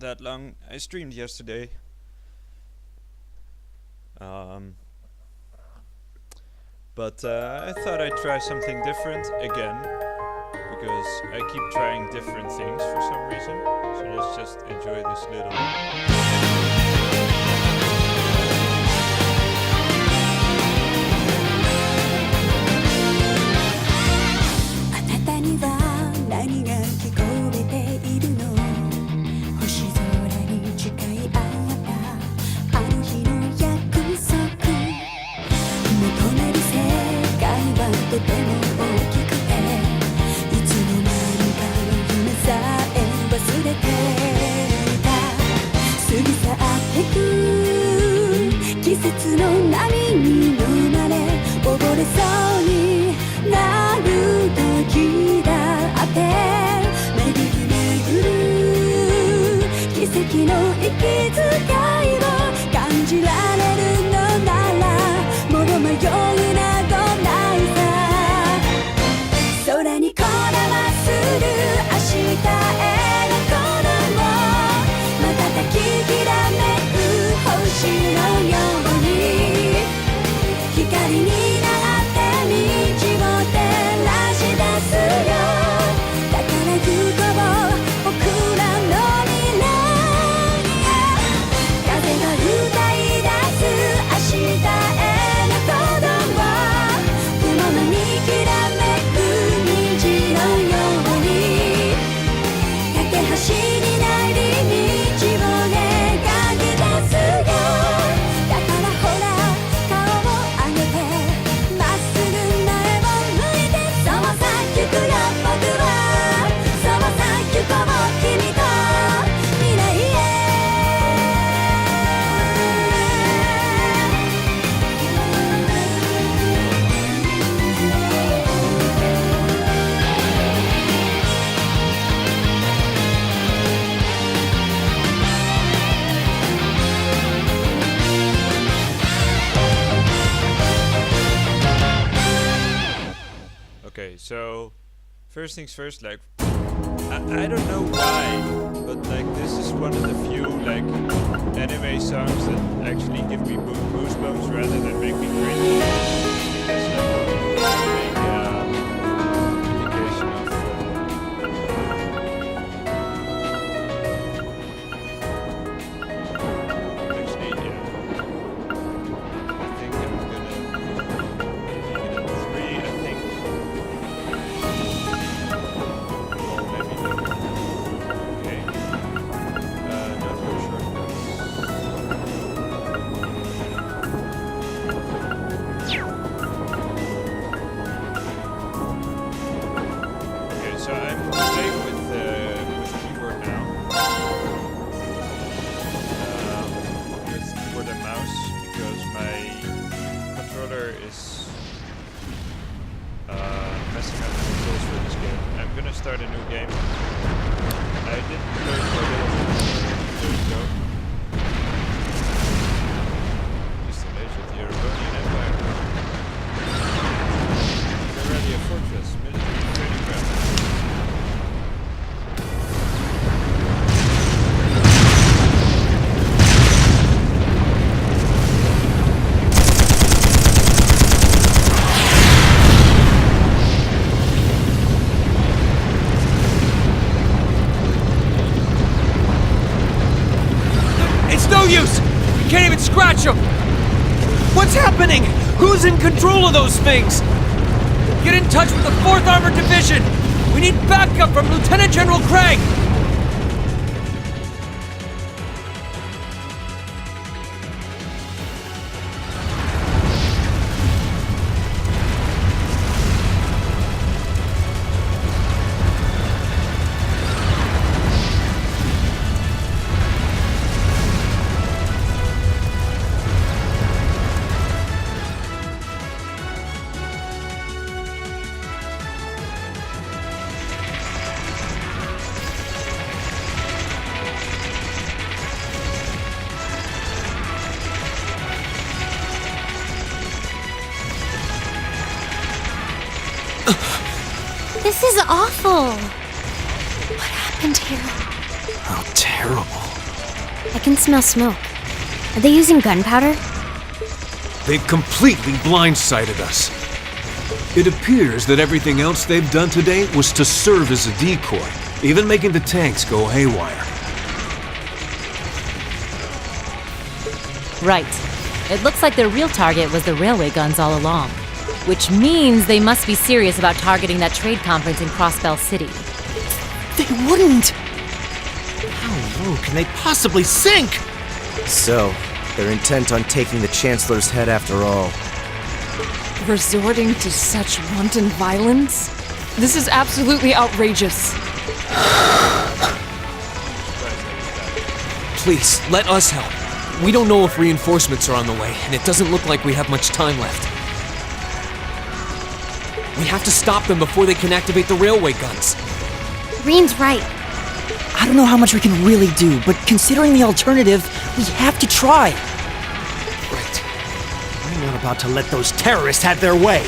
that long. I streamed yesterday. But I thought I'd try something different again, because I keep trying different things for some reason. So let's just enjoy this little... 季節の波に飲まれ溺れそうになる時だって巡り巡る奇跡の息遣いを感じられるのならもう迷いなどないさ空にこだまする明日へのこの瞬ききらめく星のように光になって道を照らし出すよだから行こう僕らの未来風が歌い出す明日への鼓動雲間にきらめく虹のように架け橋になり道を描き出すよだからほら顔を上げてまっすぐ前を向いてそうさ行くよ僕はそうさ行こう君と未来へOkay, so first things first, like I don't know why, but like this is one of the few like anime songs that actually give me goosebumps rather than make me cringe. That's like a big indication of actually, yeah. I think I'm gonna leave it at 3. I think. Well, maybe no. Okay. No shortcuts. Okay, so I'm playing with keyboard now. With keyboard and mouse because my controller is messing up the controls for this game. I'm gonna start a new game. I did play for a little bit. There we go. Just an age of the Eurobonian Empire. They're already a fortress, military training ground. It's no use! We can't even scratch them! What's happening? Who's in control of those things? Get in touch with the 4th Armored Division! We need backup from Lieutenant General Craig! This is awful. What happened here? How terrible. I can smell smoke. Are they using gunpowder? They've completely blindsided us. It appears that everything else they've done today was to serve as a decoy, even making the tanks go haywire. Right. It looks like their real target was the railway guns all along. Which means they must be serious about targeting that trade conference in Crossbell City. They wouldn't! How low can they possibly sink? So, they're intent on taking the Chancellor's head after all. Resorting to such wanton violence? This is absolutely outrageous. Please, let us help. We don't know if reinforcements are on the way, and it doesn't look like we have much time left. We have to stop them before they can activate the railway guns. Reen's right. I don't know how much we can really do, but considering the alternative, we have to try. Right. I'm not about to let those terrorists have their way.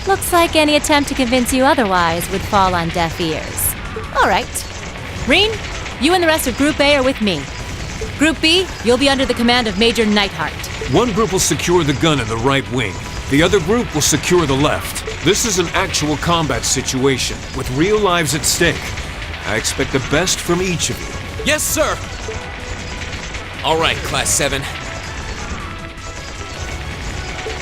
Looks like any attempt to convince you otherwise would fall on deaf ears. All right. Reen, you and the rest of Group A are with me. Group B, you'll be under the command of Major Neidhart. One group will secure the gun in the right wing. The other group will secure the left. This is an actual combat situation, with real lives at stake. I expect the best from each of you. Yes, sir! All right, Class 7.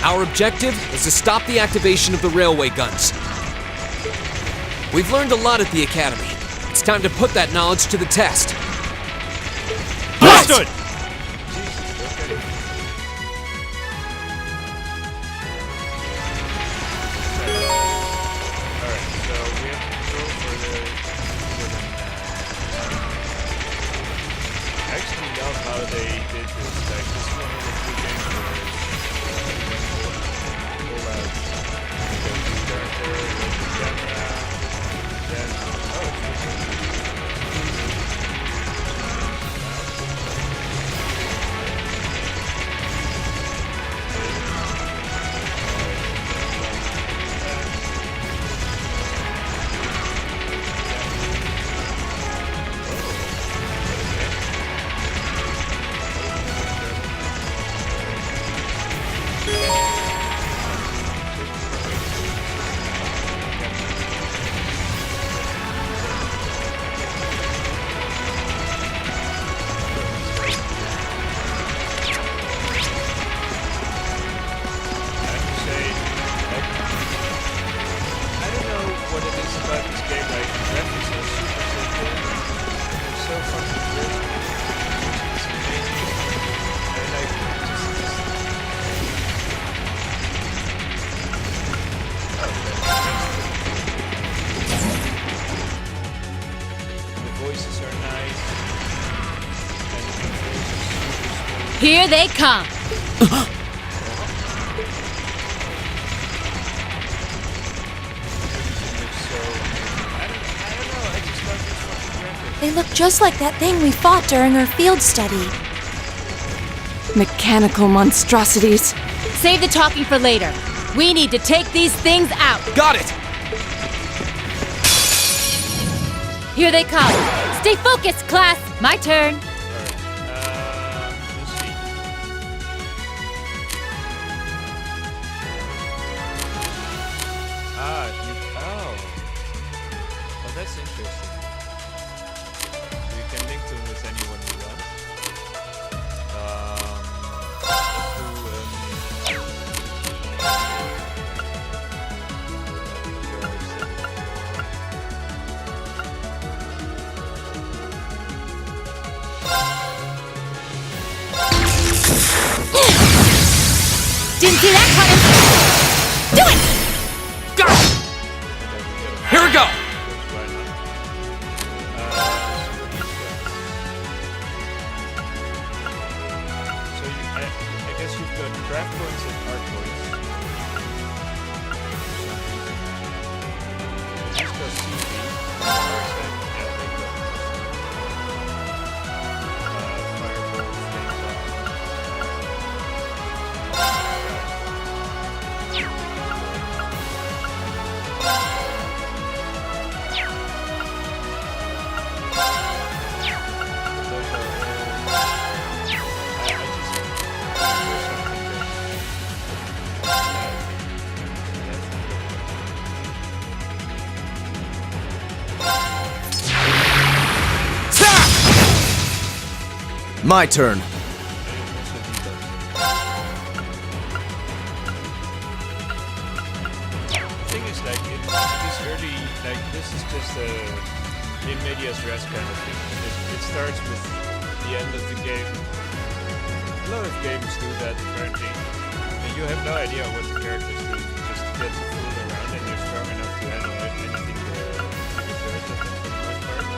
Our objective is to stop the activation of the railway guns. We've learned a lot at the Academy. It's time to put that knowledge to the test. Understood! Here they come! They look just like that thing we fought during our field study. Mechanical monstrosities. Save the talking for later. We need to take these things out. Got it! Here they come. Stay focused, class. My turn. Let's see. Oh, that's interesting. You can link them with anyone you want. Didn't see that coming. Do it! Go! Here we go! So I guess you've got craft points and art points. Let's go CV. Fireball, flames My turn. The thing is, like, in this early, like, this is just a in medias res kind of thing. It starts with the end of the game. A lot of games do that, apparently. And you have no idea what the characters do. You just get to fool around and you're strong enough to handle anything you throw at them for the most part.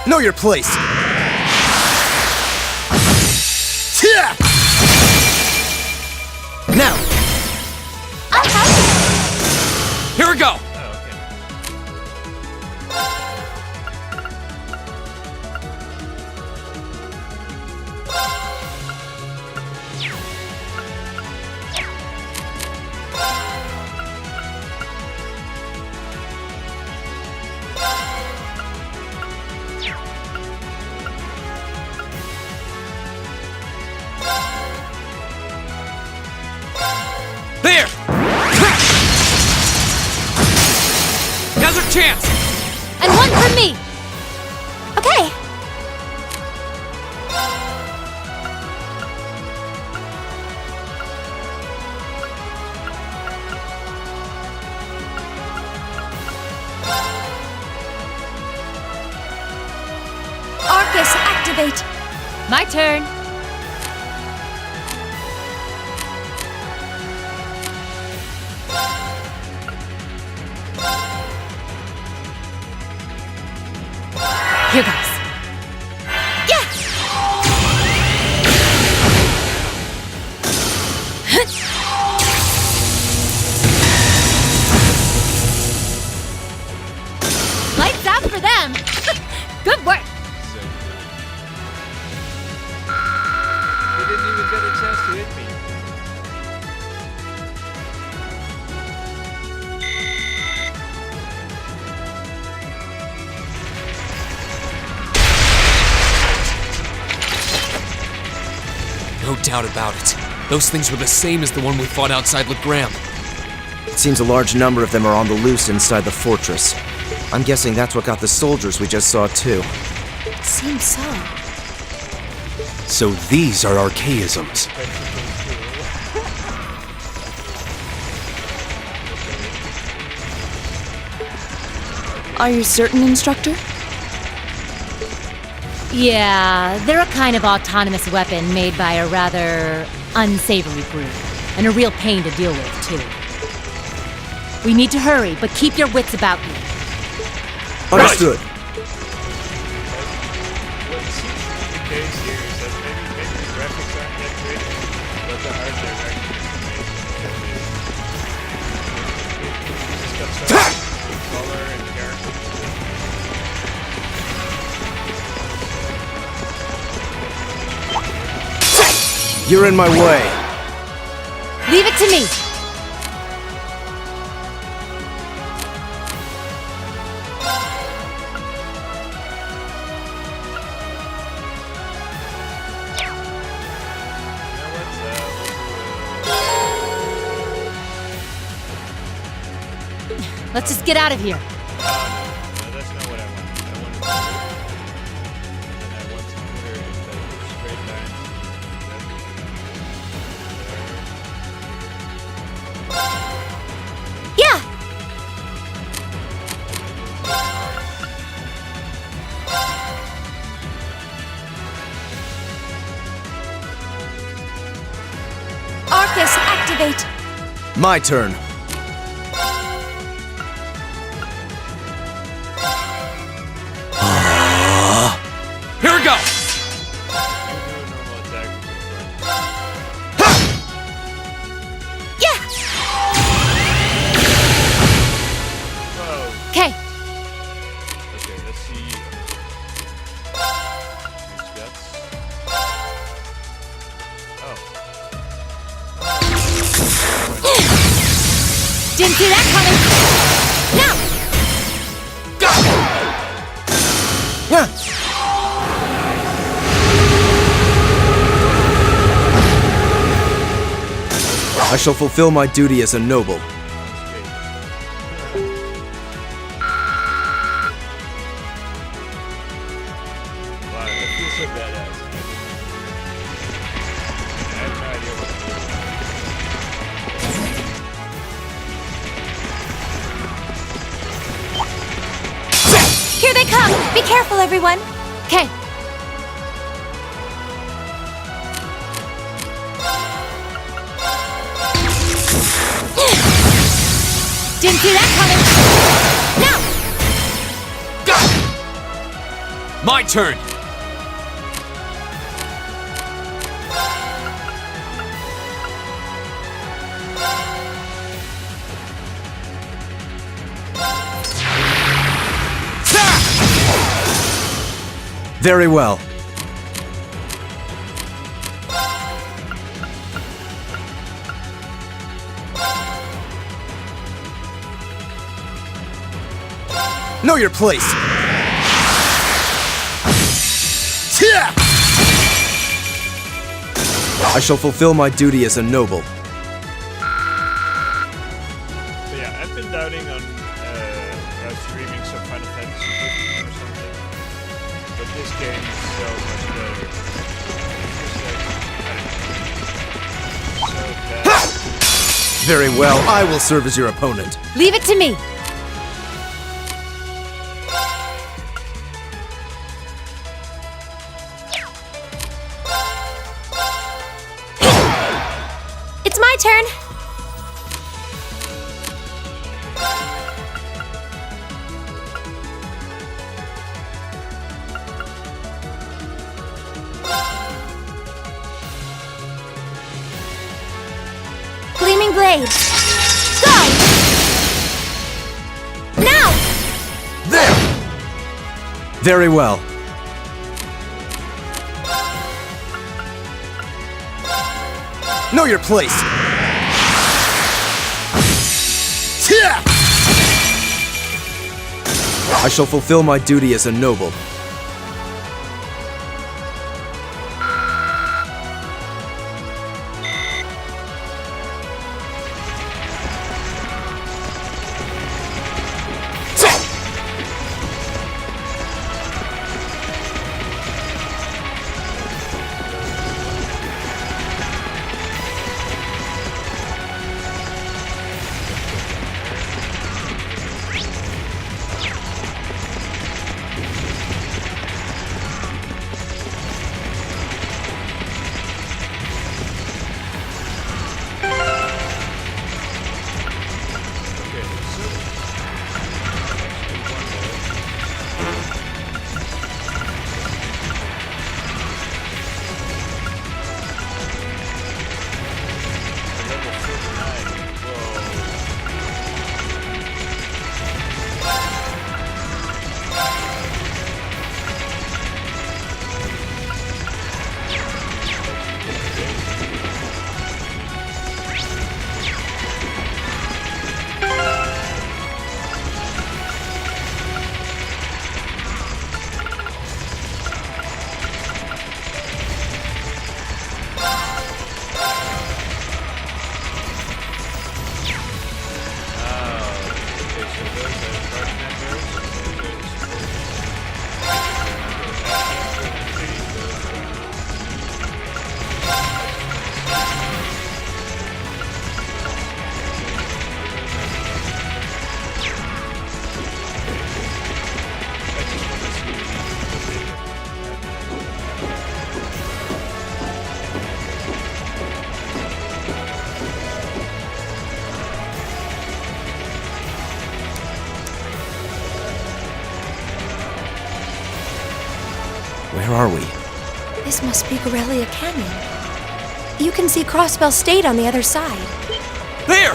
Know your place. Yeah! Now. Here we go! Oh, okay. There! Now's our chance! And one for me! Okay. Arcus, activate! My turn. Here goes. Yeah! Lights out for them. Good work. So cool. They didn't even get a chance to hit me. No doubt about it. Those things were the same as the one we fought outside Legram. It seems a large number of them are on the loose inside the fortress. I'm guessing that's what got the soldiers we just saw too. Seems so. So these are archaisms. Are you certain, Instructor? Yeah, they're a kind of autonomous weapon made by a rather unsavory group. And a real pain to deal with, too. We need to hurry, but keep your wits about you. Understood. What seems to be the case here is that maybe the graphics aren't that great, but the art direction is amazing. It's got such color and character. You're in my way. Leave it to me. Let's just get out of here. No, that's not what I want. I want to and I want to put her in like straight line. Yeah! Arcus, activate! My turn. Here we go! You do a normal attack with your front. Yeah! Whoa. Okay, Okay, let's see. Use guts. Oh. didn't see that coming. Now! shall fulfill my duty as a noble. Wow, that feels so badass. I have no idea what to do. Here they come! Be careful, everyone! Okay. Didn't see that coming! Now! My turn! Very well. Know your place. I shall fulfill my duty as a noble. So yeah, I've been doubting on streaming some Final Fantasy 15 or something, but this game is so much better. It's just like, I don't know, so bad. Very well, I will serve as your opponent. Leave it to me! It's my turn! Gleaming blade! Go! Now! There! Very well. Know your place. I shall fulfill my duty as a noble. Where are we? This must be Gorelia Canyon. You can see Crossbell State on the other side. There!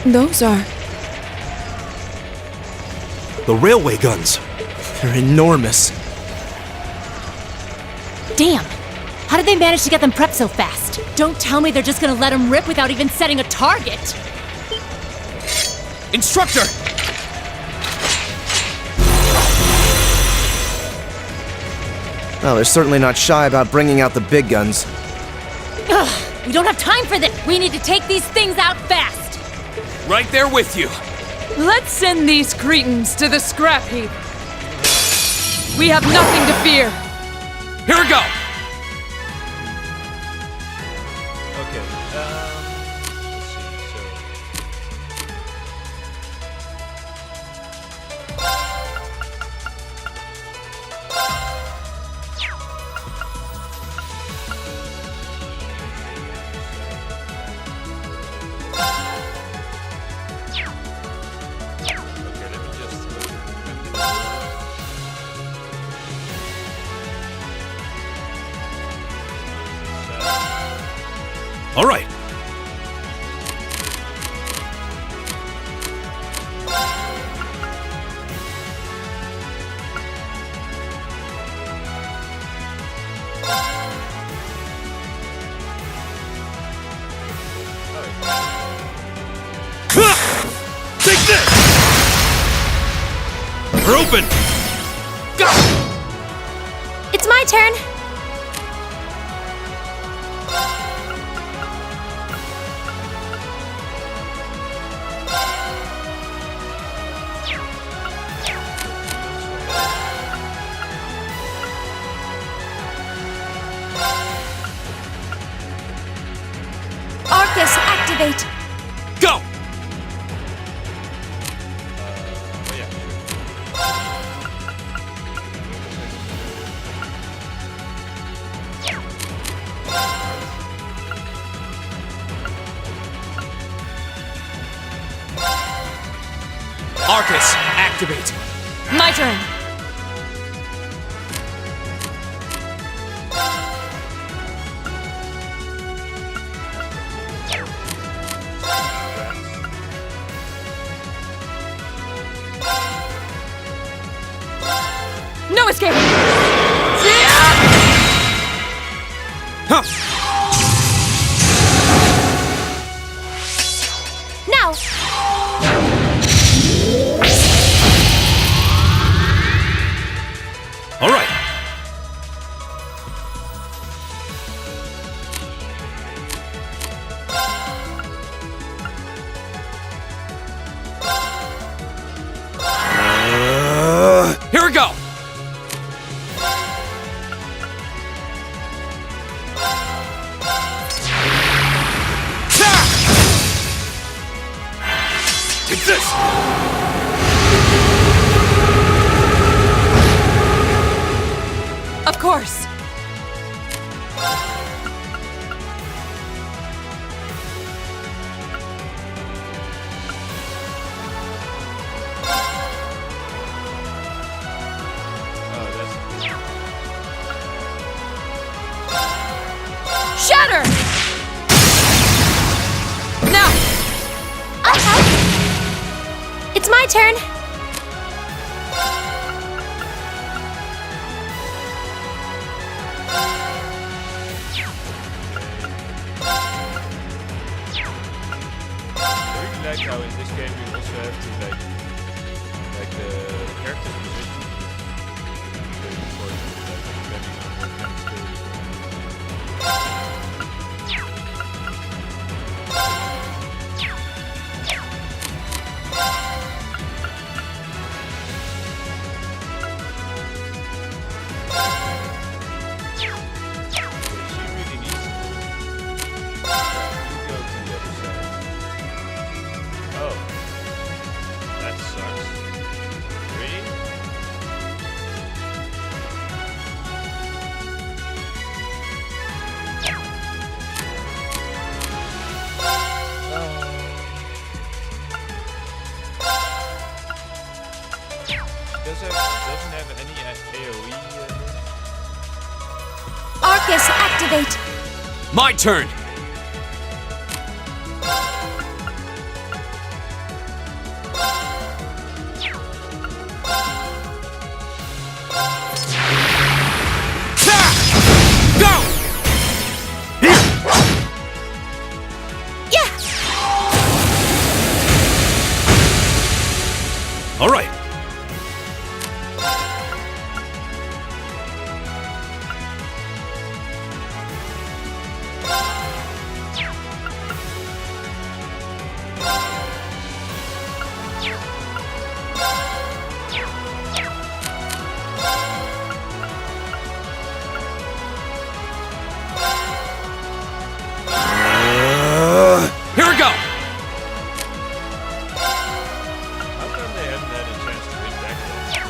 Those are... The railway guns. They're enormous. Damn! How did they manage to get them prepped so fast? Don't tell me they're just gonna let them rip without even setting a target! Instructor! Well, they're certainly not shy about bringing out the big guns. Ugh, we don't have time for this! We need to take these things out fast! Right there with you. Let's send these cretins to the scrap heap. We have nothing to fear. Here we go. Okay, let's see, so... Okay, let me just empty this. All right. Take this! We're open! Go! It's my turn. Arcus, activate. Go! Oh yeah, sure. Arcus, activate. My turn. No escape! Huh. Now. All right. Here we go. Take this! Of course. Oh, that's... Shatter! Now! I'll help. It's my turn. I really like how in this game you also have to like the character's position. Very important, depending on what kind of skill you have. Okay, she really needs to go to the other side. Oh. That sucks. Really? Doesn't have any AoE. Arcus, activate. My turn. All right. Here we go! How come they haven't had a chance to hit back yet?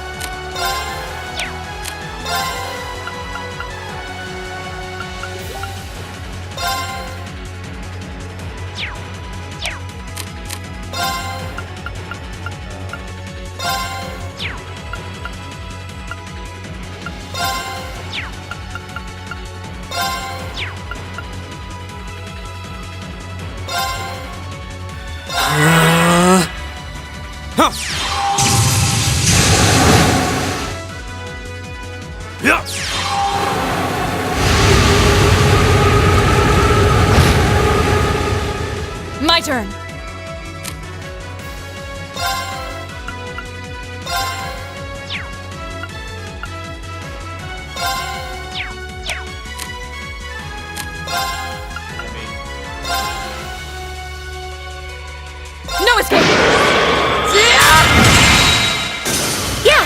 Huh. Yeah. My turn. No escape! Yeah!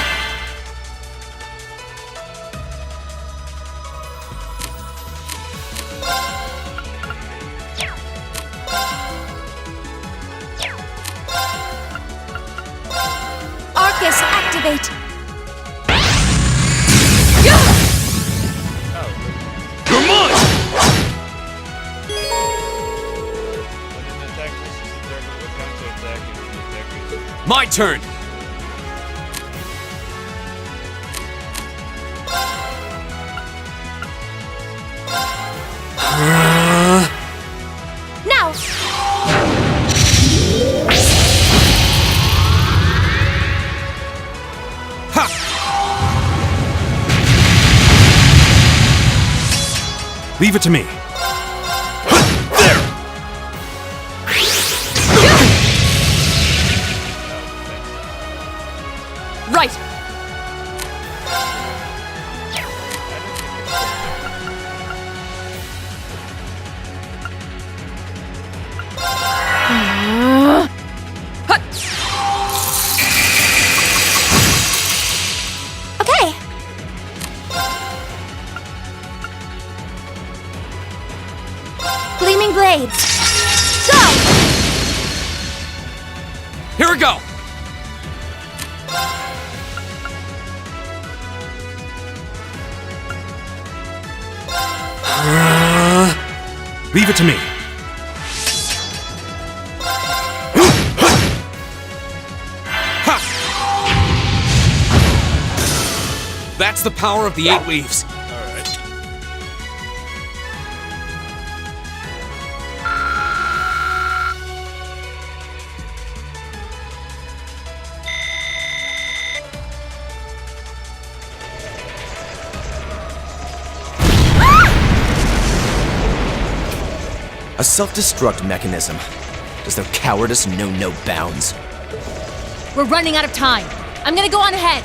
Arcus, activate! You're mine! When an attack misses the target will counter-attack if the attacker is... My turn! Now! Ha! Leave it to me. There! Right! Okay! Gleaming blades! Go! Here we go! Leave it to me. Ha! That's the power of the 8 leaves. Alright. A self-destruct mechanism. Does their cowardice know no bounds? We're running out of time. I'm gonna go on ahead.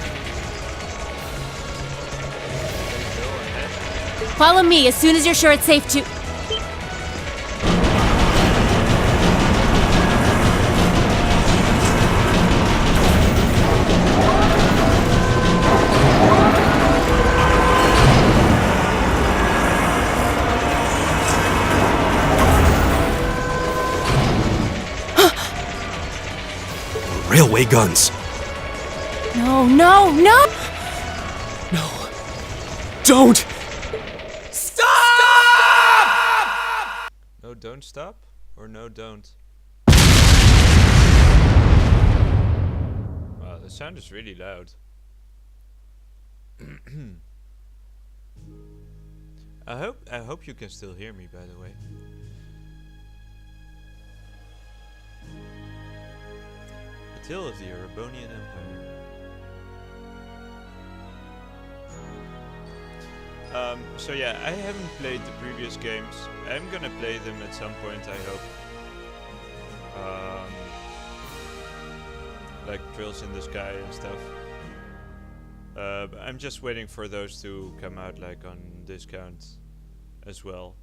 Follow me as soon as you're sure it's safe to. Railway guns. No, no, no! No. Don't! No, don't stop? Or no, don't? Wow, the sound is really loud. I hope you can still hear me, by the way. A Tale of the Erebonian Empire. So yeah, I haven't played the previous games. I'm gonna play them at some point, I hope. like drills in the sky and stuff. But I'm just waiting for those to come out like on discount as well.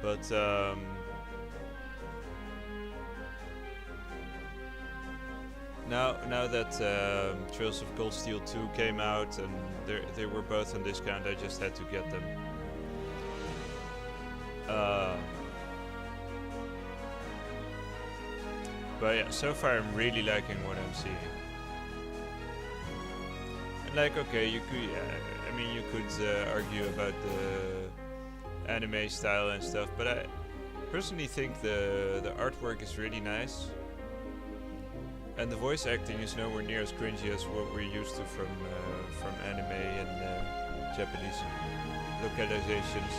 But now that Trails of Cold Steel 2 came out and they were both on discount, I just had to get them. But yeah, so far I'm really liking what I'm seeing. And like, okay, you could, I mean, you could argue about the anime style and stuff, but I personally think the artwork is really nice. And the voice acting is nowhere near as cringy as what we're used to from anime and Japanese localizations.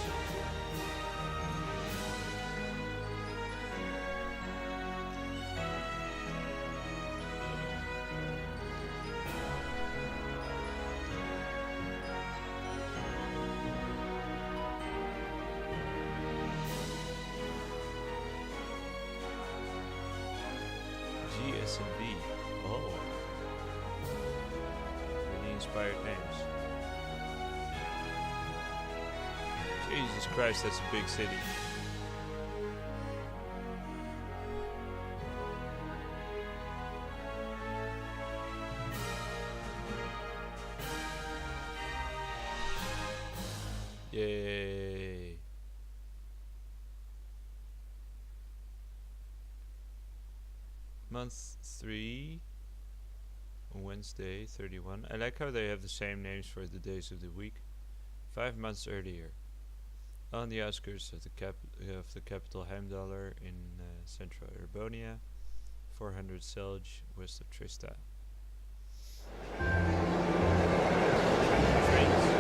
GSB. Oh. Really inspired names. Jesus Christ, that's a big city. Yay. Month 3, Wednesday 31. I like how they have the same names for the days of the week. 5 months earlier, on the outskirts of the capital Heimdallr in central Urbonia, 400 Selge west of Trista. Trains.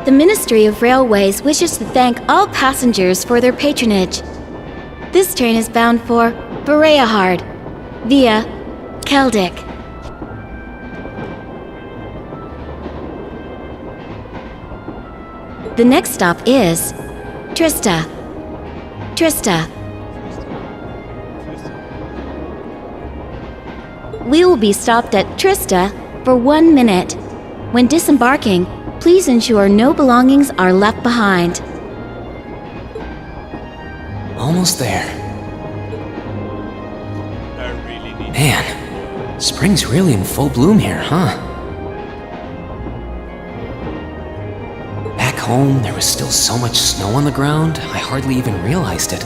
The Ministry of Railways wishes to thank all passengers for their patronage. This train is bound for Boreahard via Keldic. The next stop is Trista. Trista. We will be stopped at Trista for 1 minute. When disembarking, please ensure no belongings are left behind. Almost there. I really need. Man, spring's really in full bloom here, huh? Back home, there was still so much snow on the ground, I hardly even realized it.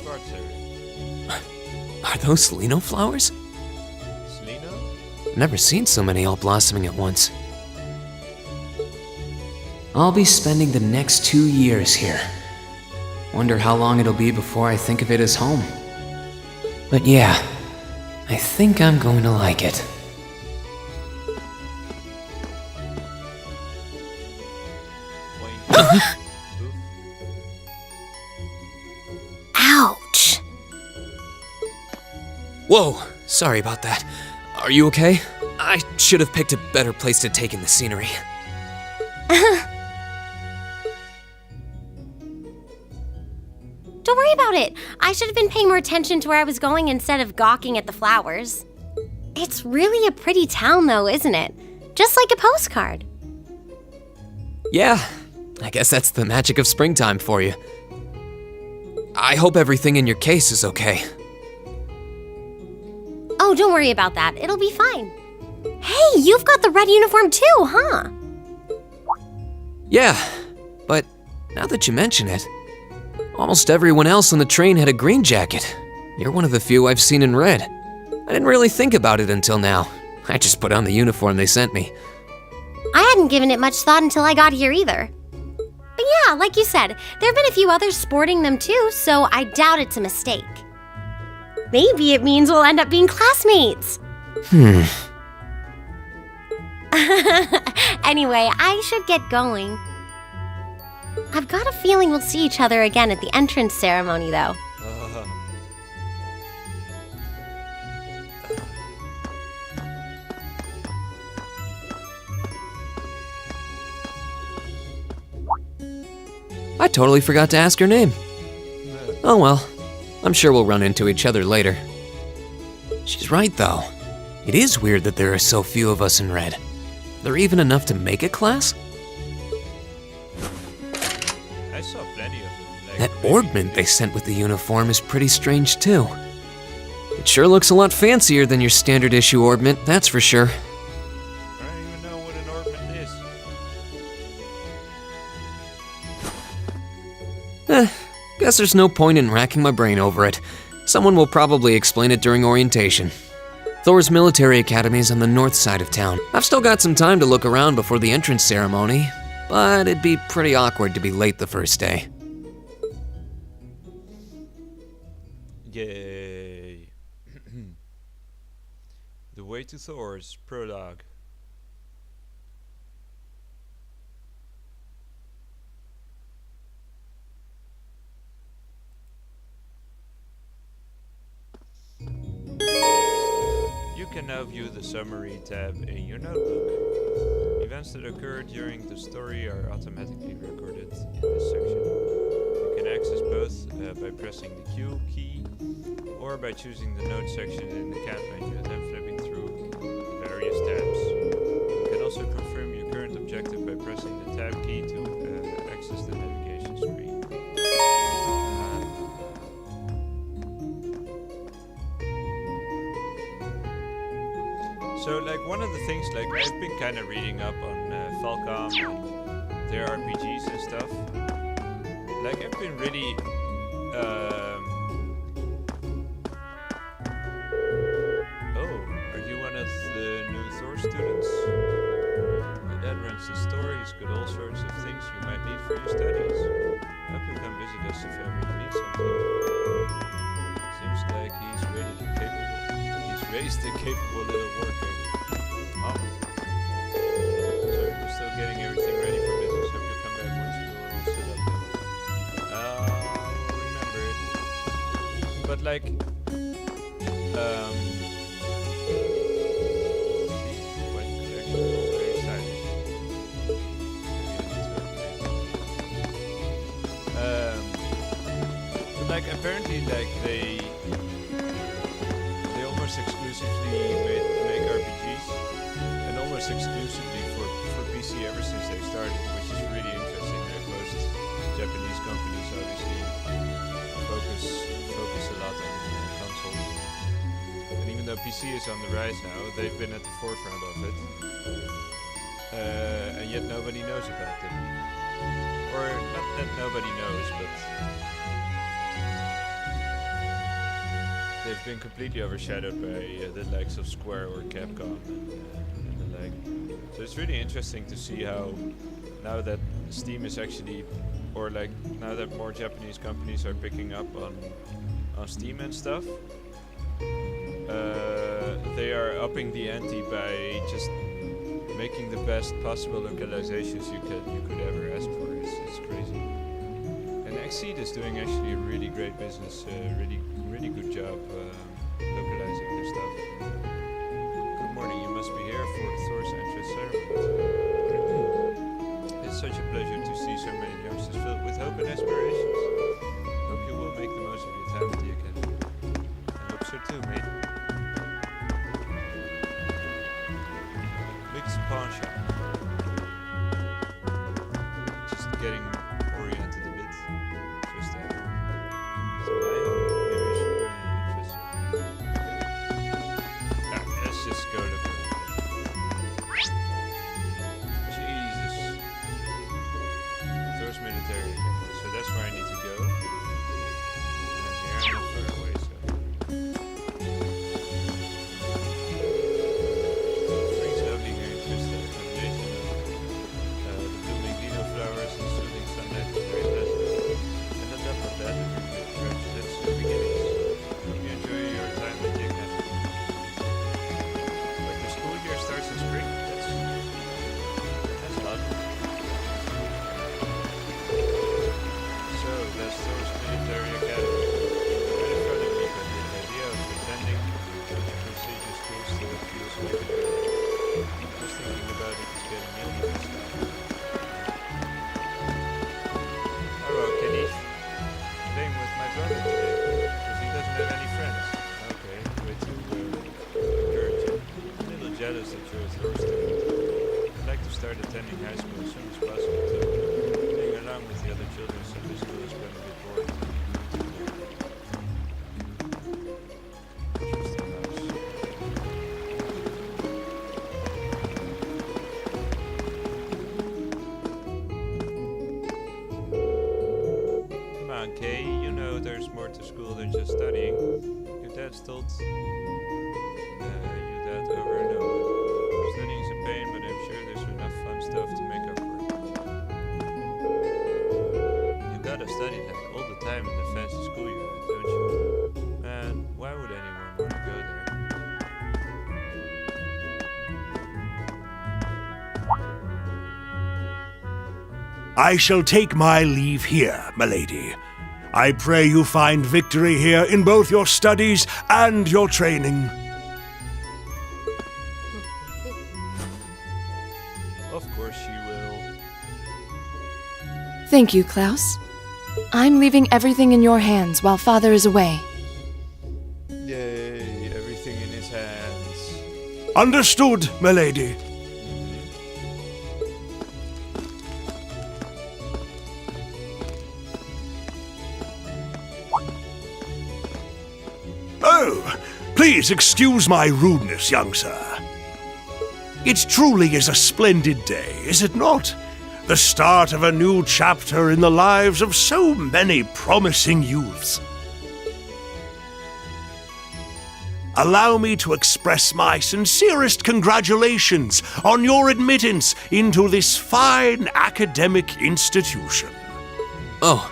Schwarzer. Are those Lino flowers? Selena? Never seen so many all blossoming at once. I'll be spending the next 2 years here. Wonder how long it'll be before I think of it as home. But yeah, I think I'm going to like it. Ouch. Whoa, sorry about that. Are you okay? I should have picked a better place to take in the scenery. Don't worry about it. I should have been paying more attention to where I was going instead of gawking at the flowers. It's really a pretty town, though, isn't it? Just like a postcard. Yeah, I guess that's the magic of springtime for you. I hope everything in your case is okay. Oh, don't worry about that. It'll be fine. Hey, you've got the red uniform too, huh? Yeah, but now that you mention it, almost everyone else on the train had a green jacket. You're one of the few I've seen in red. I didn't really think about it until now. I just put on the uniform they sent me. I hadn't given it much thought until I got here either. But yeah, like you said, there have been a few others sporting them too, so I doubt it's a mistake. Maybe it means we'll end up being classmates. Anyway, I should get going. I've got a feeling we'll see each other again at the entrance ceremony, though. I totally forgot to ask her name. Oh well, I'm sure we'll run into each other later. She's right, though. It is weird that there are so few of us in red. There even enough to make a class? I saw plenty of them. Like, That orbment they sent with the uniform is pretty strange, too. It sure looks a lot fancier than your standard issue orbment, that's for sure. I don't even know what an orbment is. Guess there's no point in racking my brain over it. Someone will probably explain it during orientation. Thor's military academy is on the north side of town. I've still got some time to look around before the entrance ceremony, but it'd be pretty awkward to be late the first day. Yay. The Way to Thor's Prologue. You can now view the summary tab in your notebook. Events that occur during the story are automatically recorded in this section. You can access both by pressing the Q key or by choosing the notes section in the cat menu and then flipping through various tabs. You can also confirm your current objective by pressing the tab key to access the navigation screen. So, like, one of the things, like, I've been kind of reading up on Falcom and their RPGs and stuff. Like, I've been really, Oh, are you one of the new Thor students? That runs the stories, got all sorts of things you might need for your studies. Hope you come visit us if ever you need something. Seems like he's raised a capable little worker. Oh. So we're still getting everything ready for business. Hope you'll come back once we're all set up. Remember it. But like, see, when collection, very stylish. But like, apparently, like they almost exclusively make RPGs, and almost exclusively for PC ever since they started, which is really interesting. Like most Japanese companies obviously focus a lot on consoles, and even though PC is on the rise now, they've been at the forefront of it, and yet nobody knows about them, or not that nobody knows, but they've been completely overshadowed by the likes of Square or Capcom and the like. So it's really interesting to see how now that Steam is actually, or like now that more Japanese companies are picking up on Steam and stuff, they are upping the ante by just making the best possible localizations you could ever ask for. It's crazy. And Exceed is doing actually a really great business, really good job localizing their stuff. Good morning, you must be here for Thor's entrance ceremony. It's such a pleasure to see so many youngsters filled with hope and aspirations. Hope you will make the most of your time at the academy. I hope so too, mate. Mixed pawn shop. Just getting oriented a bit. Just so I hope maybe I should be interested. Let's just go to Jesus. Those military academy. So that's where I need to go. And here I'm not far away, so. Things lovely here in Crystal. The combination of the blooming dino flowers and soothing sunlight is very pleasant. And on top of that, the good church. That's the beginnings. Hope you enjoy your time at the academy. But the school year starts in spring. That's fun. So, that's Thor's Military Academy. Right in front of me, but the idea of attending such a prestigious school still feels like a dream. Just thinking about it is getting me on my stuff. Hello, Kenny. Playing with my brother today, because he doesn't have any friends. Okay, way to encourage him. I'm a little jealous that you're a Thor student. I'd like to start attending high school as soon as possible too. Playing along with the other children so this school has been a bit boring. Interesting house. Come on, Kay, you know there's more to school than just studying. Your dad's told you that over and over. Studying's a pain, but I'm sure there's enough fun stuff to make up for it. You gotta study like all the time in the fancy school you're at, don't you? Man, why would anyone want to go there? I shall take my leave here, milady. I pray you find victory here in both your studies and your training. Of course she will. Thank you, Klaus. I'm leaving everything in your hands while Father is away. Yay, everything in his hands. Understood, milady. Oh, please excuse my rudeness, young sir. It truly is a splendid day, is it not? The start of a new chapter in the lives of so many promising youths. Allow me to express my sincerest congratulations on your admittance into this fine academic institution. Oh.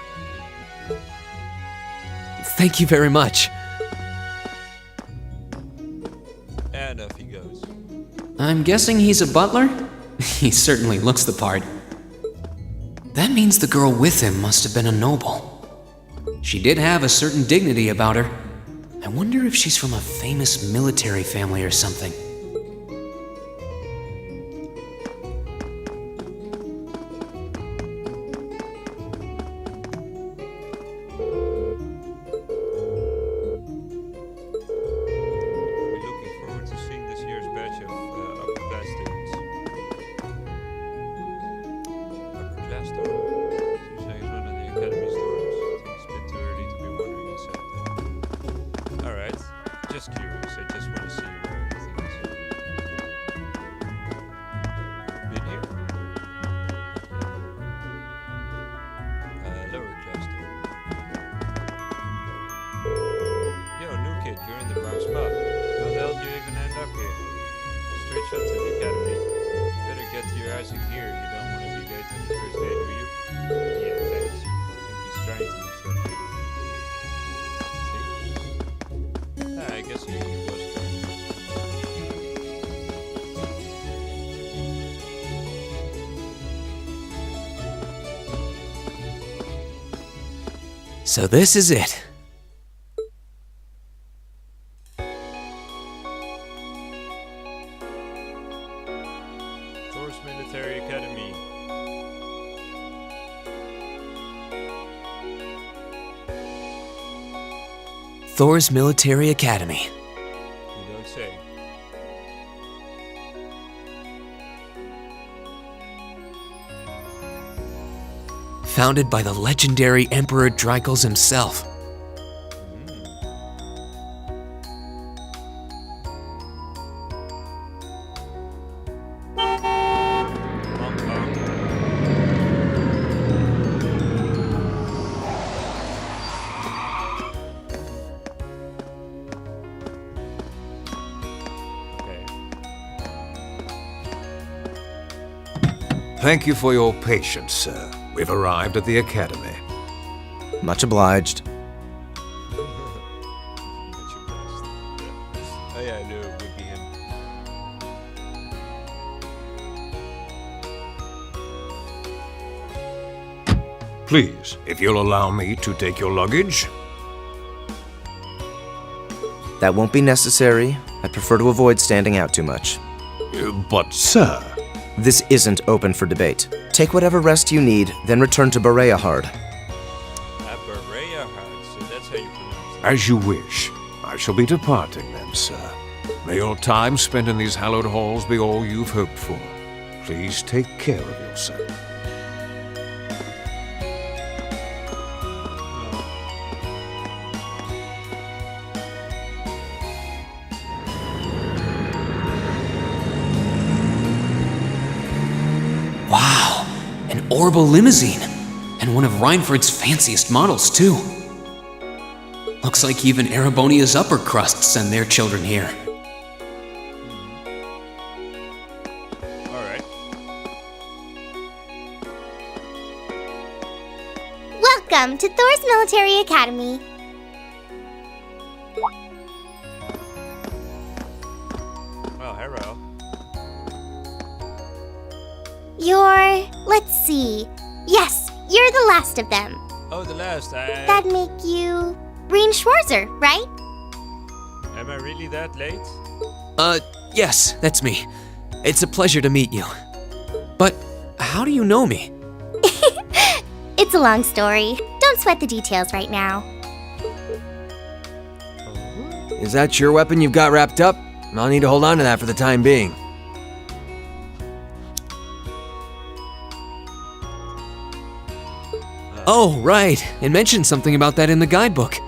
Thank you very much. And off he goes. I'm guessing he's a butler? He certainly looks the part. That means the girl with him must have been a noble. She did have a certain dignity about her. I wonder if she's from a famous military family or something. We're looking forward to seeing this year's batch of upper class students. Upper class dorm? Seems like it's one of the academy's dorms. I think it's a bit too early to be wandering inside there. Alright, just curious. I just want to see where everything is. So this is it. Thor's Military Academy. Thor's Military Academy. You don't say. Founded by the legendary Emperor Dreikels himself. Hong Kong. Okay. Thank you for your patience, sir. We've arrived at the Academy. Much obliged. Oh yeah, I knew it would be him. Please, if you'll allow me to take your luggage. That won't be necessary. I'd prefer to avoid standing out too much. But, sir... This isn't open for debate. Take whatever rest you need, then return to Bereahard. Bereahard, so that's how you pronounce it. As you wish. I shall be departing then, sir. May your time spent in these hallowed halls be all you've hoped for. Please take care of yourself. Wow, an Orbital limousine. And one of Reinford's fanciest models, too. Looks like even Erebonia's upper crust send their children here. Alright. Welcome to Thor's Military Academy. Well, hello. Let's see. Yes, you're the last of them. Oh, the last. That'd make you Reen Schwarzer, right? Am I really that late? Yes, that's me. It's a pleasure to meet you. But how do you know me? It's a long story. Don't sweat the details right now. Is that your weapon you've got wrapped up? I'll need to hold on to that for the time being. Oh, right. It mentioned something about that in the guidebook. Yeah,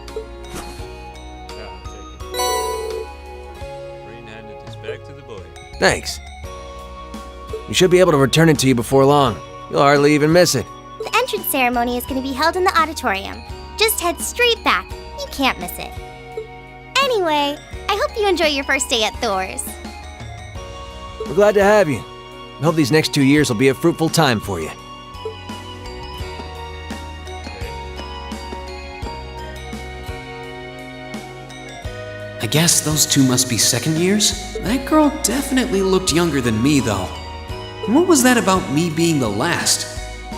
take it. Green handed this back to the boy. Thanks. We should be able to return it to you before long. You'll hardly even miss it. The entrance ceremony is going to be held in the auditorium. Just head straight back. You can't miss it. Anyway, I hope you enjoy your first day at Thor's. We're glad to have you. I hope these next 2 years will be a fruitful time for you. I guess those two must be second years? That girl definitely looked younger than me, though. And what was that about me being the last?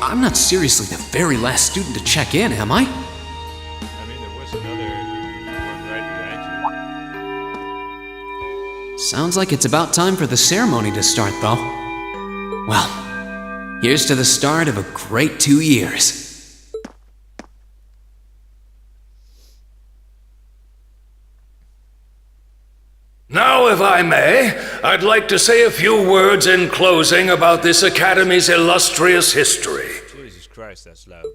I'm not seriously the very last student to check in, am I? I mean, there was another one right behind you. Sounds like it's about time for the ceremony to start, though. Well, here's to the start of a great 2 years. Now, if I may, I'd like to say a few words in closing about this Academy's illustrious history. Jesus Christ, that's loud.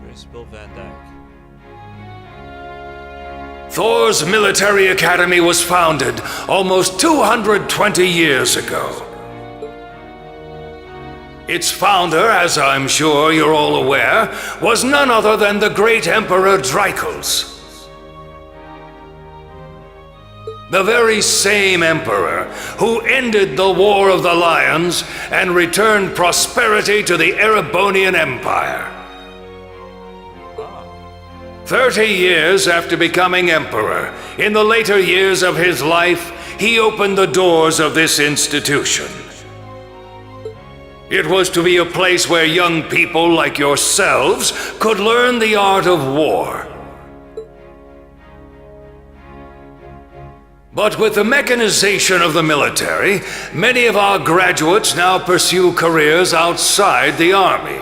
Principal Van Dyke. Thor's Military Academy was founded almost 220 years ago. Its founder, as I'm sure you're all aware, was none other than the great Emperor Dreikels. The very same emperor who ended the War of the Lions and returned prosperity to the Erebonian Empire. 30 years after becoming emperor, in the later years of his life, he opened the doors of this institution. It was to be a place where young people like yourselves could learn the art of war. But with the mechanization of the military, many of our graduates now pursue careers outside the army.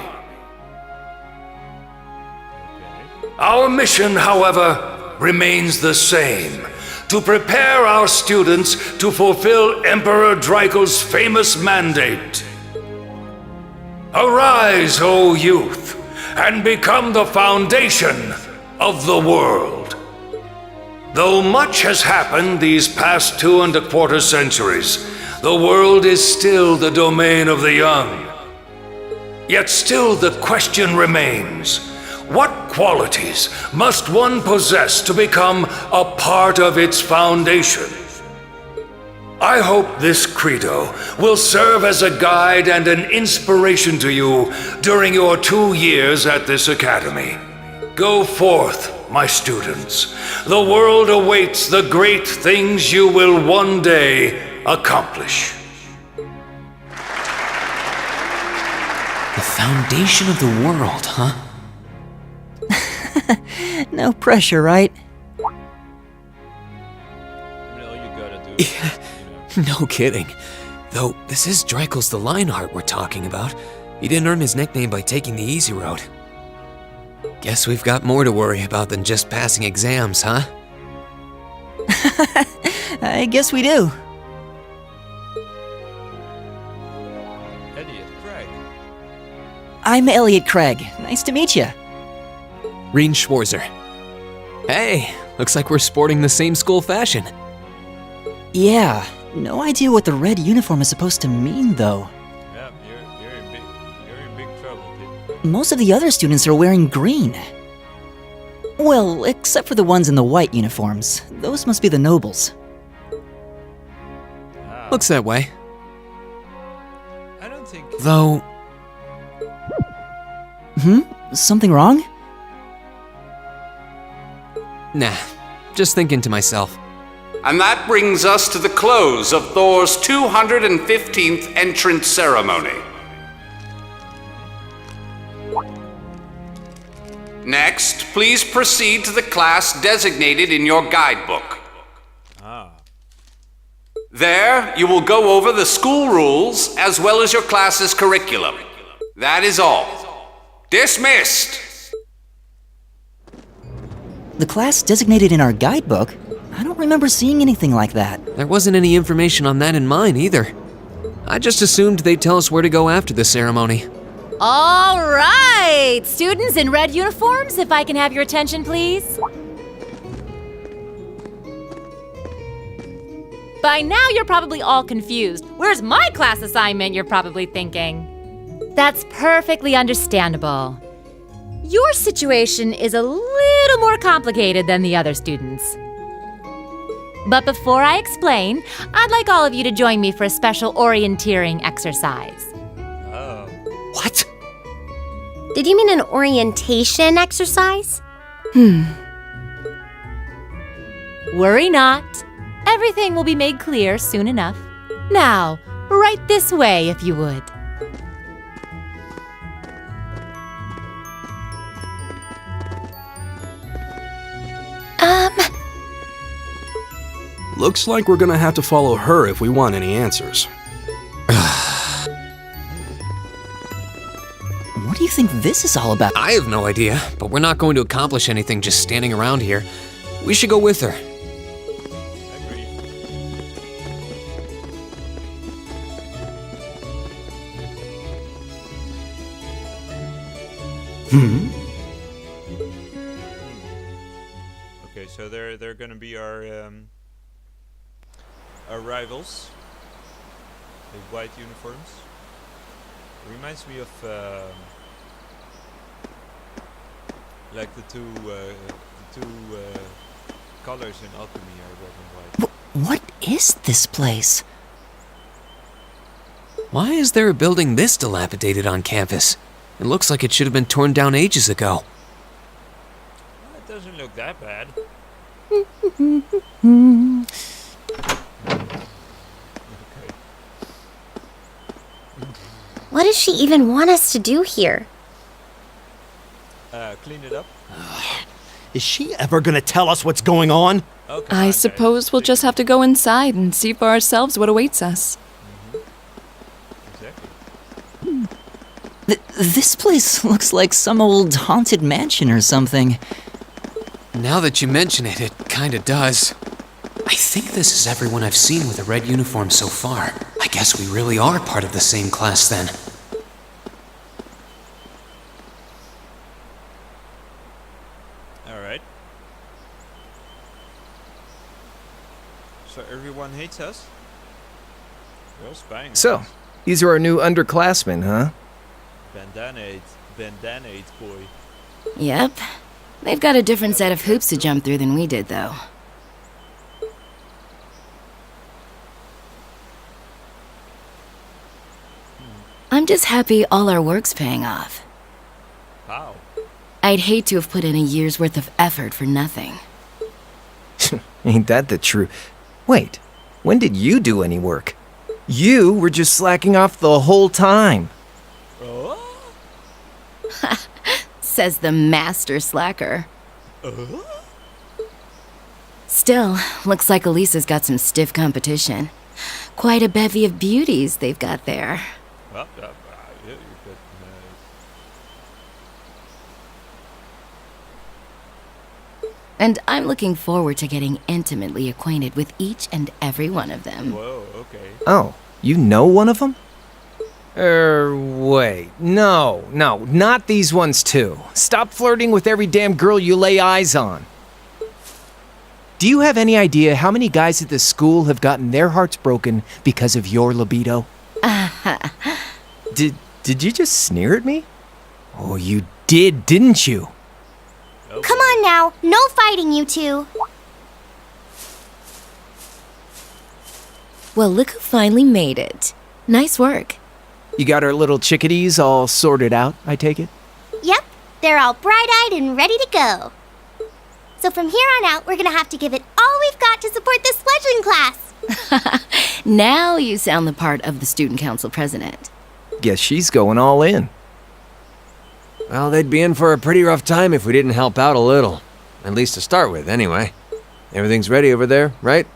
Our mission, however, remains the same: to prepare our students to fulfill Emperor Draco's famous mandate. Arise, O youth, and become the foundation of the world. Though much has happened these past 2¼ centuries, the world is still the domain of the young. Yet still the question remains: what qualities must one possess to become a part of its foundation? I hope this credo will serve as a guide and an inspiration to you during your 2 years at this academy. Go forth, my students. The world awaits the great things you will one day accomplish. The foundation of the world, huh? No pressure, right? I mean, all you gotta do is, No kidding. Though, this is Draco's the Lionheart we're talking about. He didn't earn his nickname by taking the easy road. Guess we've got more to worry about than just passing exams, huh? I guess we do. Elliot, Craig. I'm Elliot Craig. Nice to meet you. Reen Schwarzer. Hey, looks like we're sporting the same school fashion. Yeah, no idea what the red uniform is supposed to mean, though. Yeah, you're in big trouble, kid. Most of the other students are wearing green. Well, except for the ones in the white uniforms. Those must be the nobles. Ah, Looks that way. I don't think. Though, Something wrong? nah, just thinking to myself. And that brings us to the close of Thor's 215th entrance ceremony. Next, please proceed to the class designated in your guidebook. There, you will go over the school rules as well as your class's curriculum. That is all. Dismissed! The class designated in our guidebook? I don't remember seeing anything like that. There wasn't any information on that in mine either. I just assumed they'd tell us where to go after the ceremony. All right! Students in red uniforms, if I can have your attention, please. By now, you're probably all confused. Where's my class assignment, you're probably thinking. That's perfectly understandable. Your situation is a little more complicated than the other students. But before I explain, I'd like all of you to join me for a special orienteering exercise. Oh. What? Did you mean an orientation exercise? Worry not. Everything will be made clear soon enough. Now, right this way if you would. Looks like we're gonna have to follow her if we want any answers. What do you think this is all about? I have no idea, but we're not going to accomplish anything just standing around here. We should go with her. Agree. Okay, so they're gonna be our rivals. The white uniforms. Reminds me of like the two colors in alchemy are red and white. What is this place? Why is there a building this dilapidated on campus? It looks like it should have been torn down ages ago. Well, it doesn't look that bad. does she even want us to do here? Clean it up. Is she ever gonna tell us what's going on? Oh, come I on, suppose guys. we'll just have to go inside and see for ourselves what awaits us. Exactly. This place looks like some old haunted mansion or something. Now that you mention it, it kinda does. I think this is everyone I've seen with a red uniform so far. I guess we really are part of the same class then. Alright. So everyone hates us? We're all spying on So, us. these are our new underclassmen, huh? Bandana-aids, boy. Yep. They've got a different set of hoops to jump through than we did, though. I'm just happy all our work's paying off. How? I'd hate to have put in a year's worth of effort for nothing. Ain't that the truth? Wait, when did you do any work? You were just slacking off the whole time. Oh? Says the master slacker. Still, looks like Elisa's got some stiff competition. Quite a bevy of beauties they've got there. Well, yeah, you could. And I'm looking forward to getting intimately acquainted with each and every one of them. Whoa, okay. Oh, you know one of them? Wait. No, not these ones too. Stop flirting with every damn girl you lay eyes on. Do you have any idea how many guys at this school have gotten their hearts broken because of your libido? Did you just sneer at me? Oh, you did, didn't you? Okay. Come on now, no fighting, you two. Well, look who finally made it. Nice work. You got our little chickadees all sorted out, I take it? Yep, they're all bright-eyed and ready to go. So from here on out, we're gonna have to give it all we've got to support this fledgling class. Now you sound the part of the student council president. Guess she's going all in. Well, they'd be in for a pretty rough time if we didn't help out a little. At least to start with, anyway. Everything's ready over there, right?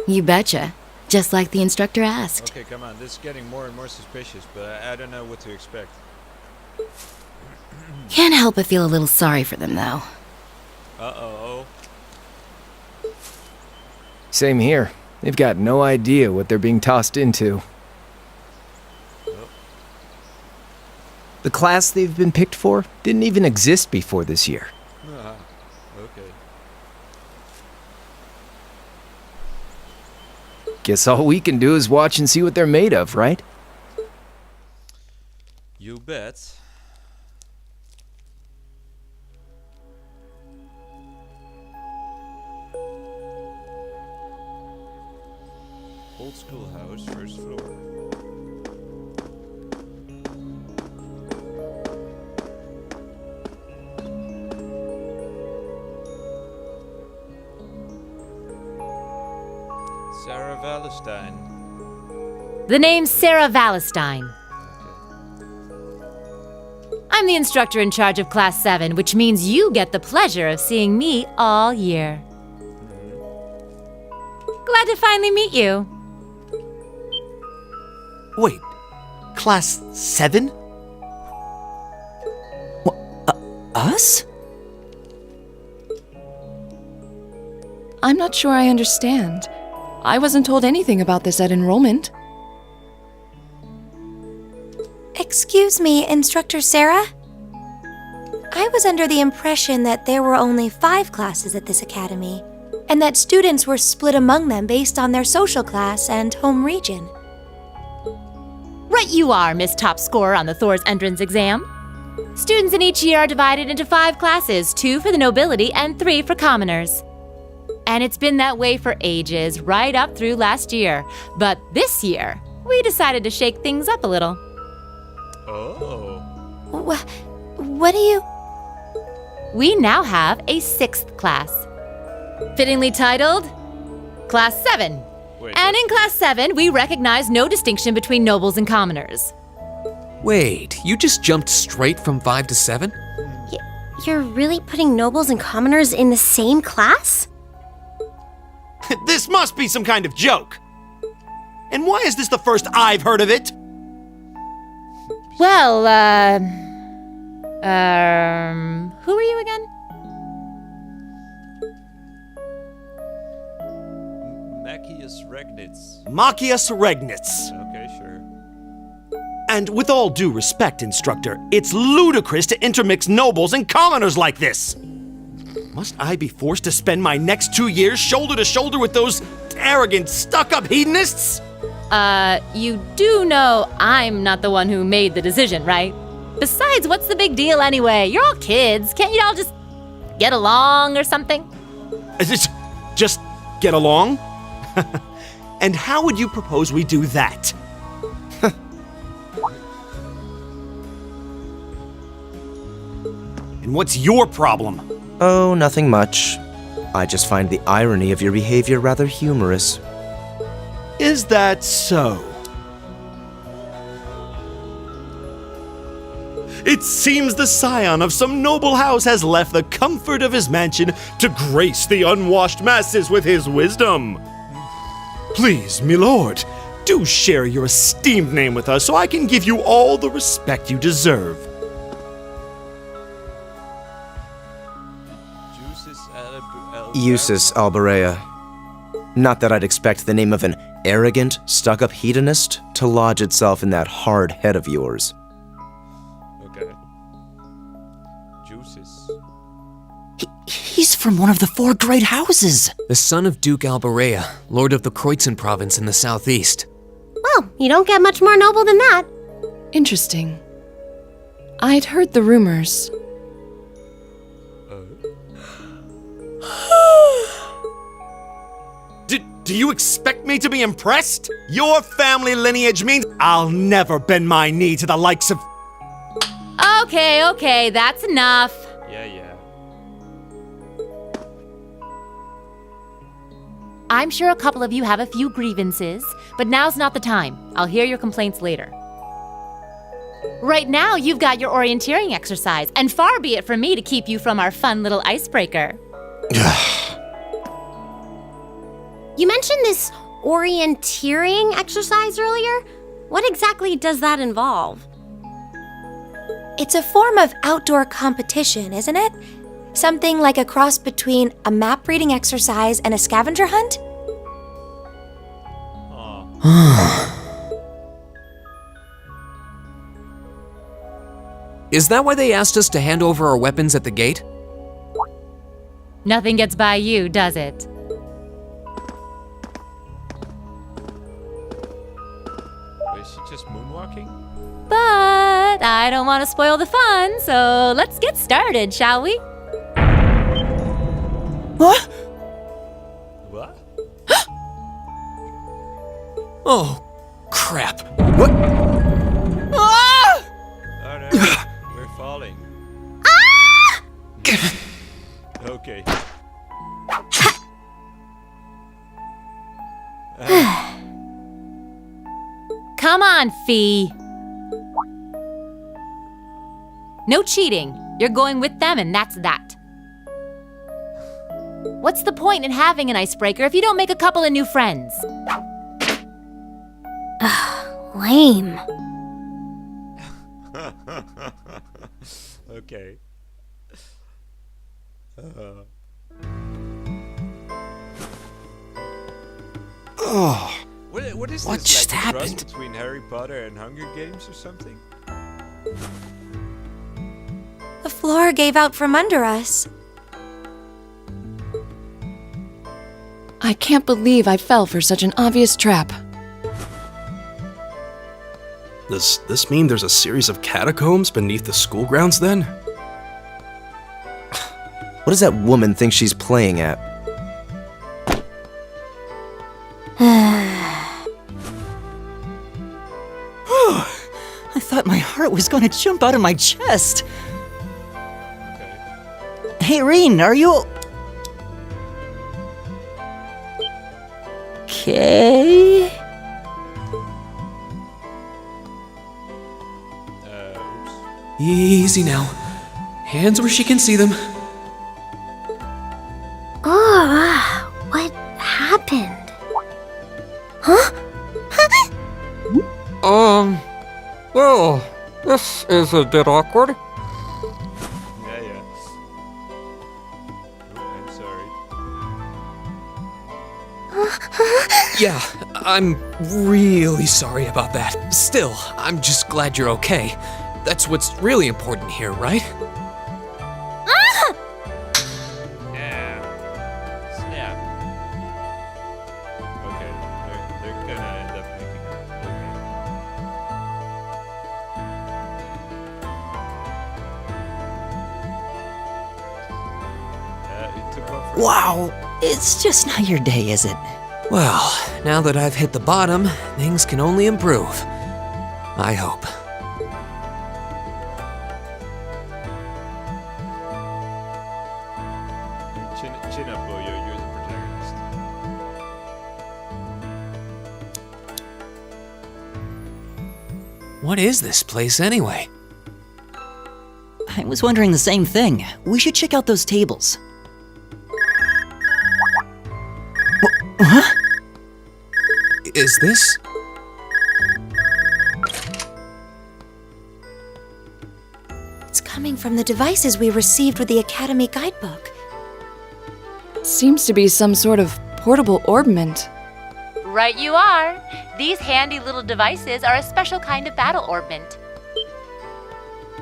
You betcha. Just like the instructor asked. Okay, come on. This is getting more and more suspicious, but I don't know what to expect. Can't help but feel a little sorry for them, though. Uh-oh. Same here. They've got no idea what they're being tossed into. The class they've been picked for didn't even exist before this year. Okay. Guess all we can do is watch and see what they're made of, right? You bet. Old schoolhouse, first floor. Sarah Valestein. The name's Sarah Valestein. I'm the instructor in charge of Class 7, which means you get the pleasure of seeing me all year. Glad to finally meet you. Wait, Class 7? Us? I'm not sure I understand. I wasn't told anything about this at enrollment. Excuse me, Instructor Sarah? I was under the impression that there were only 5 classes at this academy, and that students were split among them based on their social class and home region. Right you are, Miss Top Scorer on the Thor's entrance exam. Students in each year are divided into 5 classes, 2 for the nobility and 3 for commoners. And it's been that way for ages, right up through last year. But this year, we decided to shake things up a little. Oh. What do you... We now have a 6th class. Fittingly titled, Class 7. Wait, And in Class 7, we recognize no distinction between nobles and commoners. Wait, you just jumped straight from 5 to 7? You're really putting nobles and commoners in the same class? This must be some kind of joke. And why is this the first I've heard of it? Well, who are you again? Machius Regnitz. Machius Regnitz. Okay, sure. And with all due respect, instructor, it's ludicrous to intermix nobles and commoners like this. Must I be forced to spend my next 2 years shoulder to shoulder with those arrogant, stuck-up hedonists? You do know I'm not the one who made the decision, right? Besides, what's the big deal anyway? You're all kids. Can't you all just get along or something? Just get along? And how would you propose we do that? And what's your problem? Oh, nothing much. I just find the irony of your behavior rather humorous. Is that so? It seems the scion of some noble house has left the comfort of his mansion to grace the unwashed masses with his wisdom. Please, milord, do share your esteemed name with us so I can give you all the respect you deserve. Eustace Alberea. Not that I'd expect the name of an arrogant, stuck-up hedonist to lodge itself in that hard head of yours. Okay. Juices. He's from one of the 4 great houses. The son of Duke Alberea, lord of the Kreutzen province in the southeast. Well, you don't get much more noble than that. Interesting. I'd heard the rumors. Do you expect me to be impressed? Your family lineage means I'll never bend my knee to the likes of... Okay, that's enough. Yeah. I'm sure a couple of you have a few grievances, but now's not the time. I'll hear your complaints later. Right now, you've got your orienteering exercise, and far be it from me to keep you from our fun little icebreaker. You mentioned this orienteering exercise earlier. What exactly does that involve? It's a form of outdoor competition, isn't it? Something like a cross between a map reading exercise and a scavenger hunt? Is that why they asked us to hand over our weapons at the gate? Nothing gets by you, does it? Is she just moonwalking? But I don't want to spoil the fun, so let's get started, shall we? What? What? Oh, crap. What? Ah! Oh no, we're falling. Okay. Come on, Fee. No cheating. You're going with them, and that's that. What's the point in having an icebreaker if you don't make a couple of new friends? Lame. Okay. What is What this? just like a cross happened? between Harry Potter and Hunger Games or something? The floor gave out from under us. I can't believe I fell for such an obvious trap. Does this mean there's a series of catacombs beneath the school grounds then? What does that woman think she's playing at? I thought my heart was going to jump out of my chest. Hey, Reen, are you... Okay? Easy now. Hands where she can see them. Oh, what happened? Huh? Well, this is a bit awkward. Yeah. Oh, I'm sorry. Yeah, I'm really sorry about that. Still, I'm just glad you're okay. That's what's really important here, right? Yeah. Snap. Okay, they're gonna end up making up. Okay. It took one for Wow, it's just not your day, is it? Well, now that I've hit the bottom, things can only improve. I hope. Chin up, Boyo. You're the protagonist. What is this place anyway? I was wondering the same thing. We should check out those tables. Huh? Is this? It's coming from the devices we received with the Academy guidebook. Seems to be some sort of portable orbment. Right you are. These handy little devices are a special kind of battle orbment.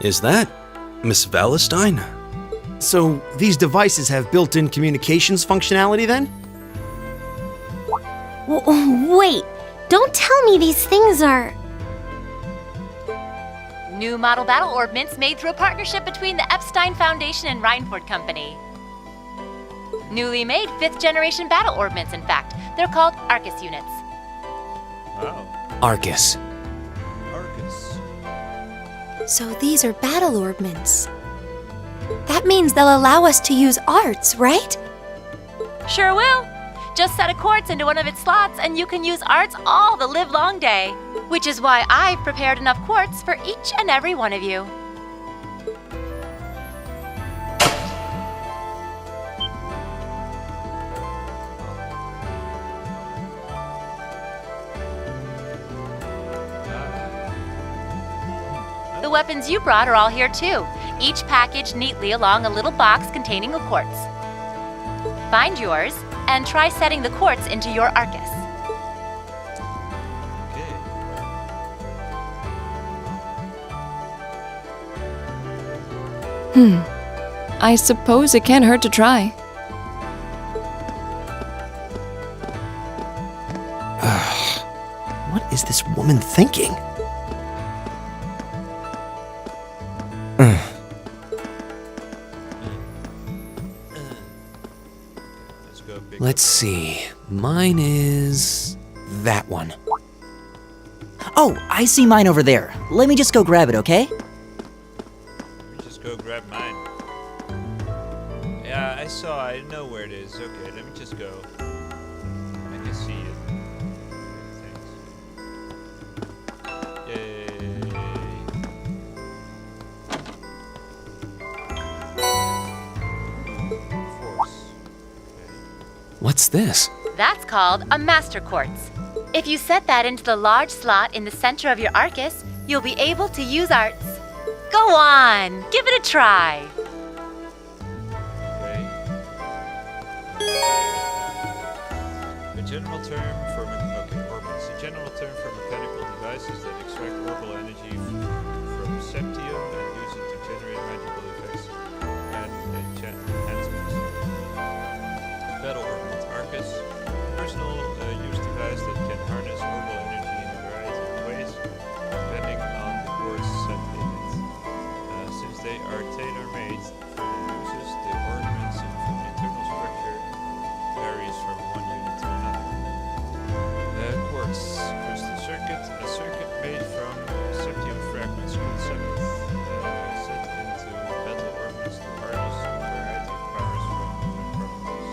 Is that Miss Valestine? So, these devices have built-in communications functionality then? Wait, don't tell me these things are... New model battle orbments made through a partnership between the Epstein Foundation and Reinford Company. Newly made 5th generation battle orbments, in fact. They're called Arcus units. Wow. Arcus. Arcus. So these are battle orbments. That means they'll allow us to use arts, right? Sure will. Just set a quartz into one of its slots and you can use arts all the livelong day. Which is why I've prepared enough quartz for each and every one of you. The weapons you brought are all here too, each packaged neatly along a little box containing a quartz. Find yours and try setting the quartz into your Arcus. I suppose it can't hurt to try. What is this woman thinking? Let's see. Mine is that one. Oh, I see mine over there. Let me just go grab it, okay? Let me just go grab mine. Yeah, I know where it is. Okay, let me just go. I can see it. Thanks. Yay. Force. What's this? That's called a Master Quartz. If you set that into the large slot in the center of your Arcus, you'll be able to use arts. Go on, give it a try. A general term for orbits. A general term for mechanical devices that extract orbital energy from septium and use it to generate magical effects and enhancements. Battle orbit Arcus. Personal use device that can harness orbital energy in a variety of ways, depending on the course set in it. Since they are tailor-made for the uses, the orbit's internal structure varies from one unit to another. Quartz crystal circuit, a circuit made from septium fragments called sepith, set into battle orbits to harness a variety of powers from properties.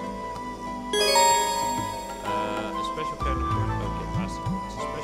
A special kind of quartz, master quartz. A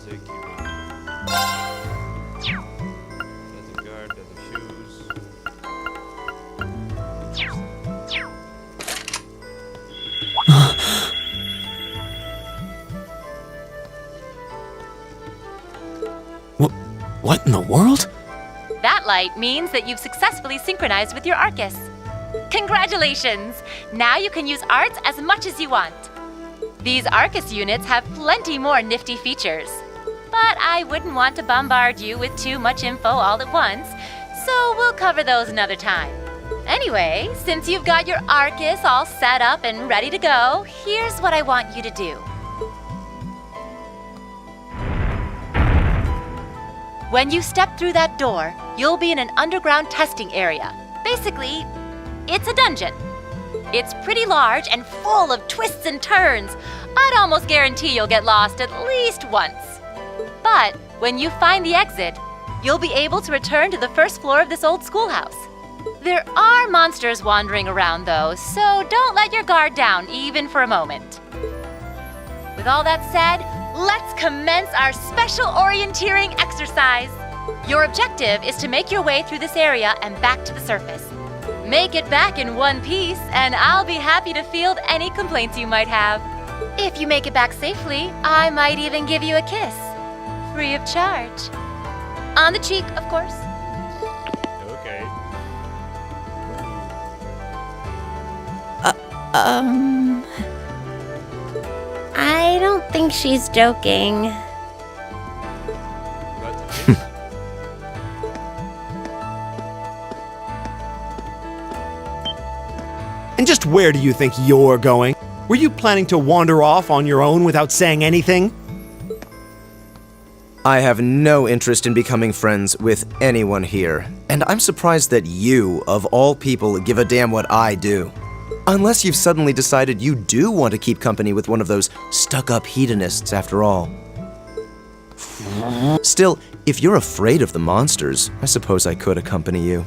music. Leather guard, leather shoes. What in the world? That light means that you've successfully synchronized with your Arcus. Congratulations! Now you can use arts as much as you want. These Arcus units have plenty more nifty features. But I wouldn't want to bombard you with too much info all at once, so we'll cover those another time. Anyway, since you've got your Arcus all set up and ready to go, here's what I want you to do. When you step through that door, you'll be in an underground testing area. Basically, it's a dungeon. It's pretty large and full of twists and turns. I'd almost guarantee you'll get lost at least once. But when you find the exit, you'll be able to return to the first floor of this old schoolhouse. There are monsters wandering around though, so don't let your guard down even for a moment. With all that said, let's commence our special orienteering exercise. Your objective is to make your way through this area and back to the surface. Make it back in one piece, and I'll be happy to field any complaints you might have. If you make it back safely, I might even give you a kiss. Free of charge. On the cheek, of course. Okay. I don't think she's joking. And just where do you think you're going? Were you planning to wander off on your own without saying anything? I have no interest in becoming friends with anyone here, and I'm surprised that you, of all people, give a damn what I do. Unless you've suddenly decided you do want to keep company with one of those stuck-up hedonists after all. Still, if you're afraid of the monsters, I suppose I could accompany you.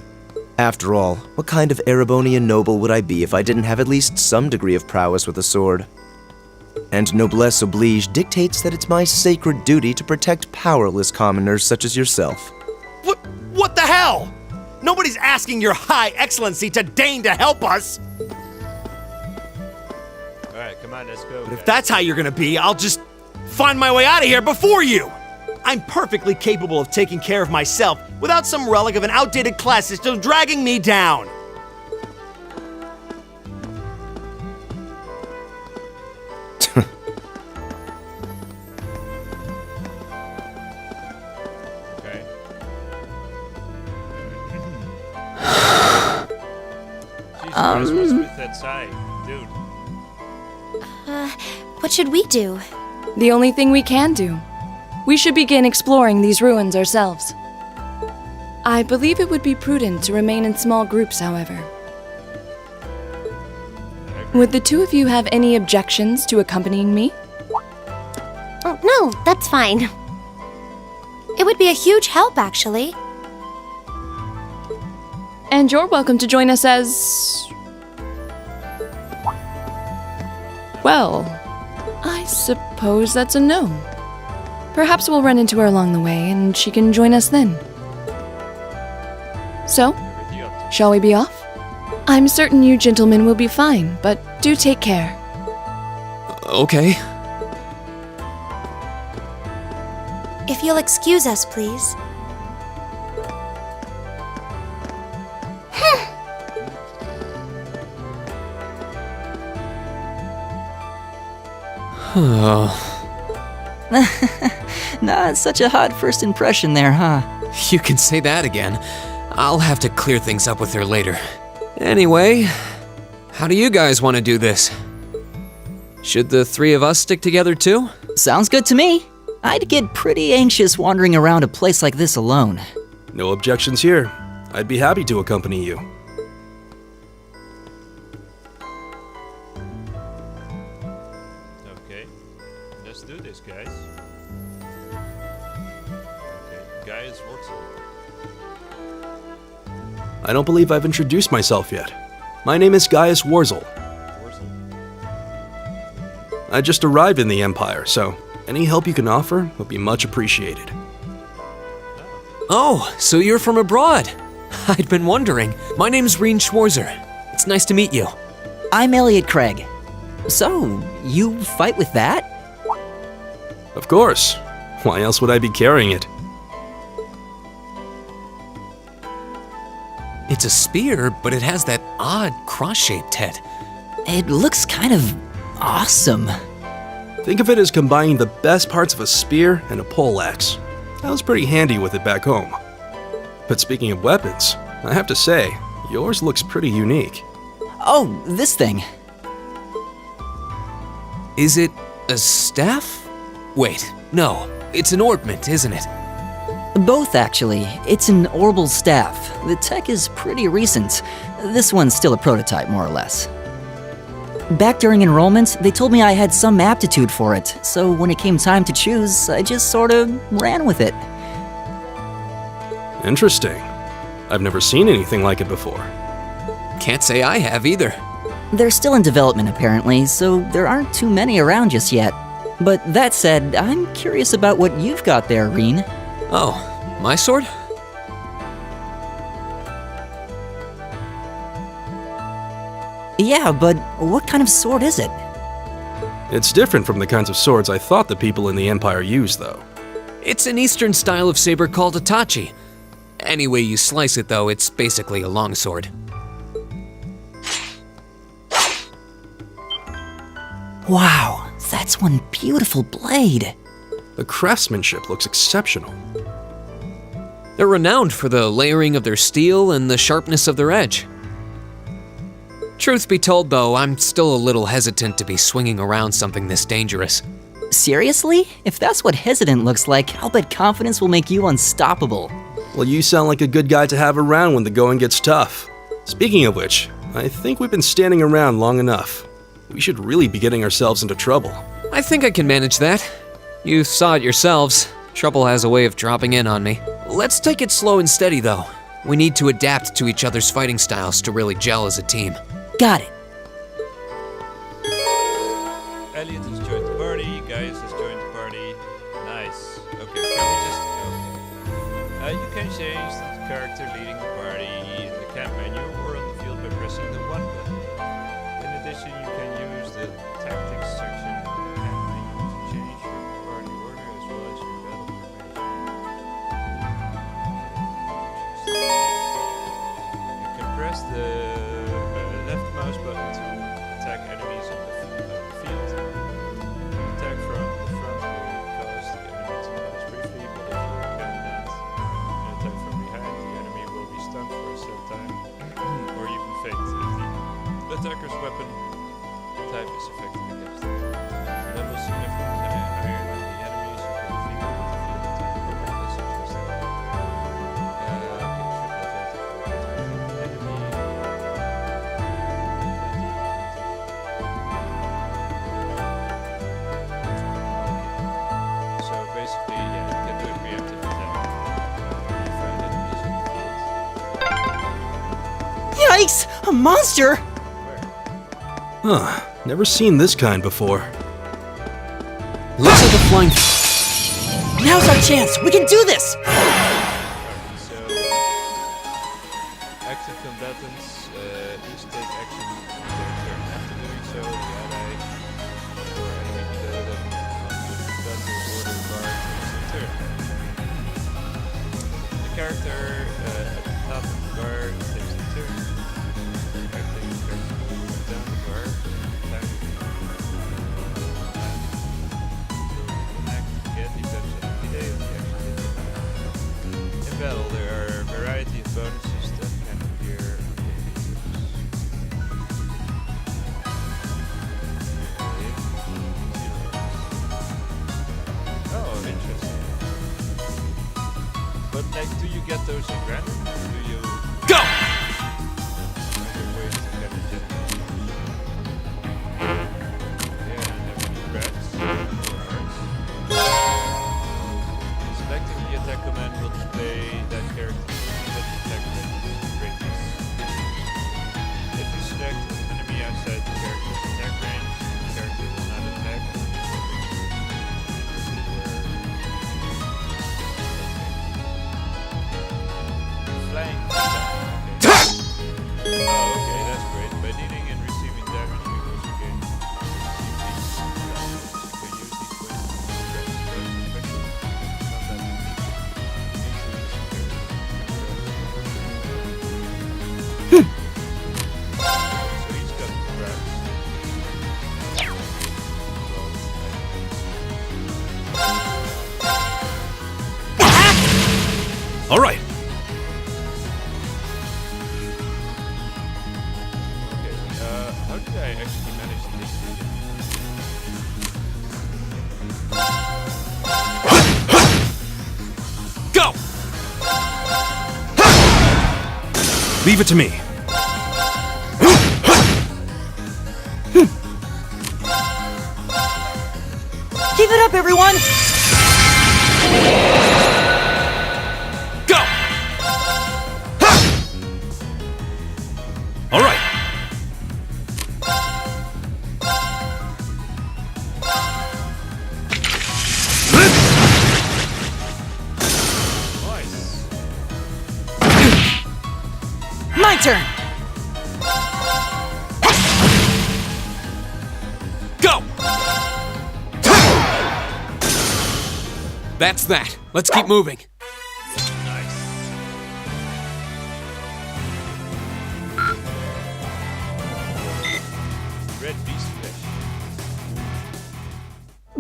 After all, what kind of Erebonian noble would I be if I didn't have at least some degree of prowess with a sword? And noblesse oblige dictates that it's my sacred duty to protect powerless commoners such as yourself. What the hell? Nobody's asking your high excellency to deign to help us! Alright, come on, let's go. But if that's how you're gonna be, I'll just find my way out of here before you! I'm perfectly capable of taking care of myself without some relic of an outdated class system dragging me down! Okay. Jesus Christ, what's with that sigh? Dude. What should we do? The only thing we can do. We should begin exploring these ruins ourselves. I believe it would be prudent to remain in small groups, however. Would the two of you have any objections to accompanying me? Oh, no, that's fine. It would be a huge help, actually. And you're welcome to join us as... Well, I suppose that's a no. Perhaps we'll run into her along the way, and she can join us then. So, shall we be off? I'm certain you gentlemen will be fine, but do take care. Okay. If you'll excuse us, please. Not such a hot first impression there, huh? You can say that again. I'll have to clear things up with her later. Anyway, how do you guys want to do this? Should the three of us stick together too? Sounds good to me. I'd get pretty anxious wandering around a place like this alone. No objections here. I'd be happy to accompany you. Okay. Let's do this, guys. Okay, Gaius Wurzel. I don't believe I've introduced myself yet. My name is Gaius Wurzel. I just arrived in the Empire, so Any help you can offer would be much appreciated. Oh, so you're from abroad. I'd been wondering. My name's Reen Schwarzer. It's nice to meet you. I'm Elliot Craig. So, you fight with that? Of course. Why else would I be carrying it? It's a spear, but it has that odd cross-shaped head. It looks kind of awesome. Think of it as combining the best parts of a spear and a poleaxe. I was pretty handy with it back home. But speaking of weapons, I have to say, yours looks pretty unique. Oh, this thing. Is it a staff? Wait, no. It's an ornament, isn't it? Both, actually. It's an orbal staff. The tech is pretty recent. This one's still a prototype, more or less. Back during enrollment, they told me I had some aptitude for it, so when it came time to choose, I just sort of ran with it. Interesting. I've never seen anything like it before. Can't say I have either. They're still in development, apparently, so there aren't too many around just yet. But that said, I'm curious about what you've got there, Reen. Oh, my sword? Yeah, but what kind of sword is it? It's different from the kinds of swords I thought the people in the Empire used, though. It's an Eastern style of saber called a tachi. Any way you slice it, though, it's basically a longsword. Wow, that's one beautiful blade. The craftsmanship looks exceptional. They're renowned for the layering of their steel and the sharpness of their edge. Truth be told, though, I'm still a little hesitant to be swinging around something this dangerous. Seriously? If that's what hesitant looks like, I'll bet confidence will make you unstoppable. Well, you sound like a good guy to have around when the going gets tough. Speaking of which, I think we've been standing around long enough. We should really be getting ourselves into trouble. I think I can manage that. You saw it yourselves. Trouble has a way of dropping in on me. Let's take it slow and steady, though. We need to adapt to each other's fighting styles to really gel as a team. Got it. Elliot has joined the party, Gaius has joined the party. Nice. Okay, can we just... Okay. You can change the character leading the party in the camp menu or on the field by pressing the 1 button. In addition, you can use the tactics section of the camp menu to change your party order as well as your battle formation. You can press the left mouse button to attack enemies on the field. Attack from the front will cause the enemy to pass briefly, but if you can land an attack from behind, the enemy will be stunned for a set time, or even faint if the attacker's weapon type is effective against it. The level is significantly higher than the enemies who can defeat with the field attack program. That's interesting. So basically, yeah, you can do a preemptive attack. You find enemies on the field. Yikes! A monster! Huh, never seen this kind before. Looks like a flying... Now's our chance! We can do this! So, active combatants each take action on their turn. After doing so, the ally or enemy below them on the battle order bar takes a turn. The character at the top of the bar takes a turn. Acting the character down the bar, time act again depends on the delay of the action. In battle, there are a variety of bonuses that can appear on the Oh, interesting. But like, do you get those in random, or do you... Go! Are there ways to get it in? Yeah, and have any cracks or arcs? Selecting the attack command will display that character's attack ranges. If you select an enemy outside the character's attack range, the character will not attack. All right. Okay, how did I actually manage this? Go! Leave it to me. Keep it up, everyone! Go! All right. My turn! Go! That's that. Let's keep moving. Red beast fish.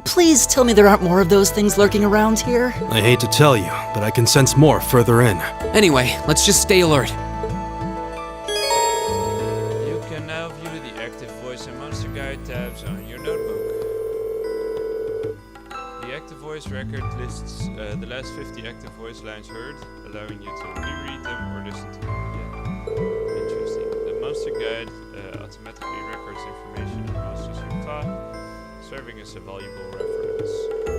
Please tell me there aren't more of those things lurking around here. I hate to tell you, but I can sense more further in. Anyway, let's just stay alert. You can now view the active voice and monster guide tabs on your notebook. The active voice record lists the last 50 active voice lines heard, allowing you to reread them or listen to them again. Interesting. The monster guide automatically records information on monsters you fought, serving as a valuable reference.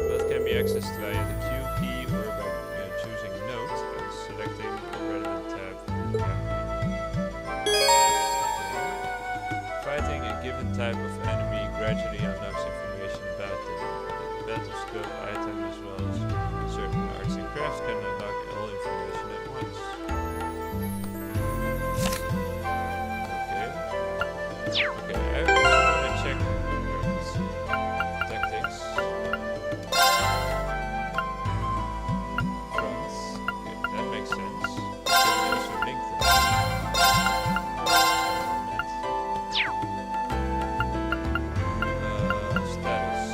Both can be accessed via the Q key or by choosing Note and selecting the relevant tab from the camera. Fighting a given type of enemy gradually unlocks information about them. The battle scope item as well as certain arts and crafts can unlock all information at once. Okay, I also want to check tactics. Fronts. Okay, that makes sense. Can we also link them? Status.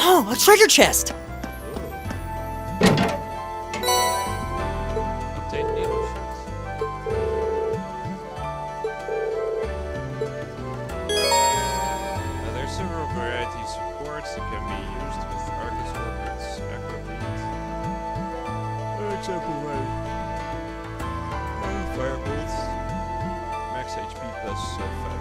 Oh, a treasure chest! Obtain needle shots. Now there's several varieties of quartz that can be used with Arcus weapons. Aquabeat. For example, Firebolt. Max HP plus 500.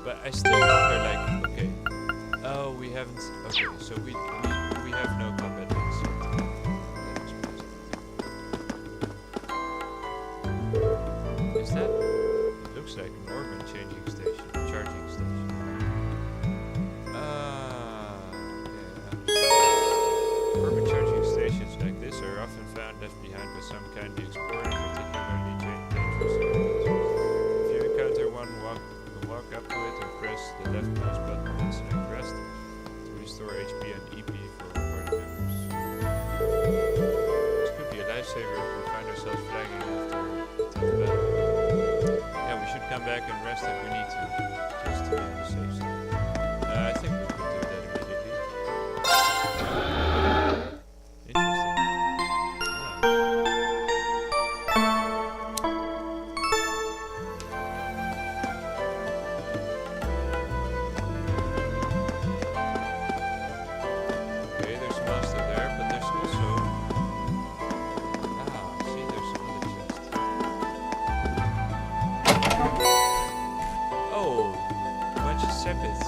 But I still wonder, like, okay, oh, we haven't, okay, so we have no combat links yet. Is that, it looks like an Orban charging station. Okay, Orban charging stations like this are often found left behind by some kindly explorer, particularly dangerous areas. If you encounter one, walk up to it and press the left mouse button and select rest to restore HP and EP for party members. This could be a lifesaver if we find ourselves flagging after a tough battle. Yeah, we should come back and rest if we need to, just to be on the safe side. I think we could do that immediately. Interesting. Okay, there's monster there, but there's also... see, there's another chest. Oh, a bunch of sepith.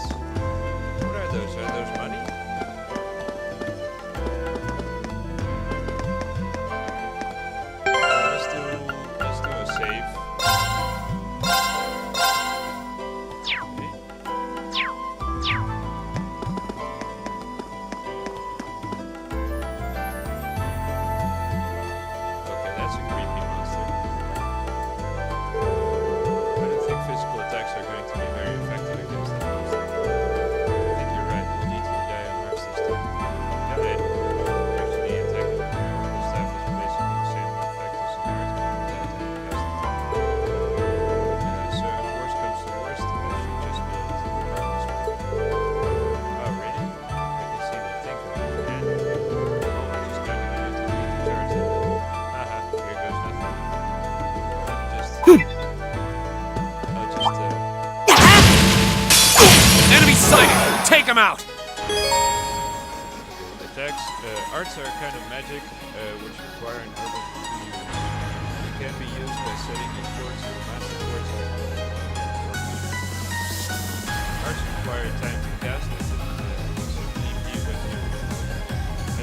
Take him out! Attacks. Arts are kind of magic, which require an order to use. They can be used by setting in chords or master chords or arts require time to cast and simply view when you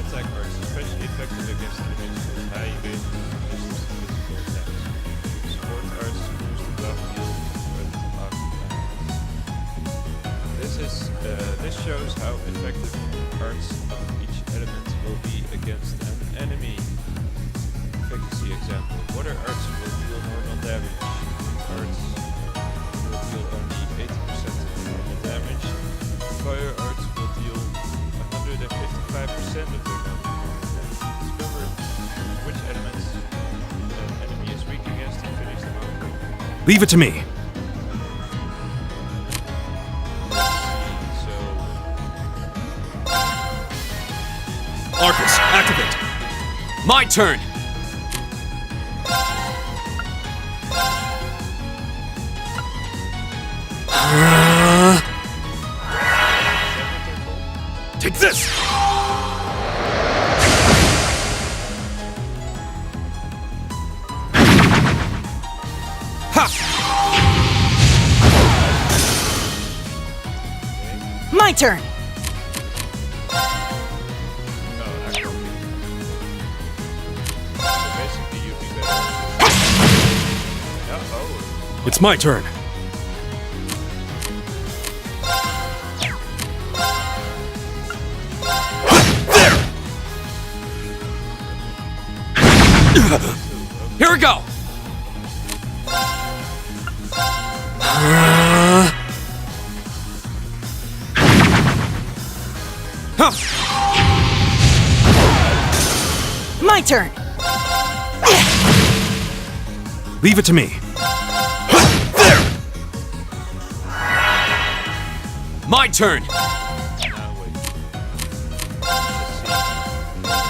attack arts, especially effective against enemies with high evasion and resistance to physical attacks. Support arts boost the buff yield with buff. This shows how effective arts of each element will be against an enemy. Efficacy example. Water arts will deal normal damage. Arts will deal only 80% of normal damage. Fire arts will deal 155% of their normal damage. Discover which elements an enemy is weak against and finish them off. Leave it to me. Arcus, activate. My turn! Take this! Ha! My turn! It's my turn. Here we go! My turn! Leave it to me. My turn!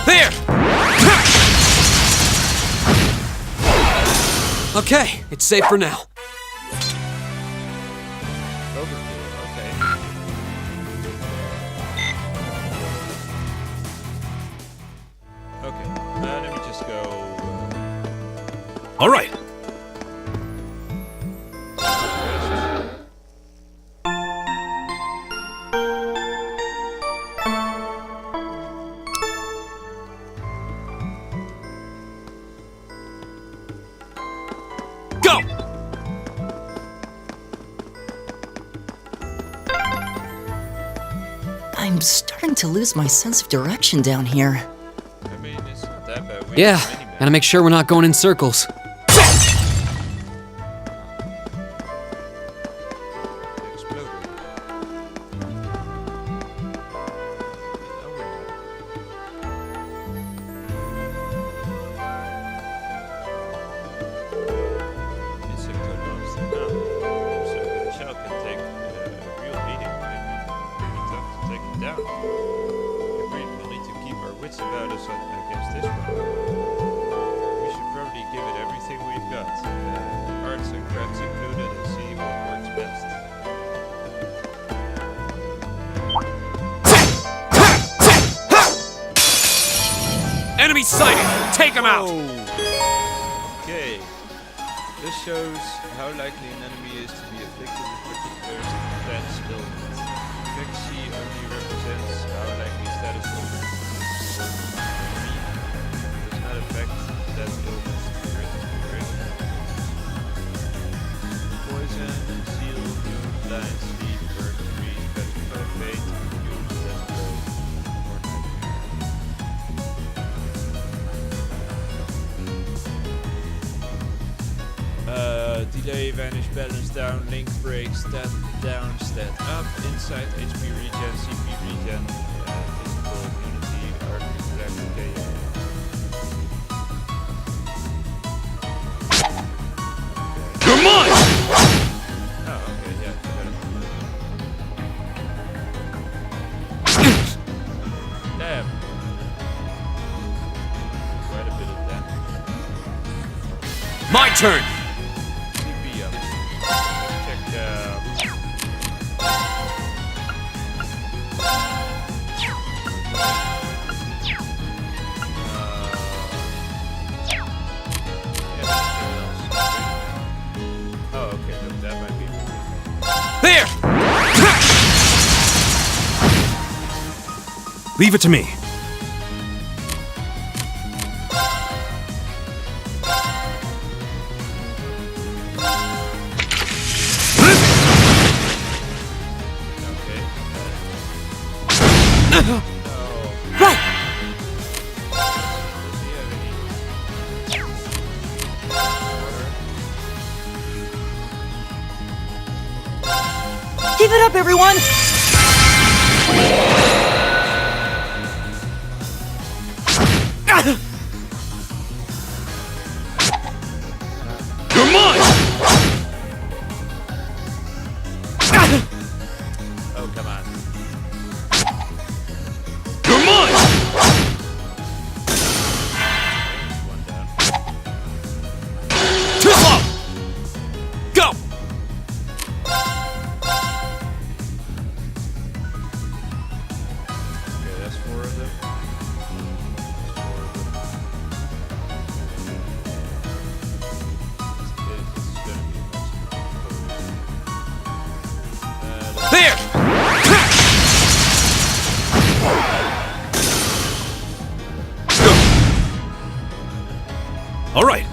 There! Okay, it's safe for now. Okay, let me just go. All right. Go! I'm starting to lose my sense of direction down here. I mean, it's not that bad. Yeah, gotta make sure we're not going in circles. About us against this one. We should probably give it everything we've got. Arts and crafts included, and see what works best. Enemy sighted! Take him out! Okay. This shows how likely an enemy is to be afflicted with particular defense illness. Efficacy only represents how likely status illness does not affect that illness poison, seal, wound, blind, sleep, burn, freeze, petrify, fate, confuse, death blow, or nightmare. Delay, vanish, balance down, link break, stat down, stat up, insight, HP regen, CP regen, physical immunity, arc reflect, okay. You're mine! Oh, okay, yeah, got it. Damn. Quite a bit of that. My turn! CP up. Check, Leave it to me. Right! Keep it up, everyone! You're mine! Oh, come on. You're mine! One down. Too slow! Go! Okay, that's 4 of them. There! All right.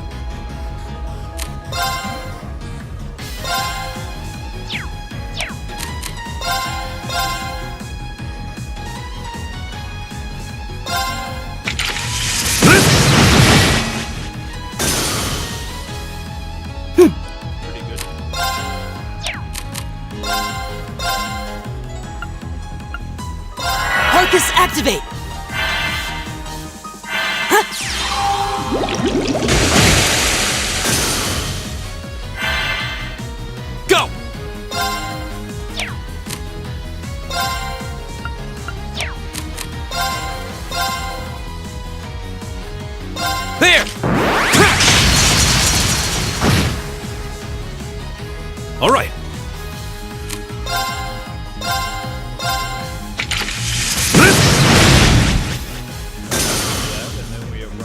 Pretty good. Harcus, activate! Go! There! All right.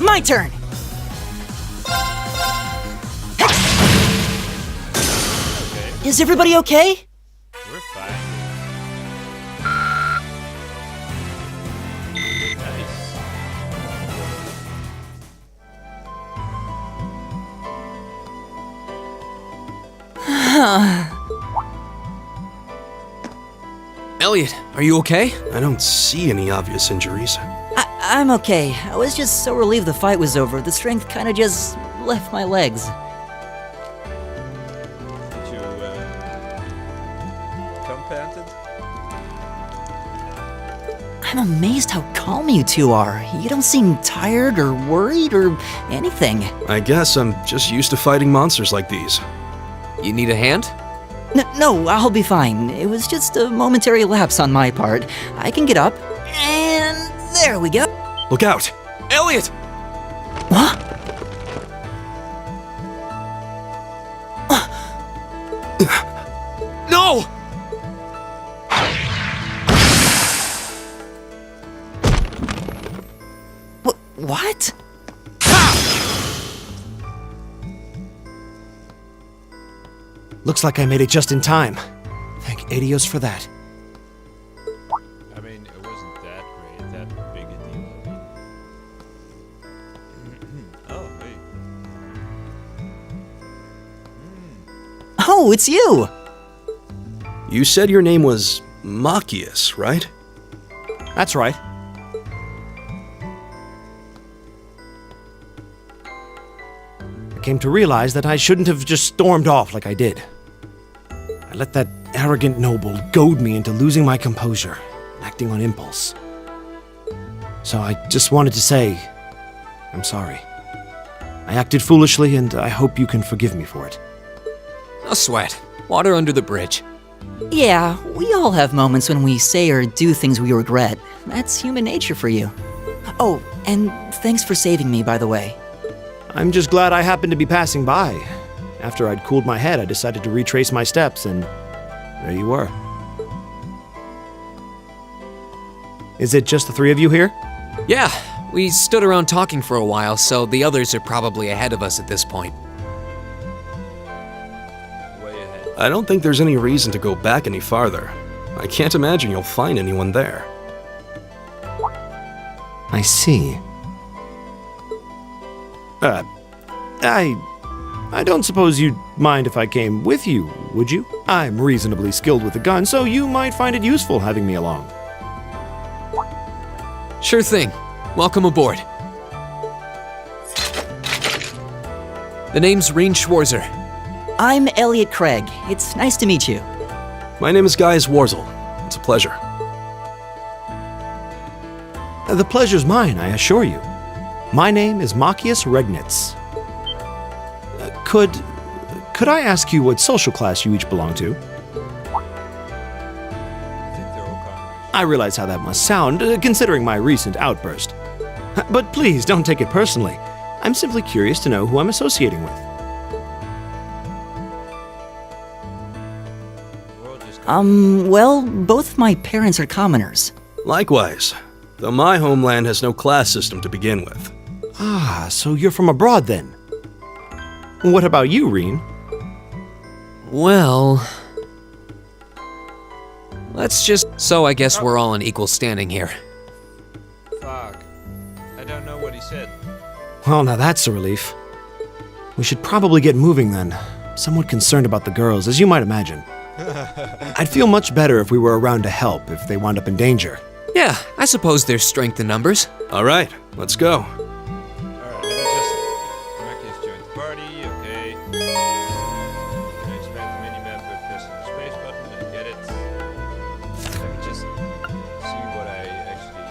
My turn! Okay, Is everybody okay? we're fine. Nice. Elliot, are you okay? I don't see any obvious injuries. I'm okay. I was just so relieved the fight was over. The strength kinda just left my legs. Did you, come panted? I'm amazed how calm you two are. You don't seem tired or worried or anything. I guess I'm just used to fighting monsters like these. You need a hand? No, I'll be fine. It was just a momentary lapse on my part. I can get up. And there we go. Look out! Elliot! What? No! What? Looks like I made it just in time. Thank Adios for that. I mean, it wasn't that great, that big a deal. I mean. Oh, hey. Oh, it's you! You said your name was Machias, right? That's right. I came to realize that I shouldn't have just stormed off like I did. I let that arrogant noble goad me into losing my composure, acting on impulse. So I just wanted to say, I'm sorry. I acted foolishly, and I hope you can forgive me for it. No sweat. Water under the bridge. Yeah, we all have moments when we say or do things we regret. That's human nature for you. Oh, and thanks for saving me, by the way. I'm just glad I happened to be passing by. After I'd cooled my head, I decided to retrace my steps, and there you were. Is it just the three of you here? Yeah, we stood around talking for a while, so the others are probably ahead of us at this point. Way ahead. I don't think there's any reason to go back any farther. I can't imagine you'll find anyone there. I see. I don't suppose you'd mind if I came with you, would you? I'm reasonably skilled with a gun, so you might find it useful having me along. Sure thing. Welcome aboard. The name's Reen Schwarzer. I'm Elliot Craig. It's nice to meet you. My name is Gaius Warzel. It's a pleasure. The pleasure's mine, I assure you. My name is Machius Regnitz. Could I ask you what social class you each belong to? I realize how that must sound, considering my recent outburst. But please, don't take it personally. I'm simply curious to know who I'm associating with. Well, both my parents are commoners. Likewise, though my homeland has no class system to begin with. Ah, so you're from abroad then? What about you, Reen? Well... So I guess we're all in equal standing here. Fuck. I don't know what he said. Well, now that's a relief. We should probably get moving then. I'm somewhat concerned about the girls, as you might imagine. I'd feel much better if we were around to help if they wound up in danger. Yeah, I suppose there's strength in numbers. All right, let's go. Alright, let me just... Machius joined the party, okay. Can I expand the minimap by pressing the space button? I get it. Let me just see what I actually...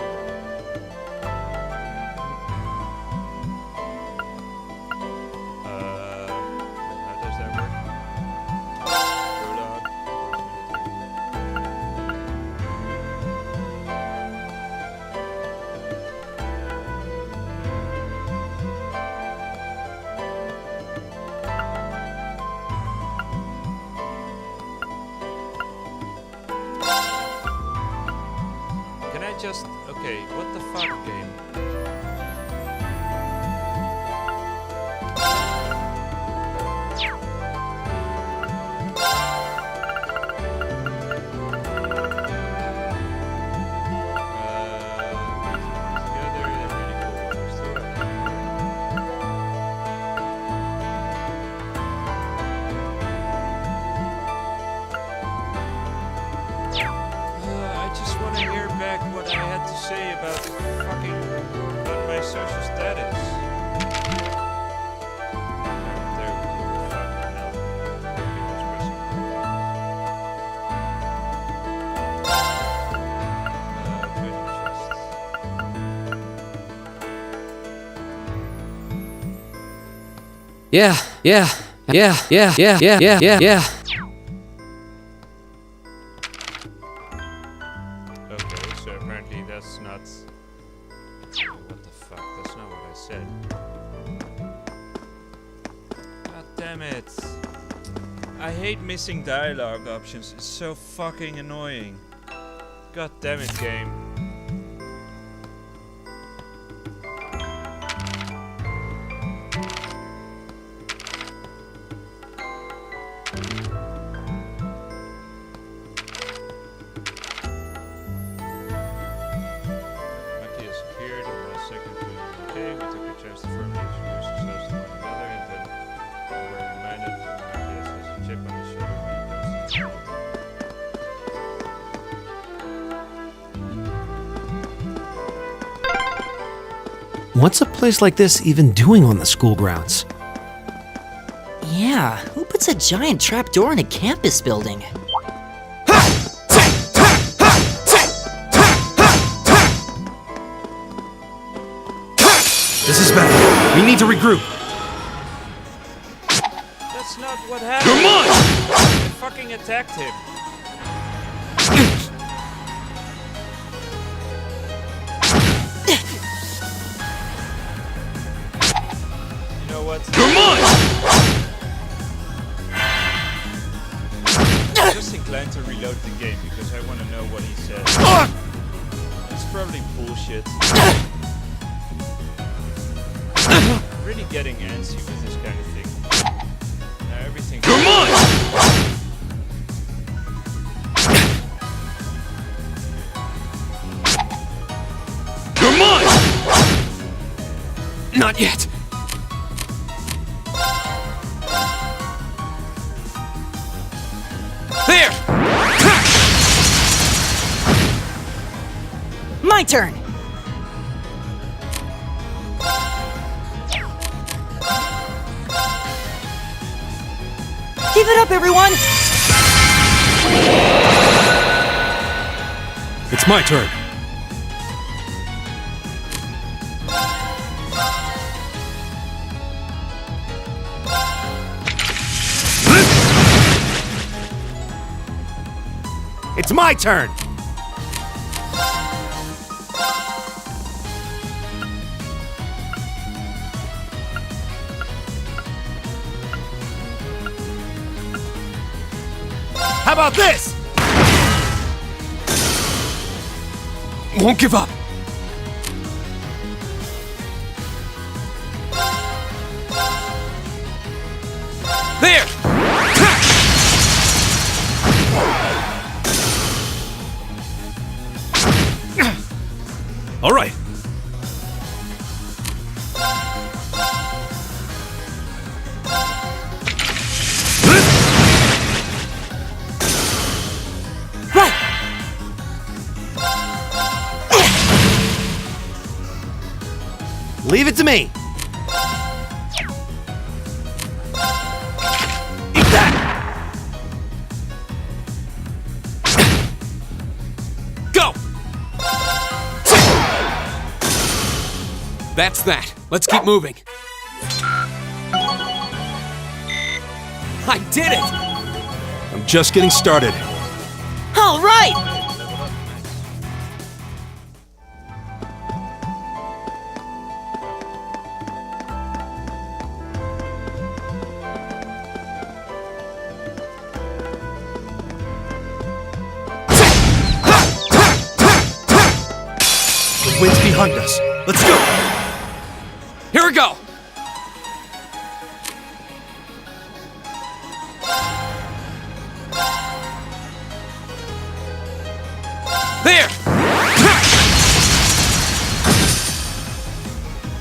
how does that work? Prologue. Can I just... Okay, what the fuck, game? I just want to hear back what I had to say about about my social status. There we go. Fuck, no. Okay, let's press it. Yeah. Okay, so apparently that's not... What the fuck? That's not what I said. God damn it. I hate missing dialogue options. It's so fucking annoying. God damn it, game. Machius appeared in the second game. We took a chance to firmly introduce ourselves to one another, and then we were reminded that Machius has a chip on his shoulder when he comes to What's a place like this even doing on the school grounds? Yeah, who puts a giant trapdoor in a campus building? This is bad. We need to regroup. That's not what happened. You're mine! I fucking attacked him. You know what? You're mine! I'm just inclined to reload the game because I want to know what he said. It's probably bullshit. I'm really getting antsy with this kind of thing. Now everything... You're mine! You're mine! Not yet. There! My turn! Give it up, everyone! It's my turn. It's my turn! How about this? Won't give up. There! All right. Leave it to me. Eat that. Go! That's that. Let's keep moving. I did it! I'm just getting started. All right! The wind's behind us. Let's go! Here we go! There!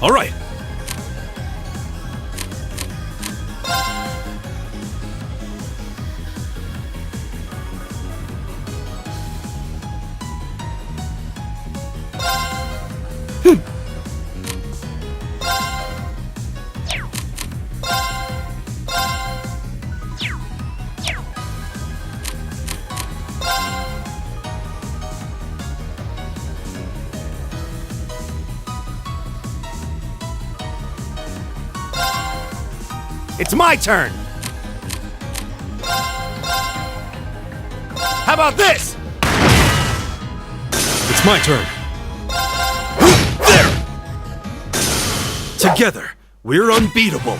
All right. It's my turn. How about this? It's my turn. There! Together, we're unbeatable.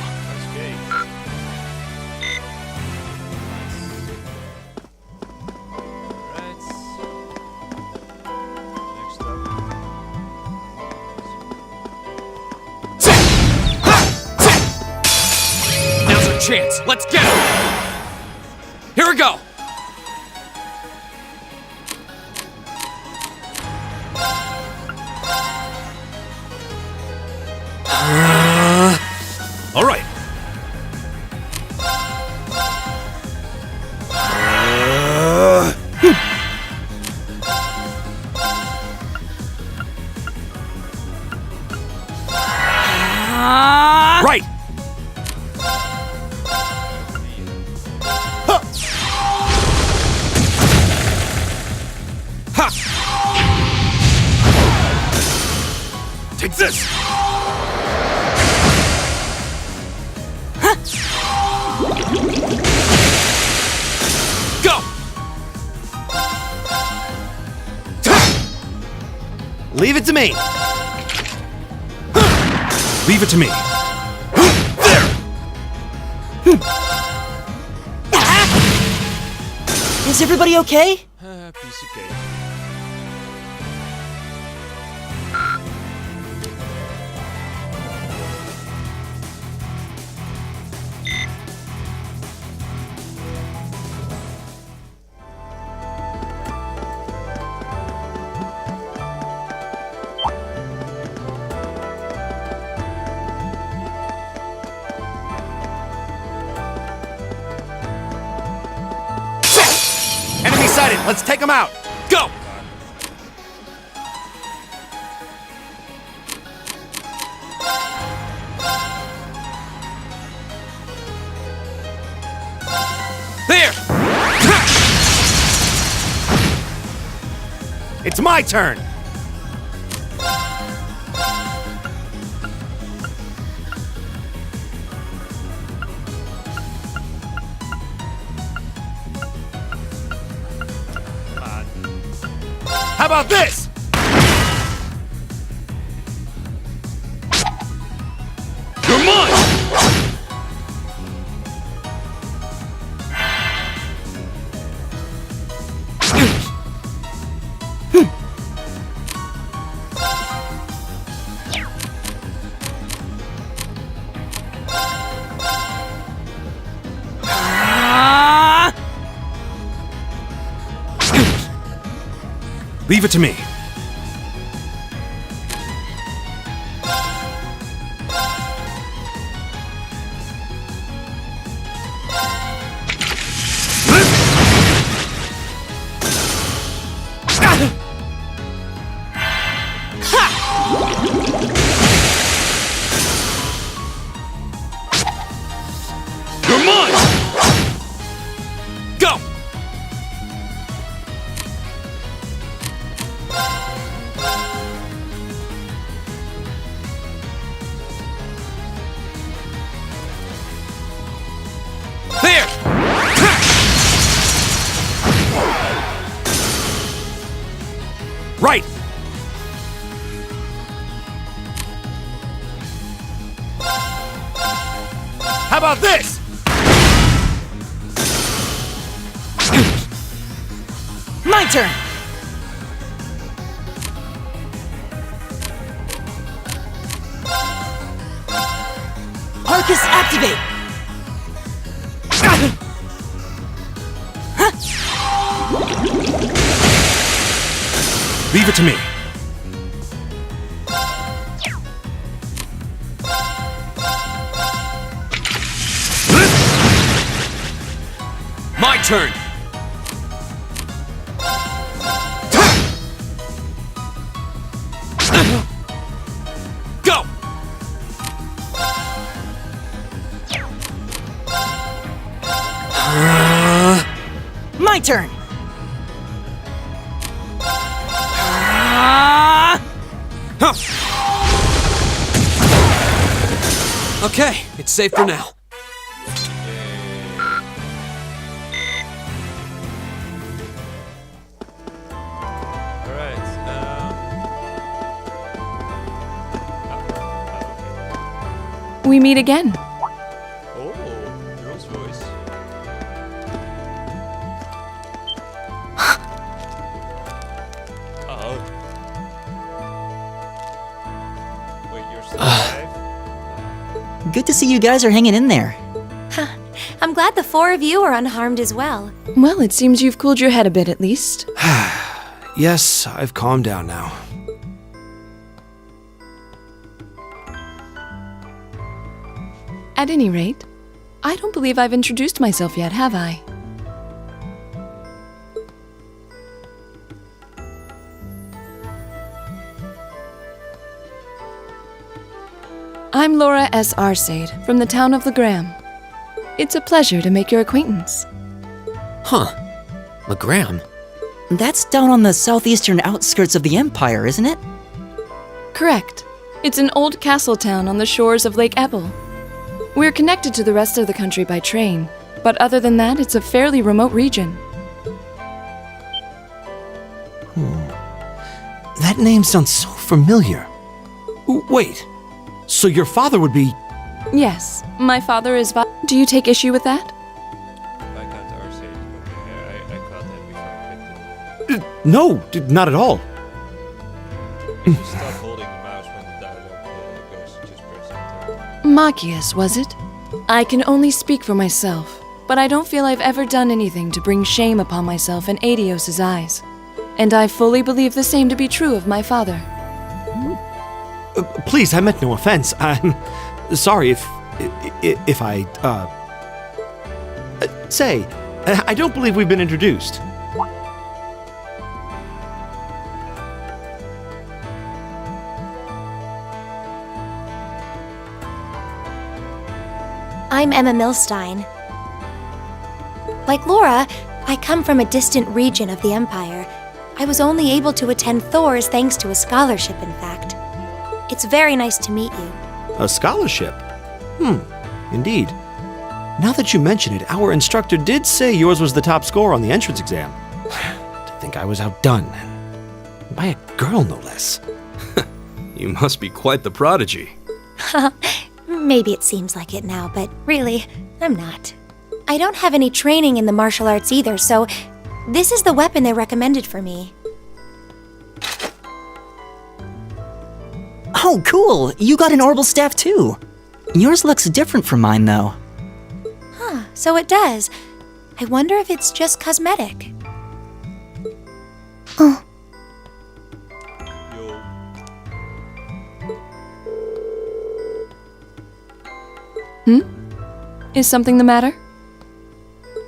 Chance. Let's get it! Here we go! All right. Right! Take this! Go! Leave it to me. Leave it to me. Is everybody okay? Piece of cake. in! Let's take them out! Go! There! It's my turn! How about this? You're mine! Leave it to me. You're mine! Go! There! Right! How about this? My turn! Arcus activate! Leave it to me. My turn. Go. My turn! Okay, it's safe for now. Alright, We meet again. oh, girl's voice. Uh-oh. Wait, you're still alive? Good to see you guys are hanging in there. I'm glad the four of you are unharmed as well. Well, it seems you've cooled your head a bit at least. Yes, I've calmed down now. At any rate, I don't believe I've introduced myself yet, have I? I'm Laura S. Arcade from the town of Legram. It's a pleasure to make your acquaintance. Huh. Legram? That's down on the southeastern outskirts of the Empire, isn't it? Correct. It's an old castle town on the shores of Lake Ebble. We're connected to the rest of the country by train, but other than that, it's a fairly remote region. That name sounds so familiar. Wait, so your father would be... Yes, my father is... Do you take issue with that? I can't Arcade. Okay, I caught that before I picked it. No, not at all. Just stop holding the mouse when the dialogue goes, just press enter. Machias, was it? I can only speak for myself, but I don't feel I've ever done anything to bring shame upon myself in Adios's eyes. And I fully believe the same to be true of my father. Please, I meant no offense. I'm sorry if I, say, I don't believe we've been introduced. I'm Emma Milstein. Like Laura, I come from a distant region of the Empire. I was only able to attend Thor's thanks to a scholarship, in fact. It's very nice to meet you. A scholarship? Indeed. Now that you mention it, our instructor did say yours was the top score on the entrance exam. To think I was outdone. By a girl, no less. You must be quite the prodigy. Maybe it seems like it now, but really, I'm not. I don't have any training in the martial arts either, so this is the weapon they recommended for me. Oh, cool! You got an orbital staff too! Yours looks different from mine, though. Huh, so it does. I wonder if it's just cosmetic. Oh. Is something the matter?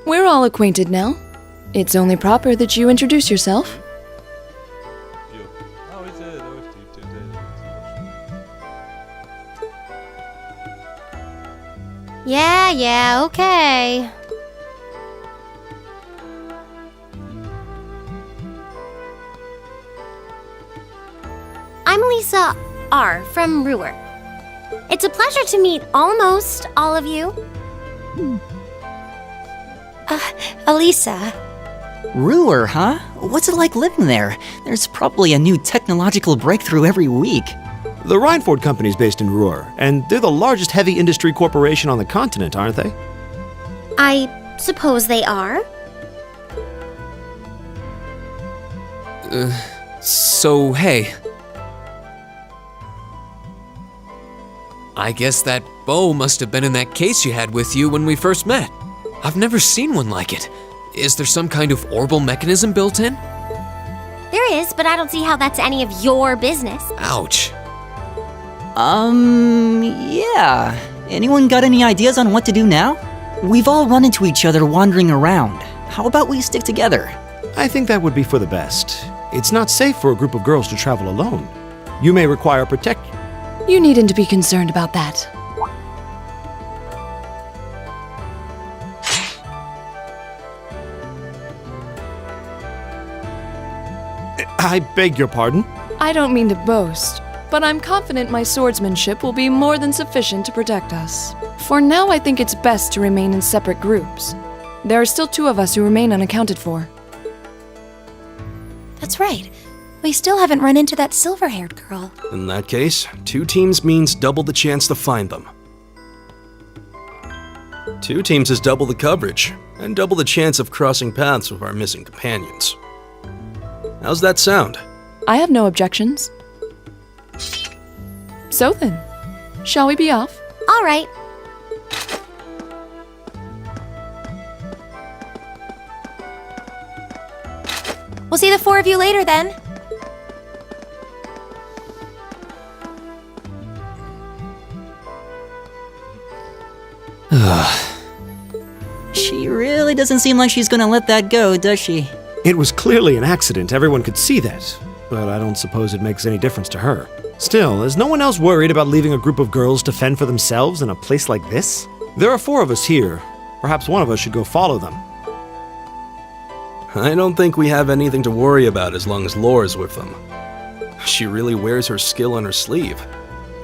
We're all acquainted now. It's only proper that you introduce yourself. Yeah, okay. I'm Lisa R. from Ruhr. It's a pleasure to meet almost all of you. Elisa. Ruhr, huh? What's it like living there? There's probably a new technological breakthrough every week. The Reinford Company's based in Ruhr, and they're the largest heavy industry corporation on the continent, aren't they? I suppose they are. So, hey. I guess that bow must have been in that case you had with you when we first met. I've never seen one like it. Is there some kind of orbital mechanism built in? There is, but I don't see how that's any of your business. Ouch. Yeah. Anyone got any ideas on what to do now? We've all run into each other wandering around. How about we stick together? I think that would be for the best. It's not safe for a group of girls to travel alone. You may require protection. You needn't to be concerned about that. I beg your pardon? I don't mean to boast, but I'm confident my swordsmanship will be more than sufficient to protect us. For now, I think it's best to remain in separate groups. There are still 2 of us who remain unaccounted for. That's right. We still haven't run into that silver-haired girl. In that case, 2 teams means double the chance to find them. 2 teams is double the coverage, and double the chance of crossing paths with our missing companions. How's that sound? I have no objections. So then, shall we be off? All right. We'll see the 4 of you later then. She really doesn't seem like she's gonna let that go, does she? It was clearly an accident, everyone could see that. But I don't suppose it makes any difference to her. Still, is no one else worried about leaving a group of girls to fend for themselves in a place like this? There are 4 of us here. Perhaps one of us should go follow them. I don't think we have anything to worry about as long as Laura's with them. She really wears her skill on her sleeve.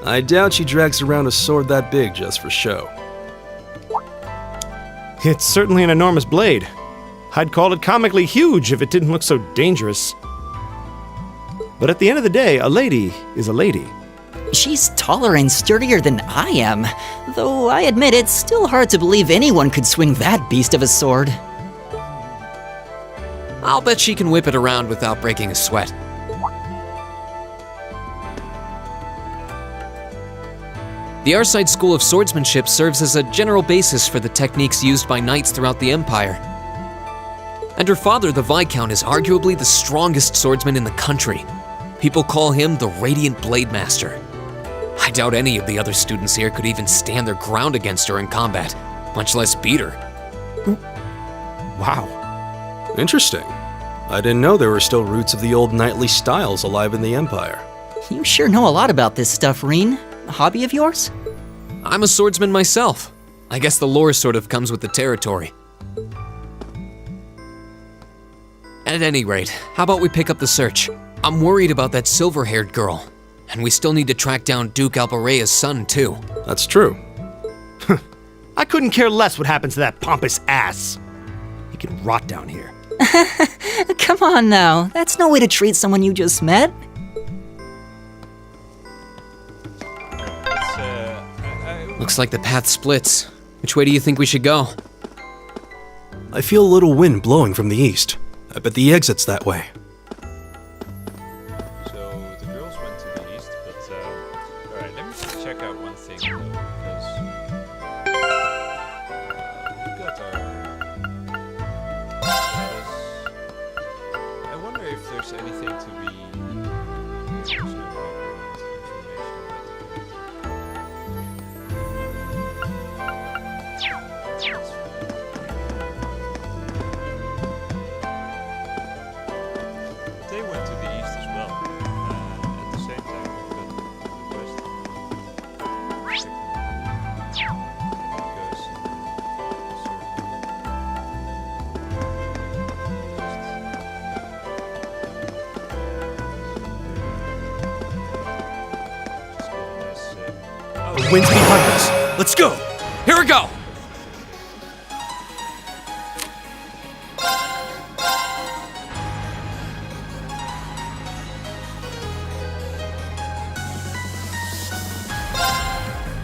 I doubt she drags around a sword that big just for show. It's certainly an enormous blade. I'd call it comically huge if it didn't look so dangerous. But at the end of the day, a lady is a lady. She's taller and sturdier than I am, though I admit it's still hard to believe anyone could swing that beast of a sword. I'll bet she can whip it around without breaking a sweat. The Arside School of Swordsmanship serves as a general basis for the techniques used by knights throughout the Empire. And her father, the Viscount, is arguably the strongest swordsman in the country. People call him the Radiant Blade Master. I doubt any of the other students here could even stand their ground against her in combat, much less beat her. Wow. Interesting. I didn't know there were still roots of the old knightly styles alive in the Empire. You sure know a lot about this stuff, Reen. A hobby of yours? I'm a swordsman myself. I guess the lore sort of comes with the territory. At any rate, how about we pick up the search? I'm worried about that silver-haired girl. And we still need to track down Duke Alparea's son, too. That's true. I couldn't care less what happens to that pompous ass. He can rot down here. Come on now, that's no way to treat someone you just met. Looks like the path splits. Which way do you think we should go? I feel a little wind blowing from the east. I bet the exit's that way. So the girls went to the east, but alright, let me just check out one thing though, because we got our status. I wonder if there's anything to be. There's no background information. They went to the east as well. At the same time, we got the west. The wind's behind us. Let's go. Here we go!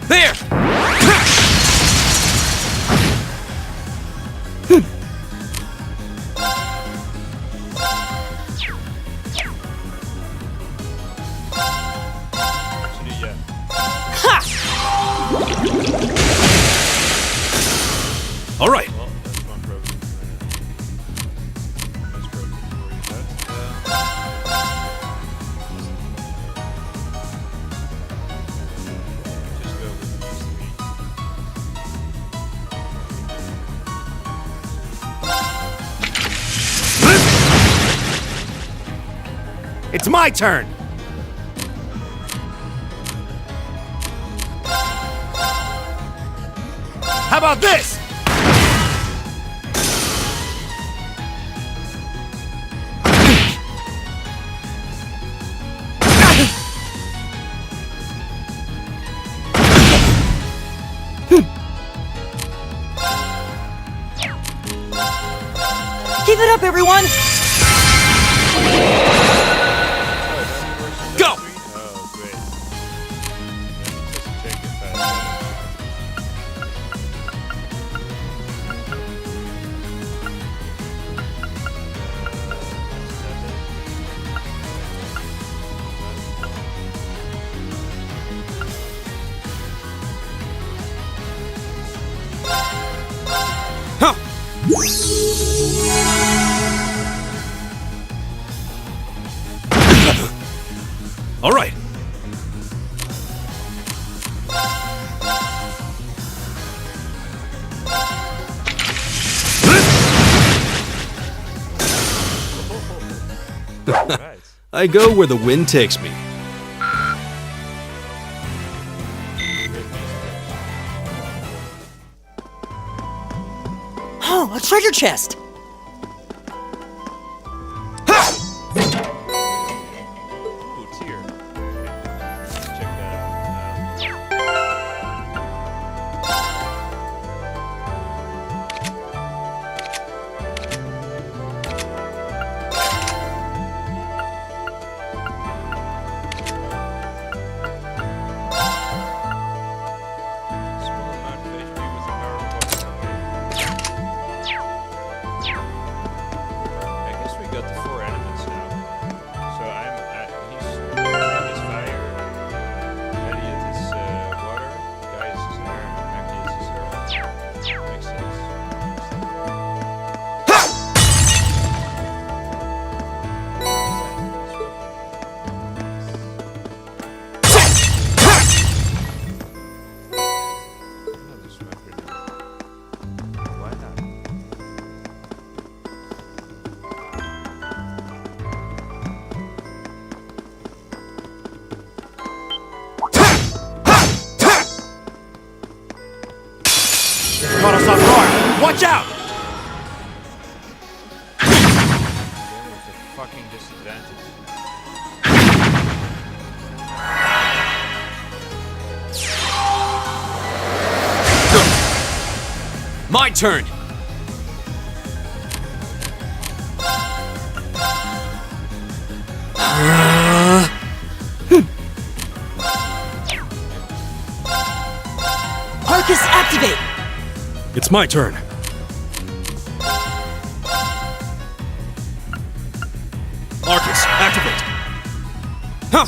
There! Actually, yeah. All right. Well, that's one problem. That's problem to worry about. Just go with the east to me. It's my turn. How about this? Give it up, everyone! Go! Oh, great. Just check if I All right. I go where the wind takes me. Oh, a treasure chest! Ooh, tier. Okay. Check that out. Small amount of HP with the power of I guess we got the 4 elements now. So he's is fire, Elliot is water, Gaius is air, Magnus is earth. Makes sense. Why not? caught us off guard. Watch out! There was a fucking disadvantage. My turn! Arcus, activate! It's my turn. Arcus, activate. Huh.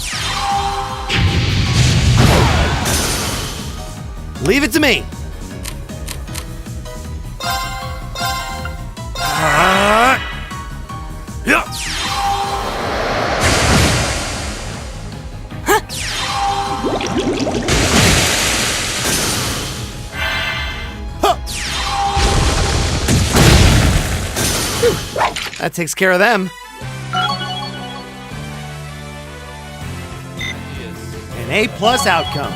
Leave it to me. Yeah. That takes care of them. An A+ outcome.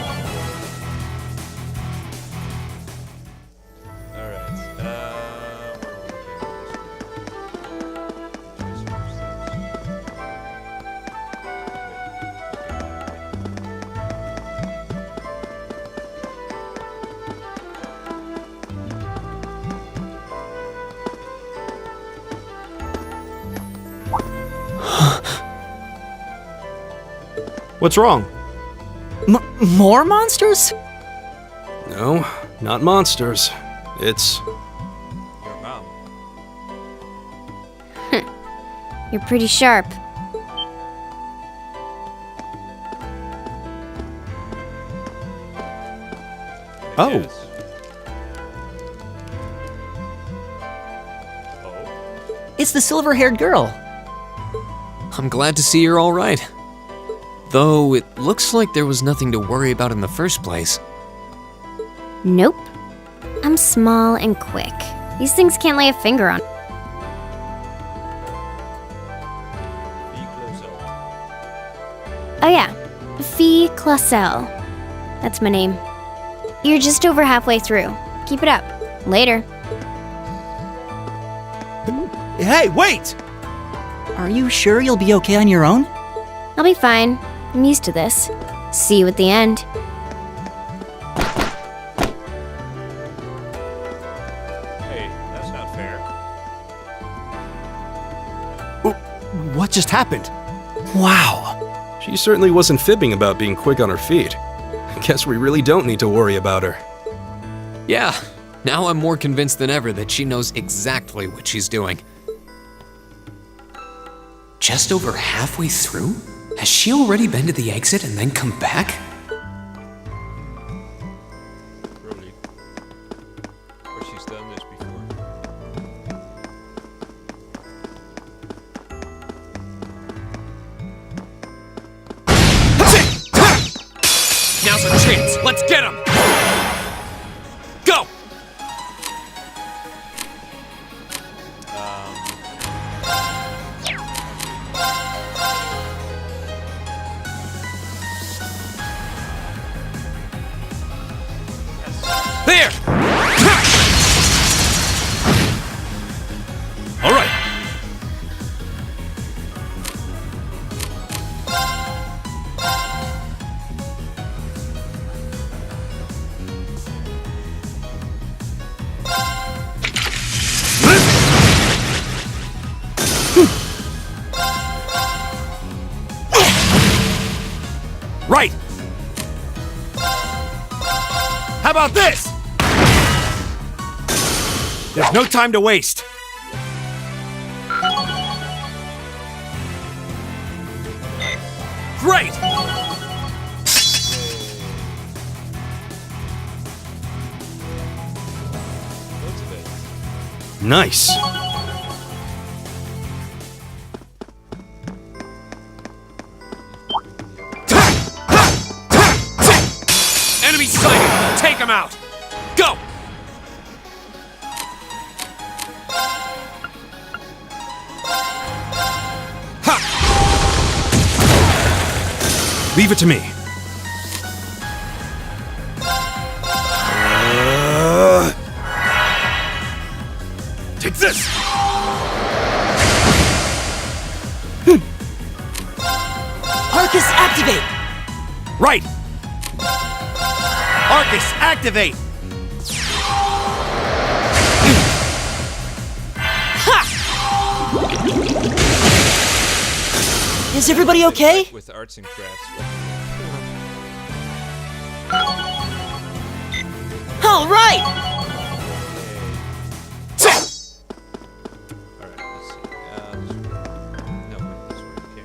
What's wrong? More monsters? No, not monsters. It's... Your mom. You're pretty sharp. Oh. Yes. It's the silver-haired girl. I'm glad to see you're all right. Though it looks like there was nothing to worry about in the first place. Nope. I'm small and quick. These things can't lay a finger on. Oh yeah, Fee Clausel. That's my name. You're just over halfway through. Keep it up. Later. Hey, wait! Are you sure you'll be okay on your own? I'll be fine. I'm used to this. See you at the end. Hey, that's not fair. What just happened? Wow. She certainly wasn't fibbing about being quick on her feet. I guess we really don't need to worry about her. Yeah, now I'm more convinced than ever that she knows exactly what she's doing. Just over halfway through? Has she already been to the exit and then come back? Probably. Or she's done this before. Now's our chance. Let's get him. Go. There. All right. Right! How about this? There's no time to waste. Great. Nice. Enemy sighted. Take him out. Go. Leave it to me. justice! Arcus, activate! Right! Arcus, activate! Is everybody okay? With arts and crafts. All right! Alright, let's see. No, wait, this way.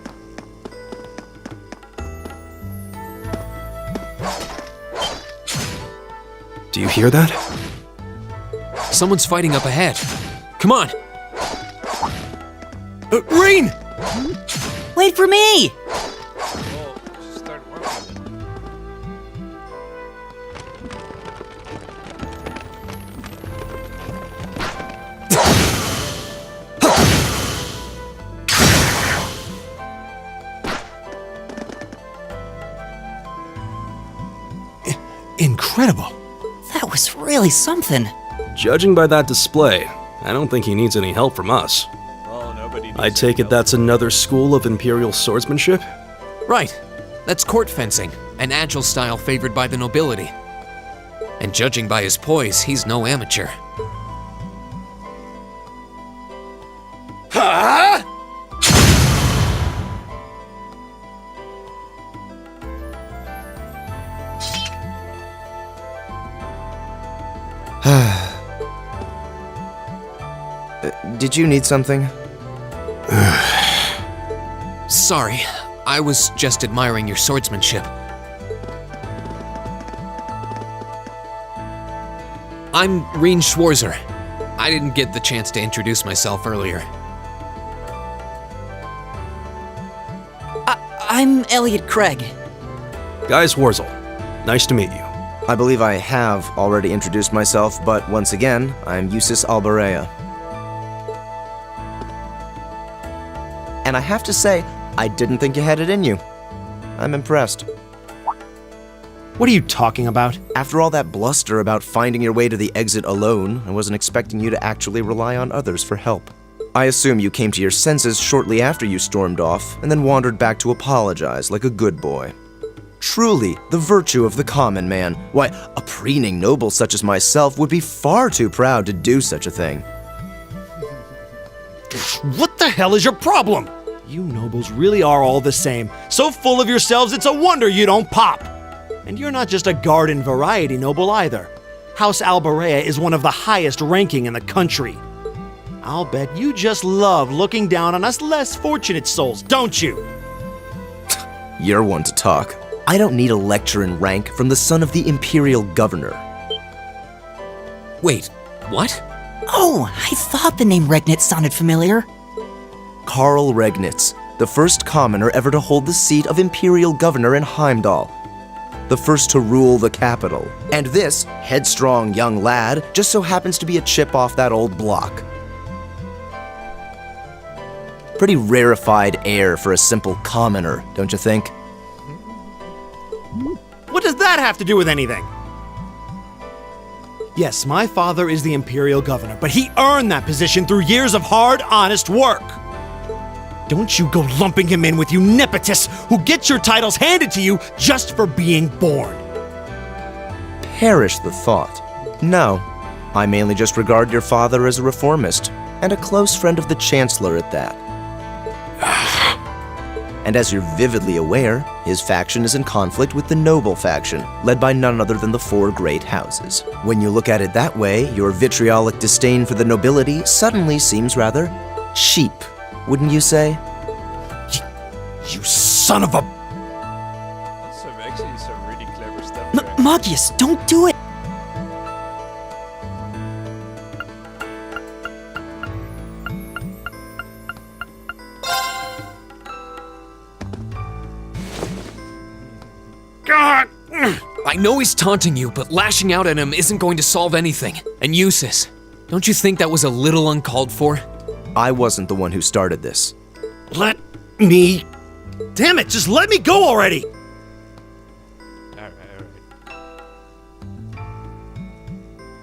Okay. Do you hear that? Someone's fighting up ahead. Come on! Reen! Wait for me! Well, just start working then. Incredible. That was really something. Judging by that display, I don't think he needs any help from us. Well, nobody needs I take it that's another school of Imperial swordsmanship? Right. That's court fencing, an agile style favored by the nobility. And judging by his poise, he's no amateur. Huh? Did you need something? Sorry, I was just admiring your swordsmanship. I'm Reen Schwarzer. I didn't get the chance to introduce myself earlier. I'm Elliot Craig. Guys Warzel, nice to meet you. I believe I have already introduced myself, but once again, I'm Eustace Alberea. And I have to say, I didn't think you had it in you. I'm impressed. What are you talking about? After all that bluster about finding your way to the exit alone, I wasn't expecting you to actually rely on others for help. I assume you came to your senses shortly after you stormed off, and then wandered back to apologize like a good boy. Truly, the virtue of the common man. Why, a preening noble such as myself would be far too proud to do such a thing. What the hell is your problem? You nobles really are all the same. So full of yourselves, it's a wonder you don't pop. And you're not just a garden variety noble either. House Alberea is one of the highest ranking in the country. I'll bet you just love looking down on us less fortunate souls, don't you? You're one to talk. I don't need a lecture in rank from the son of the Imperial Governor. Wait, what? Oh, I thought the name Regnitz sounded familiar. Karl Regnitz, the first commoner ever to hold the seat of Imperial Governor in Heimdall. The first to rule the capital. And this headstrong young lad just so happens to be a chip off that old block. Pretty rarefied air for a simple commoner, don't you think? What does that have to do with anything? Yes, my father is the Imperial Governor, but he earned that position through years of hard, honest work. Don't you go lumping him in with you nepotists who get your titles handed to you just for being born. Perish the thought. No, I mainly just regard your father as a reformist, and a close friend of the Chancellor at that. And as you're vividly aware, his faction is in conflict with the noble faction, led by none other than the four great houses. When you look at it that way, your vitriolic disdain for the nobility suddenly seems rather cheap, wouldn't you say? You son of a... That's actually some really clever stuff. Magius, don't do it! I know he's taunting you, but lashing out at him isn't going to solve anything. And Eustace, don't you think that was a little uncalled for? I wasn't the one who started this. Let me... Damn it, just let me go already! Alright.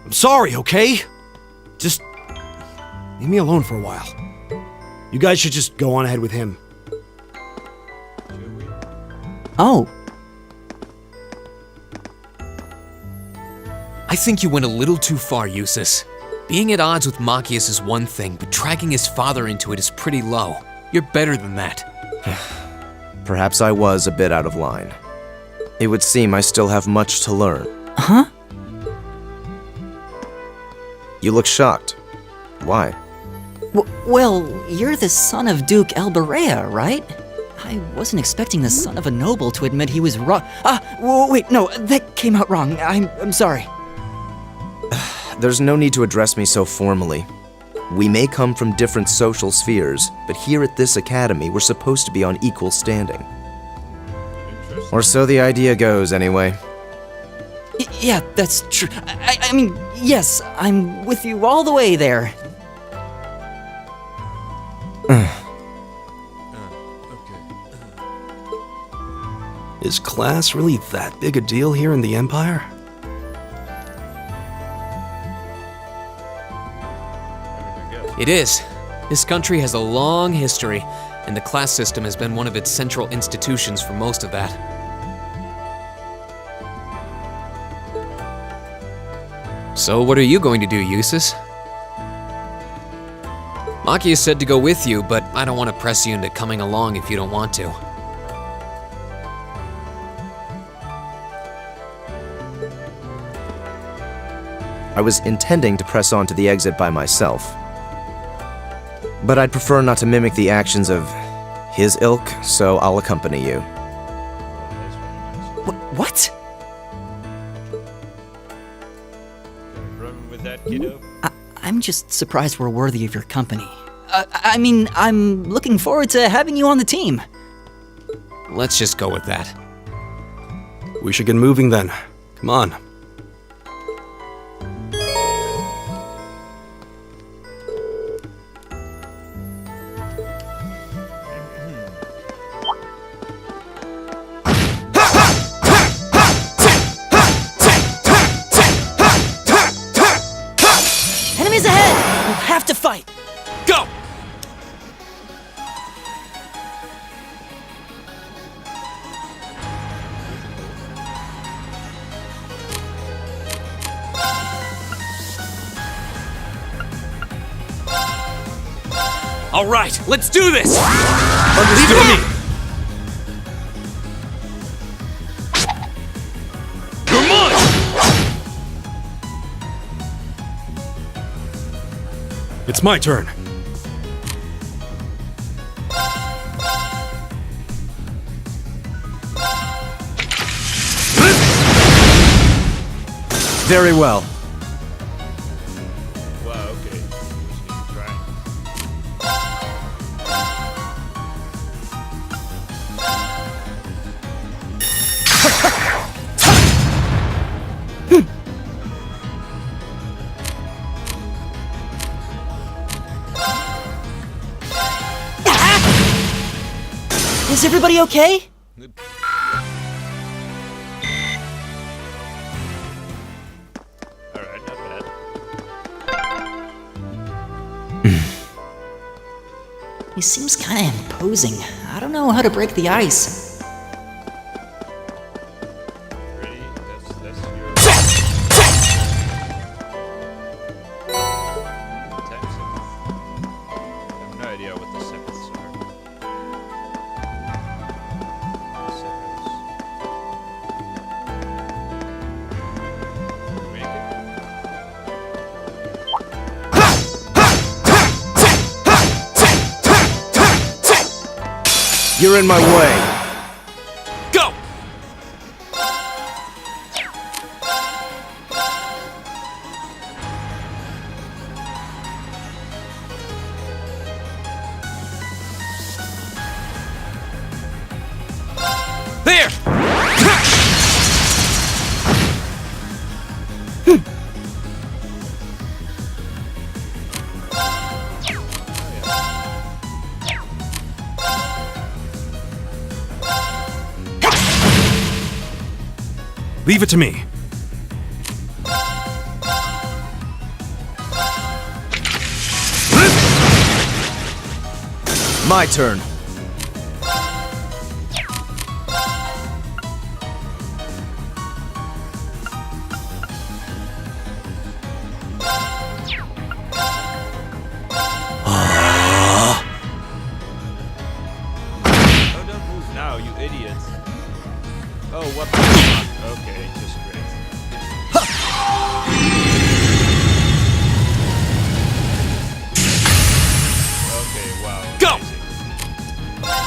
I'm sorry, okay? Just leave me alone for a while. You guys should just go on ahead with him. Oh, I think you went a little too far, Eustace. Being at odds with Machias is one thing, but dragging his father into it is pretty low. You're better than that. Perhaps I was a bit out of line. It would seem I still have much to learn. huh? You look shocked. Why? Well, you're the son of Duke Elberea, right? I wasn't expecting the son of a noble to admit he was wrong. Wait, no, that came out wrong. I'm sorry. There's no need to address me so formally. We may come from different social spheres, but here at this academy, we're supposed to be on equal standing. Or so the idea goes, anyway. Yeah, that's true. I mean, yes, I'm with you all the way there. Is class really that big a deal here in the Empire? It is. This country has a long history, and the class system has been one of its central institutions for most of that. So what are you going to do, Eustace? Machias said to go with you, but I don't want to press you into coming along if you don't want to. I was intending to press on to the exit by myself. But I'd prefer not to mimic the actions of his ilk, so I'll accompany you. What? Run with that, kiddo. I'm just surprised we're worthy of your company. I mean, I'm looking forward to having you on the team. Let's just go with that. We should get moving then. Come on. Enemies ahead! We'll have to fight! Go! All right, let's do this! Understood. Come on! It's my turn. Very well. Wow, okay. Just need to try. Is everybody okay? Alright, not bad. He seems kind of imposing. I don't know how to break the ice. Ready? That's your... Time zone. I have no idea what the seconds are. Make it. You're in my way. Go! There! Leave it to me. My turn. Oh, don't move now, you idiot. Oh, what the fuck? Okay, just great. Okay, wow. Go! Amazing.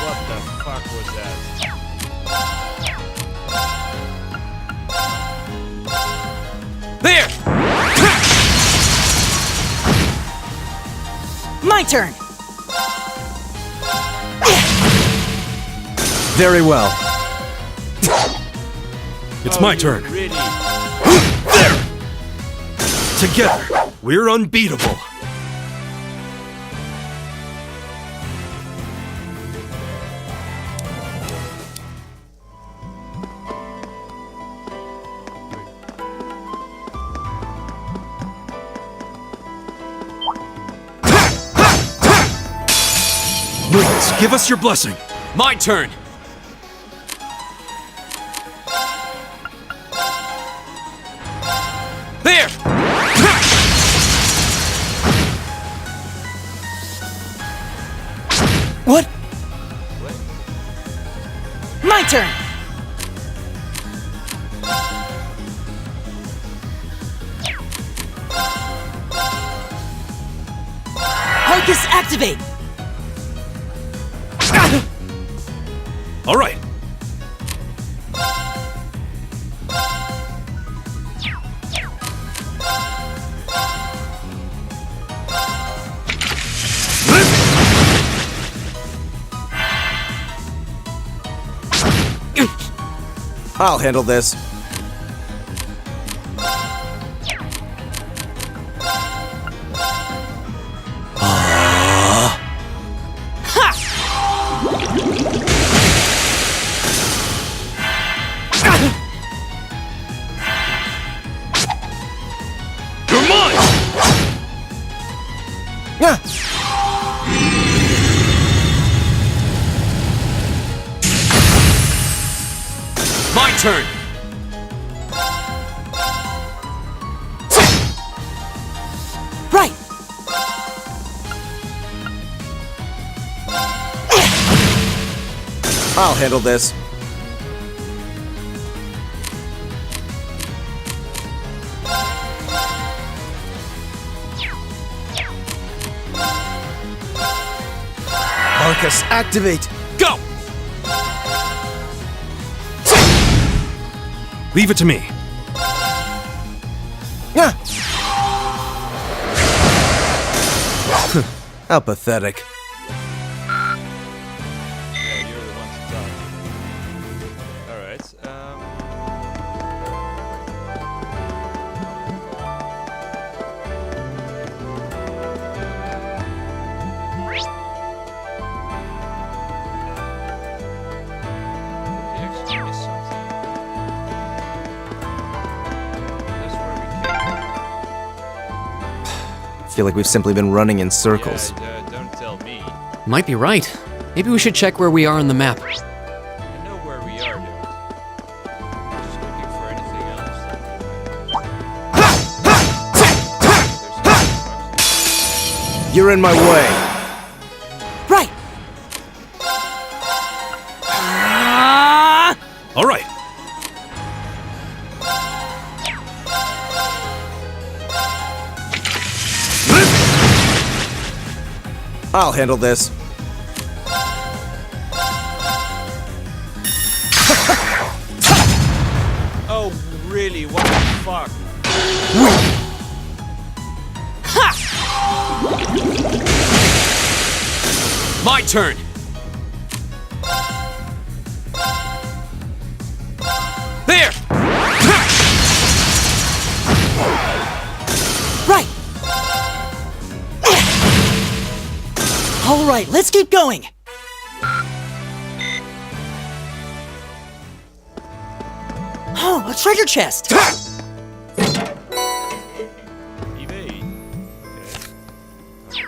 What the fuck was that? There! My turn! Very well. It's Oh, my you turn. Really? There! Together, we're unbeatable. Nobles, give us your blessing. My turn! There! What? My turn! Arcus activate! All right. I'll handle this. You're mine! My turn! Right! I'll handle this. Arcus, activate! Go! Leave it to me. How pathetic. Yeah, you're the one to talk. Alright, we actually missed something. That's where we came. I feel like we've simply been running in circles. Yeah, don't tell me. Might be right. Maybe we should check where we are on the map. I know where we are, dude. Just looking for anything else. You're in my way. Right! All right. I'll handle this. Oh, really? What the fuck? My turn! There! Right! All right, let's keep going! Oh, a treasure chest! Evade. Okay.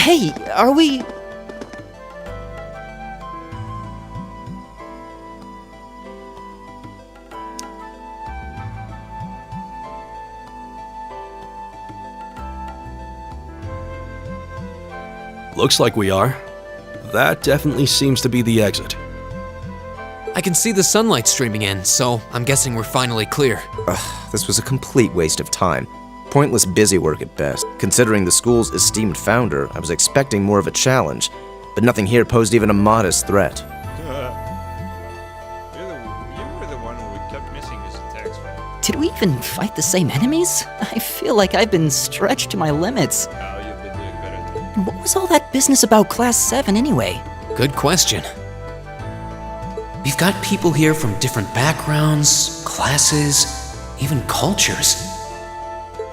Hey, are we... Looks like we are. That definitely seems to be the exit. I can see the sunlight streaming in, so I'm guessing we're finally clear. Ugh, this was a complete waste of time. Pointless busy work at best. Considering the school's esteemed founder, I was expecting more of a challenge, but nothing here posed even a modest threat. You were the one who kept missing his attacks from. Did we even fight the same enemies? I feel like I've been stretched to my limits. Oh, you've been doing better than And what was all that business about Class 7 anyway? Good question. We've got people here from different backgrounds, classes, even cultures.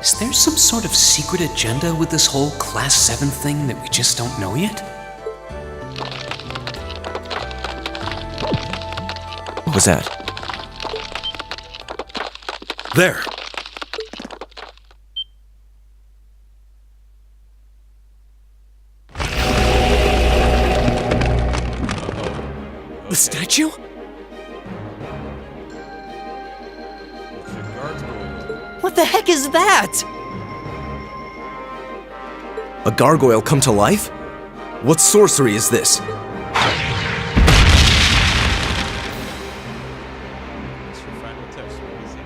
Is there some sort of secret agenda with this whole Class 7 thing that we just don't know yet? What was that? There. The statue? What the heck is that? A gargoyle come to life? What sorcery is this? It's your final test. What is it?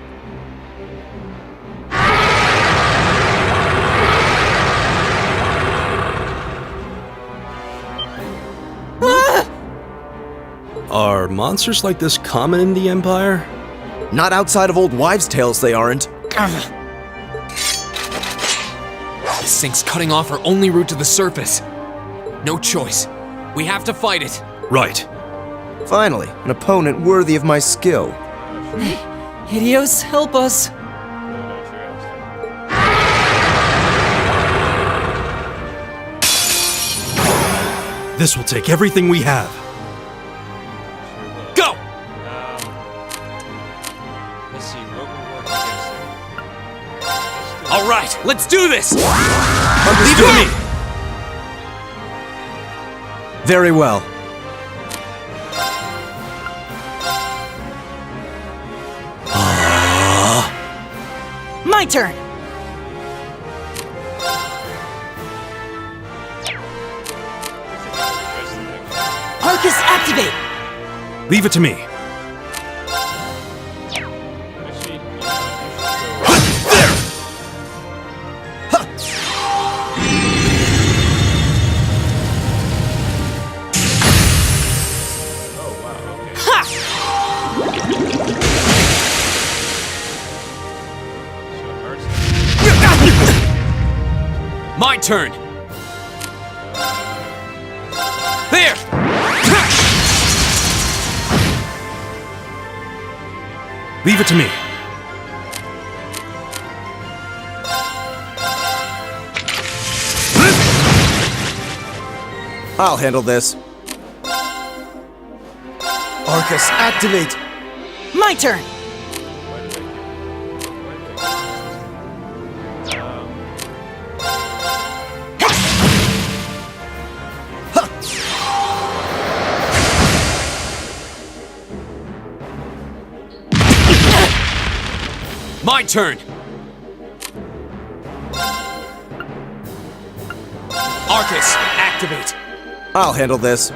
Are monsters like this common in the Empire? Not outside of old wives' tales, they aren't. This thing's cutting off our only route to the surface. No choice. We have to fight it. Right. Finally, an opponent worthy of my skill. Hideos, help us. This will take everything we have. Go! Let's see, what will work against it? All right, let's do this! Leave it to me! Very well. My turn! Arcus, activate! Leave it to me. Actually, There! oh wow, okay. Ha! So it hurts. My turn! There! Leave it to me. I'll handle this. Arcus, activate! My turn! My turn! Arcus, activate! I'll handle this.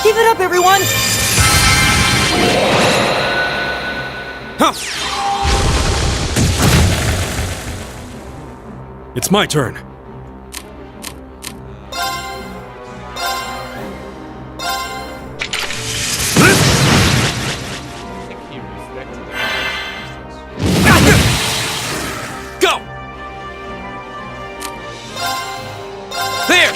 Give it up, everyone! Huh. It's my turn. I think he reflected the Go! There!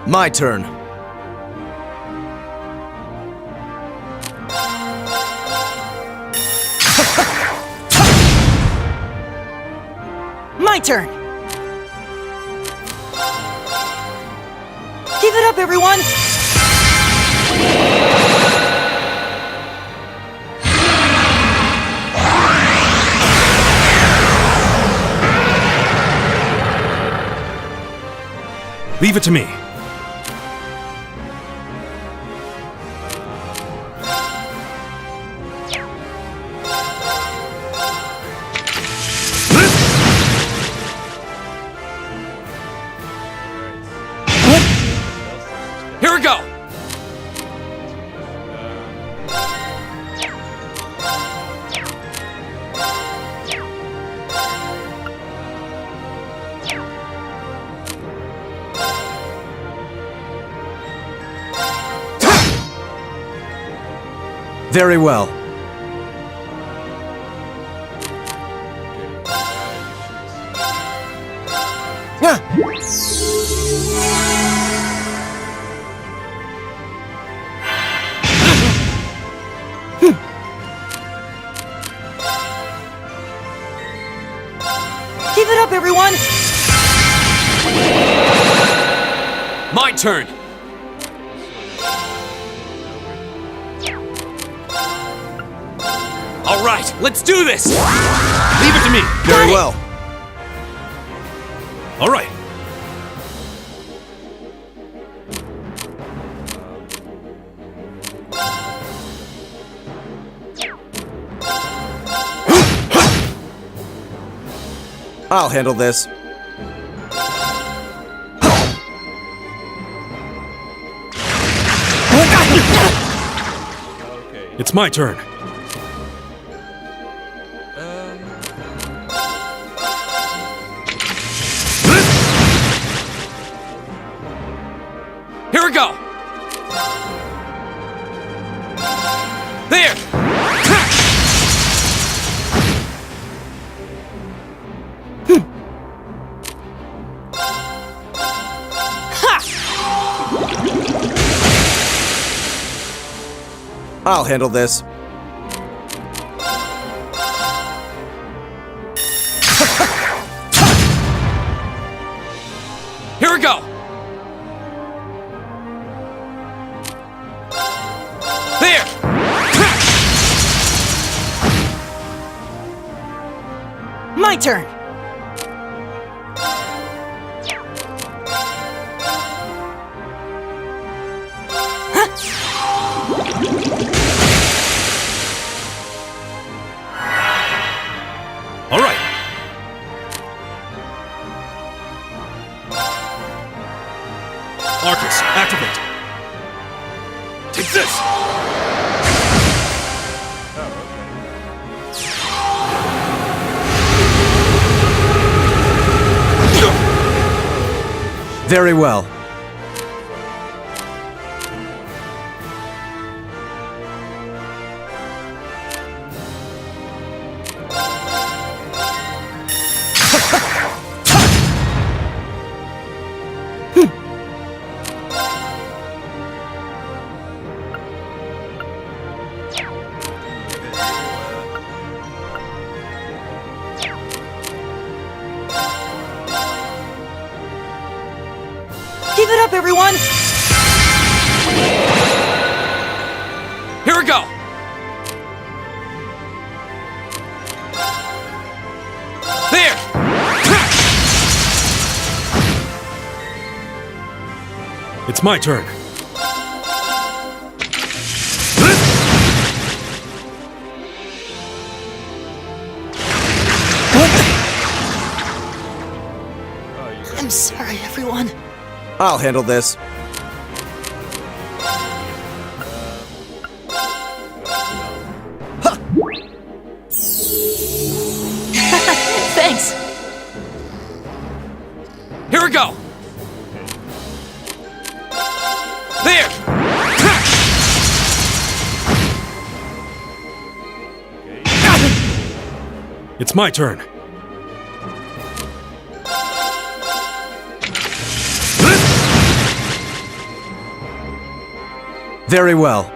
My turn. turn! Give it up, everyone! Leave it to me. Here we go! Very well. Give it up, everyone! My turn! All right, let's do this! Leave it to me. Very well. All right. I'll handle this. It's my turn. Here we go! There! I'll handle this. Here we go! There! My turn! All right. Arcus, activate. Take this! Very well. Give it up, everyone! Here we go! There! It's my turn. I'm sorry, everyone. I'll handle this. Thanks. Here we go! There! It's my turn. Very well.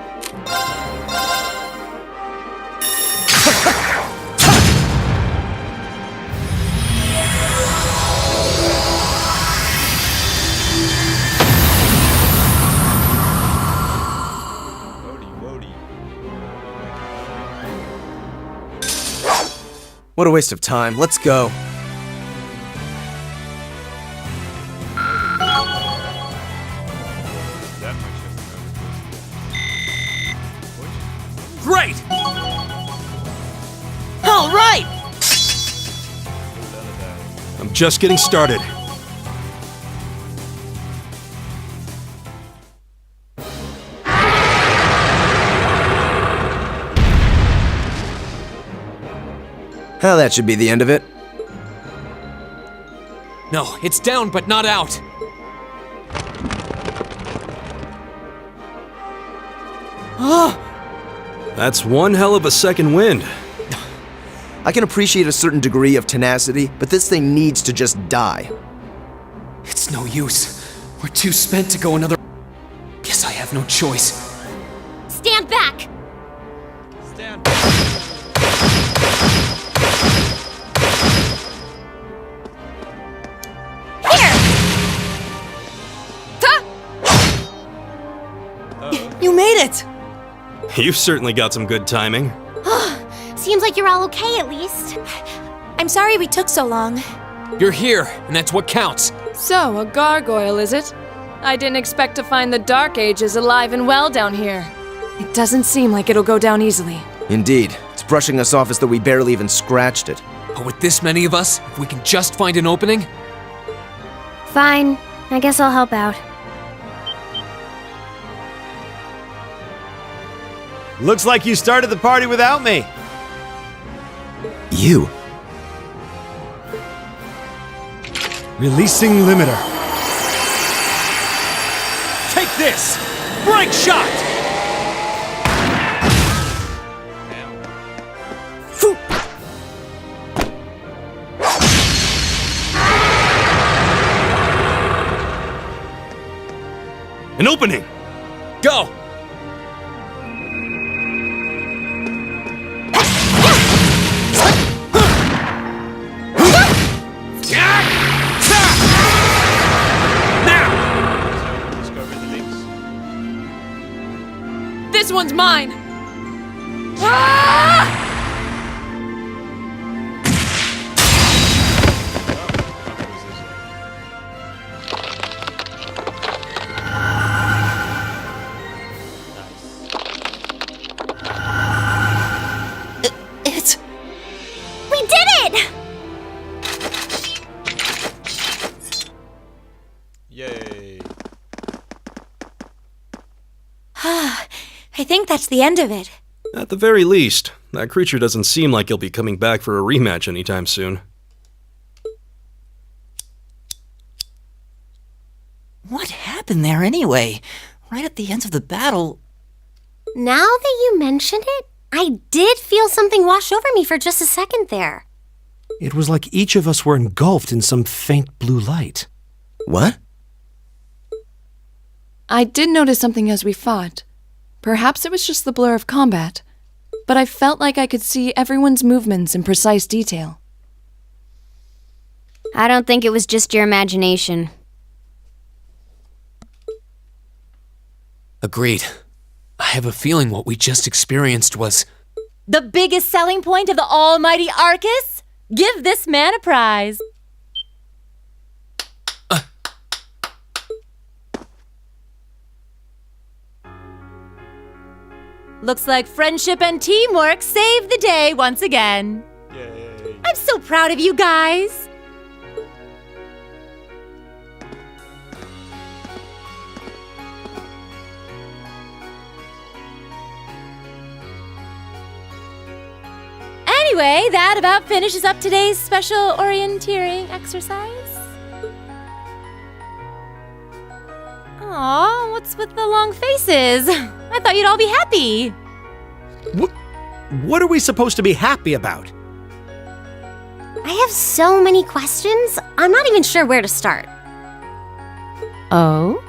What a waste of time. Let's go. Great! All right! I'm just getting started. Well, that should be the end of it. No, it's down but not out. That's one hell of a second wind. I can appreciate a certain degree of tenacity, but this thing needs to just die. It's no use. We're too spent to go another. Guess I have no choice. Stand back! Stand. You made it! You've certainly got some good timing. Seems like you're all okay at least. I'm sorry we took so long. You're here, and that's what counts. So, a gargoyle, is it? I didn't expect to find the Dark Ages alive and well down here. It doesn't seem like it'll go down easily. Indeed. It's brushing us off as though we barely even scratched it. But with this many of us, if we can just find an opening. Fine. I guess I'll help out. Looks like you started the party without me. You? Releasing limiter. Take this! Break shot! Phew. An opening! Go! This one's mine! Ah! It's... We did it! Yay. I think that's the end of it. At the very least, that creature doesn't seem like he'll be coming back for a rematch anytime soon. What happened there anyway? Right at the end of the battle. Now that you mention it, I did feel something wash over me for just a second there. It was like each of us were engulfed in some faint blue light. What? I did notice something as we fought. Perhaps it was just the blur of combat, but I felt like I could see everyone's movements in precise detail. I don't think it was just your imagination. Agreed. I have a feeling what we just experienced was. The biggest selling point of the almighty Arcus? Give this man a prize. Looks like friendship and teamwork saved the day once again. Yay. I'm so proud of you guys. Anyway, that about finishes up today's special orienteering exercise. Aw, what's with the long faces? I thought you'd all be happy. What are we supposed to be happy about? I have so many questions, I'm not even sure where to start. Oh?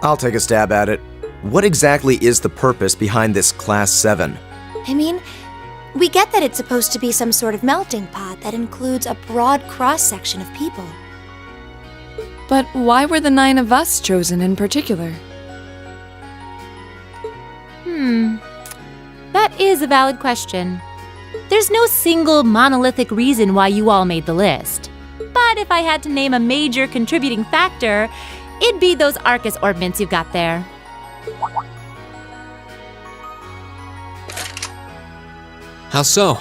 I'll take a stab at it. What exactly is the purpose behind this Class 7? I mean, we get that it's supposed to be some sort of melting pot that includes a broad cross-section of people. But why were the 9 of us chosen in particular? That is a valid question. There's no single monolithic reason why you all made the list. But if I had to name a major contributing factor, it'd be those Arcus orbments you've got there. How so?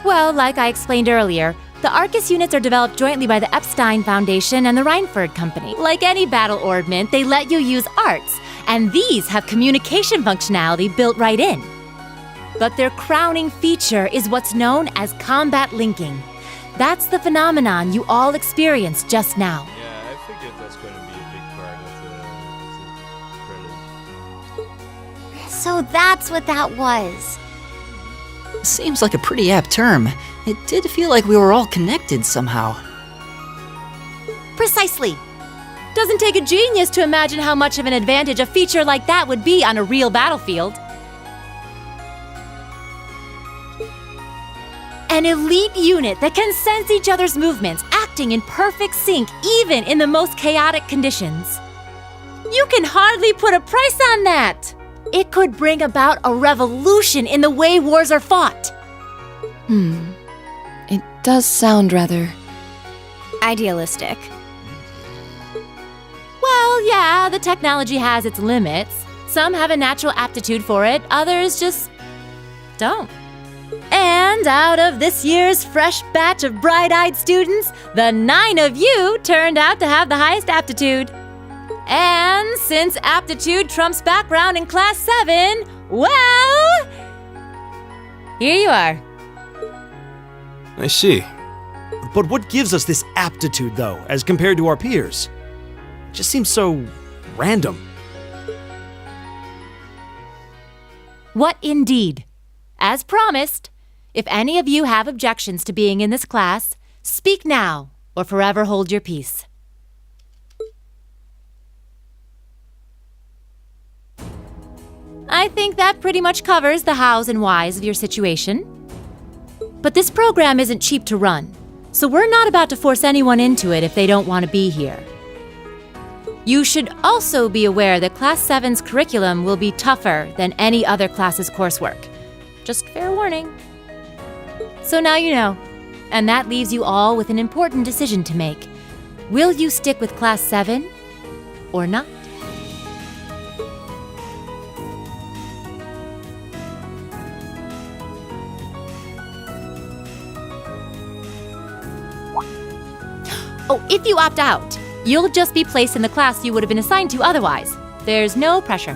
Well, like I explained earlier, the Arcus units are developed jointly by the Epstein Foundation and the Reinford Company. Like any battle orbment, they let you use arts, and these have communication functionality built right in. But their crowning feature is what's known as combat linking. That's the phenomenon you all experienced just now. Yeah, I figured that's going to be a big part of the Prelude. So that's what that was. Seems like a pretty apt term. It did feel like we were all connected somehow. Precisely. Doesn't take a genius to imagine how much of an advantage a feature like that would be on a real battlefield. An elite unit that can sense each other's movements, acting in perfect sync even in the most chaotic conditions. You can hardly put a price on that. It could bring about a revolution in the way wars are fought. It does sound rather idealistic. Well, yeah, the technology has its limits. Some have a natural aptitude for it, others just don't. And out of this year's fresh batch of bright-eyed students, the 9 of you turned out to have the highest aptitude. And since aptitude trumps background in Class 7, well, here you are. I see. But what gives us this aptitude, though, as compared to our peers? It just seems so random. What indeed? As promised, if any of you have objections to being in this class, speak now or forever hold your peace. I think that pretty much covers the hows and whys of your situation. But this program isn't cheap to run, so we're not about to force anyone into it if they don't want to be here. You should also be aware that Class 7's curriculum will be tougher than any other class's coursework. Just fair warning. So now you know, and that leaves you all with an important decision to make. Will you stick with Class 7 or not? Oh, if you opt out, you'll just be placed in the class you would have been assigned to otherwise. There's no pressure.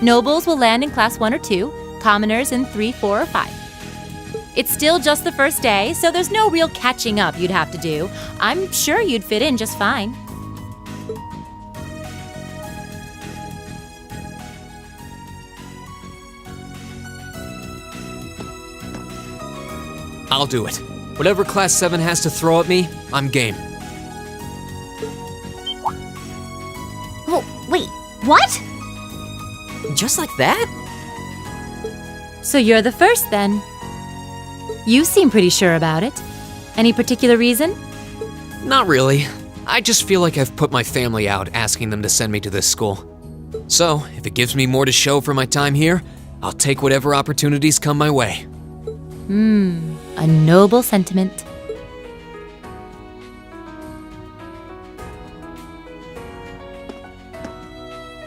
Nobles will land in Class 1 or 2, commoners in 3, 4, or 5. It's still just the first day, so there's no real catching up you'd have to do. I'm sure you'd fit in just fine. I'll do it. Whatever Class 7 has to throw at me, I'm game. Oh, wait, what? Just like that? So you're the first then. You seem pretty sure about it. Any particular reason? Not really. I just feel like I've put my family out asking them to send me to this school. So, if it gives me more to show for my time here, I'll take whatever opportunities come my way. A noble sentiment.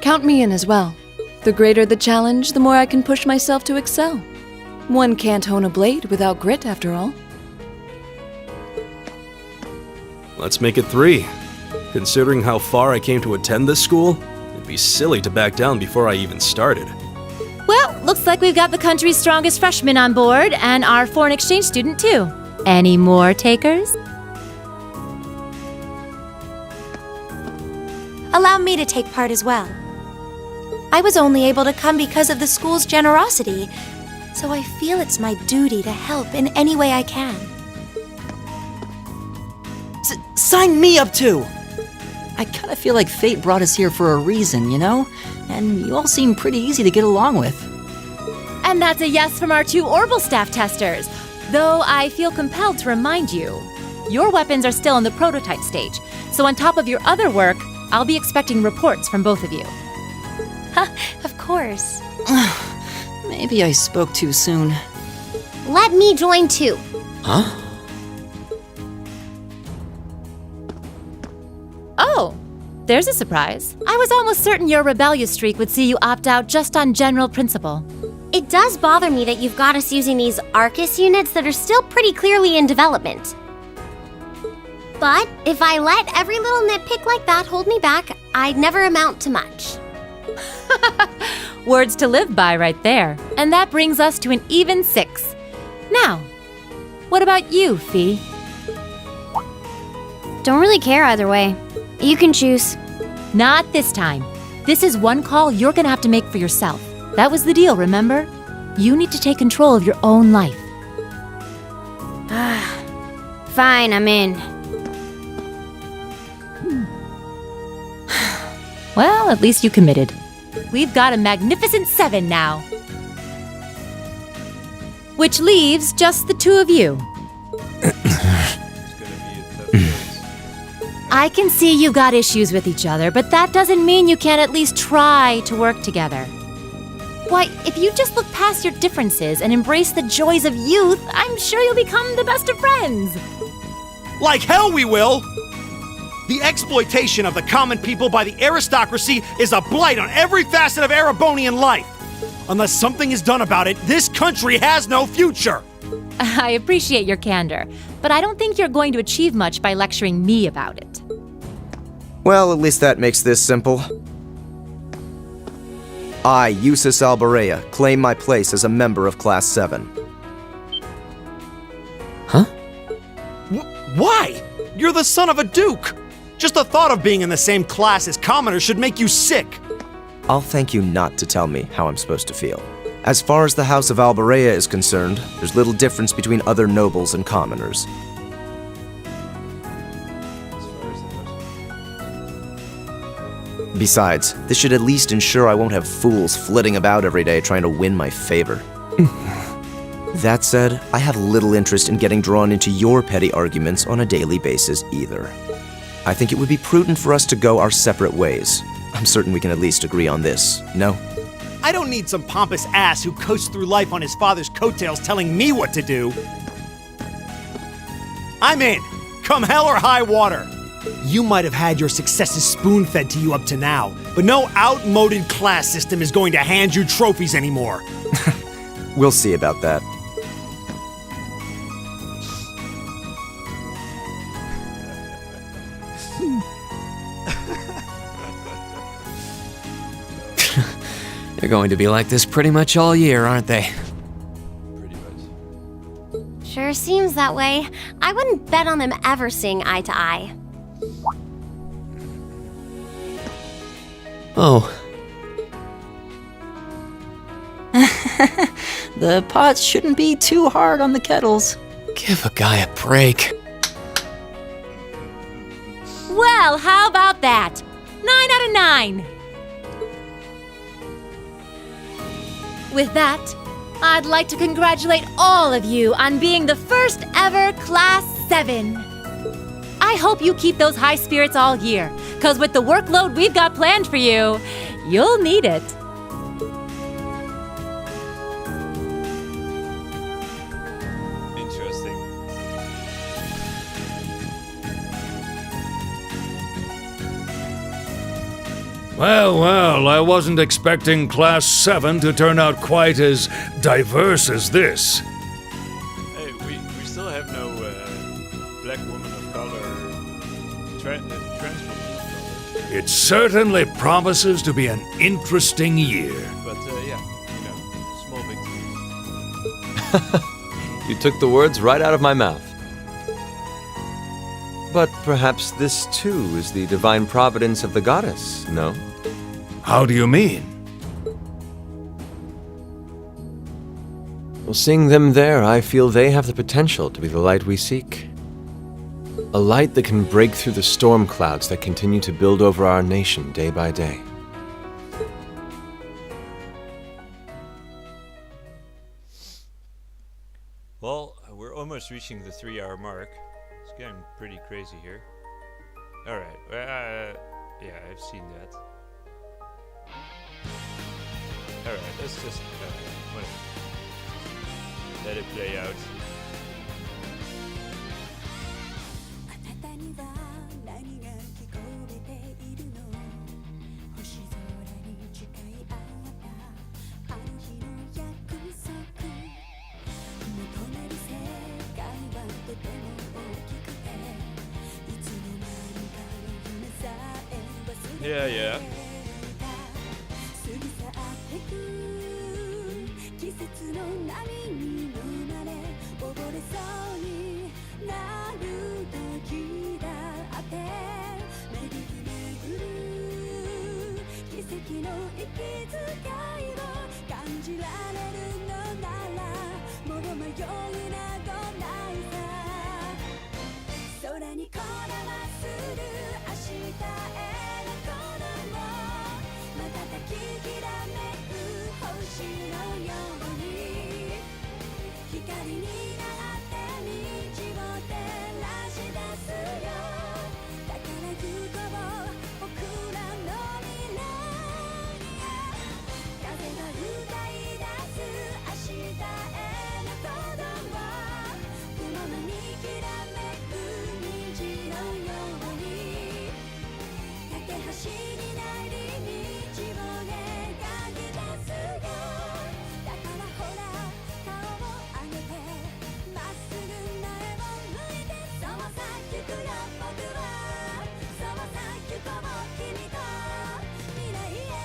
count me in as well. The greater the challenge, the more I can push myself to excel. One can't hone a blade without grit, after all. Let's make it 3. Considering how far I came to attend this school, it'd be silly to back down before I even started. Well, looks like we've got the country's strongest freshman on board, and our foreign exchange student, too. Any more takers? Allow me to take part as well. I was only able to come because of the school's generosity, so I feel it's my duty to help in any way I can. Sign me up too! I kinda feel like fate brought us here for a reason, you know? And you all seem pretty easy to get along with. And that's a yes from our 2 Orbital staff testers. Though I feel compelled to remind you, your weapons are still in the prototype stage, so on top of your other work, I'll be expecting reports from both of you. Of course. Maybe I spoke too soon. let me join too. Huh? Oh, there's a surprise. I was almost certain your rebellious streak would see you opt out just on general principle. It does bother me that you've got us using these Arcus units that are still pretty clearly in development. But if I let every little nitpick like that hold me back, I'd never amount to much. Words to live by right there. And that brings us to an even 6. Now, what about you, Fee? Don't really care either way. You can choose. Not this time. This is one call you're gonna have to make for yourself. That was the deal, remember? You need to take control of your own life. Fine, I'm in. Well, at least you committed. We've got a magnificent 7 now. Which leaves just the 2 of you. I can see you've got issues with each other, but that doesn't mean you can't at least try to work together. Why, if you just look past your differences and embrace the joys of youth, I'm sure you'll become the best of friends. Like hell we will! The exploitation of the common people by the aristocracy is a blight on every facet of Erebonian life. Unless something is done about it, this country has no future. I appreciate your candor, but I don't think you're going to achieve much by lecturing me about it. Well, at least that makes this simple. I, Eusus Albarea, claim my place as a member of Class 7. Huh? Why? You're the son of a duke! Just the thought of being in the same class as commoners should make you sick. I'll thank you not to tell me how I'm supposed to feel. As far as the House of Albarea is concerned, there's little difference between other nobles and commoners. Besides, this should at least ensure I won't have fools flitting about every day trying to win my favor. That said, I have little interest in getting drawn into your petty arguments on a daily basis either. I think it would be prudent for us to go our separate ways. I'm certain we can at least agree on this, no? I don't need some pompous ass who coasts through life on his father's coattails telling me what to do. I'm in, come hell or high water. You might have had your successes spoon-fed to you up to now, but no outmoded class system is going to hand you trophies anymore. We'll see about that. They're going to be like this pretty much all year, aren't they? Sure seems that way. I wouldn't bet on them ever seeing eye to eye. Oh. The pots shouldn't be too hard on the kettles. Give a guy a break. Well, how about that? 9 out of 9. With that, I'd like to congratulate all of you on being the first ever Class 7. I hope you keep those high spirits all year, because with the workload we've got planned for you, you'll need it. Interesting. Well, I wasn't expecting Class 7 to turn out quite as diverse as this. Hey, we still have no black woman of color, trans woman of color. It certainly promises to be an interesting year. But yeah, small victories. You took the words right out of my mouth. But perhaps this too is the divine providence of the goddess, no? How do you mean? Well, seeing them there, I feel they have the potential to be the light we seek. A light that can break through the storm clouds that continue to build over our nation day by day. Well, we're almost reaching the 3-hour mark. It's getting pretty crazy here. Alright, yeah, I've seen that. Alright, let's just, whatever. let it play out. あなたには何が聞こえているの星空に誓い合ったあの日の約束求める世界はとても大きくていつの間にか夢さえ忘れ Yeah, yeah. 過ぎ去ってく季節の波に飲まれ溺れそうになる時だって巡り巡る奇跡の息遣いを感じられるのならもう迷いなどないさ空にこだまする明日へのこの瞬ききらめく星のように光になって道を照らし出すよだから行こう僕らの未来へ風が歌い出す明日への鼓動雲のにきらめく虹のように架け橋になり道を描き出すよだからほら顔を上げてまっすぐ前を向いてそうさ行くよ僕はそうさ行こう君と未来へ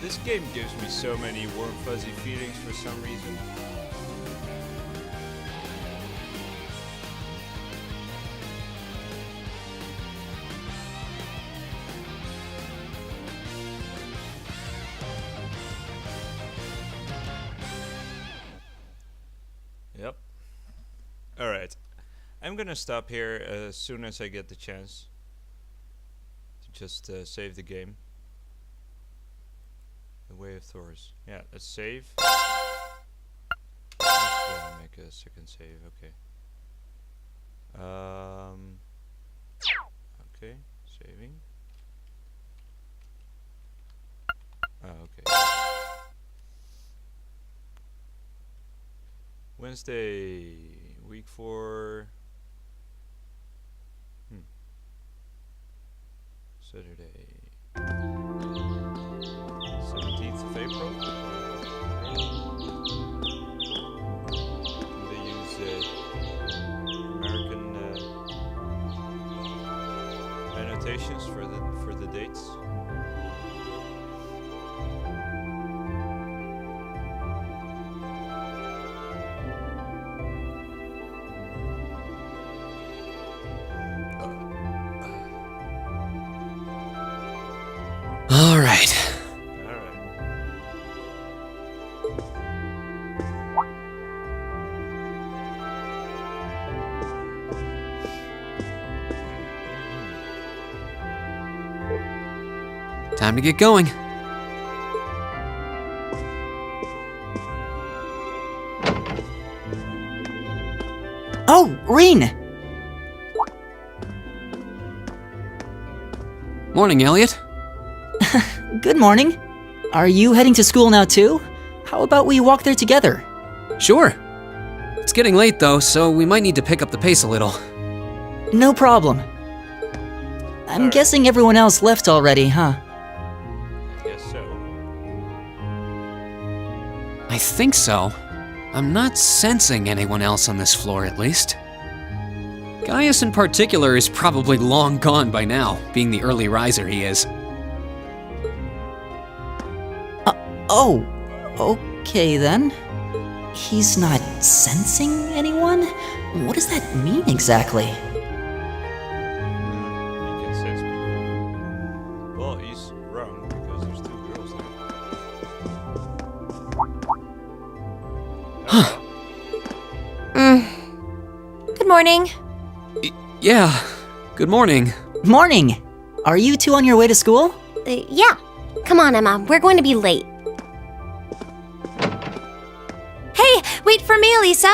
This game gives me so many warm fuzzy feelings for some reason. Yep. Alright. I'm gonna stop here as soon as I get the chance to just save the game. The Way of Thors. Yeah, let's save. Let's make a second save, okay. Okay, saving. Okay. Wednesday, week 4. Saturday. 17th of April. They use American annotations for the dates. All right. Time to get going. Oh, Reen! Morning, Elliot. Good morning. Are you heading to school now too? How about we walk there together? Sure. It's getting late though, so we might need to pick up the pace a little. No problem. I'm guessing everyone else left already, huh? I guess so. I think so. I'm not sensing anyone else on this floor, at least. Gaius in particular is probably long gone by now, being the early riser he is. Oh, okay then. He's not sensing anyone? What does that mean exactly? He can sense people. Well, he's wrong because there's 2 girls there. Huh. Good morning. Yeah. Good morning. Morning! Are you two on your way to school? Yeah. Come on, Emma. We're going to be late. Hey, wait for me, Lisa.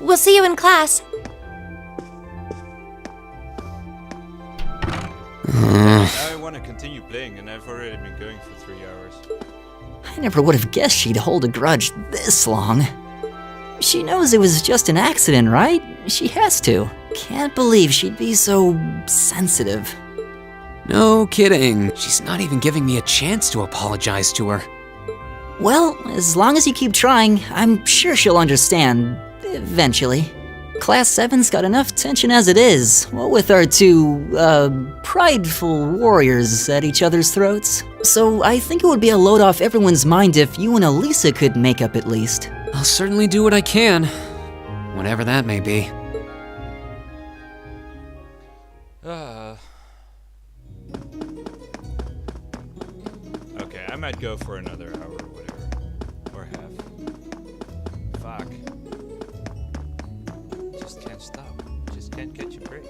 We'll see you in class. I want to continue playing, and I've already been going for 3 hours. I never would have guessed she'd hold a grudge this long. She knows it was just an accident, right? She has to. Can't believe she'd be so sensitive. No kidding. She's not even giving me a chance to apologize to her. Well, as long as you keep trying, I'm sure she'll understand. Eventually. Class 7's got enough tension as it is, what with our two, prideful warriors at each other's throats. So I think it would be a load off everyone's mind if you and Elisa could make up at least. I'll certainly do what I can, whatever that may be. Okay, I might go for another hour or whatever. Or half. Fuck. Just can't stop. Just can't catch a break.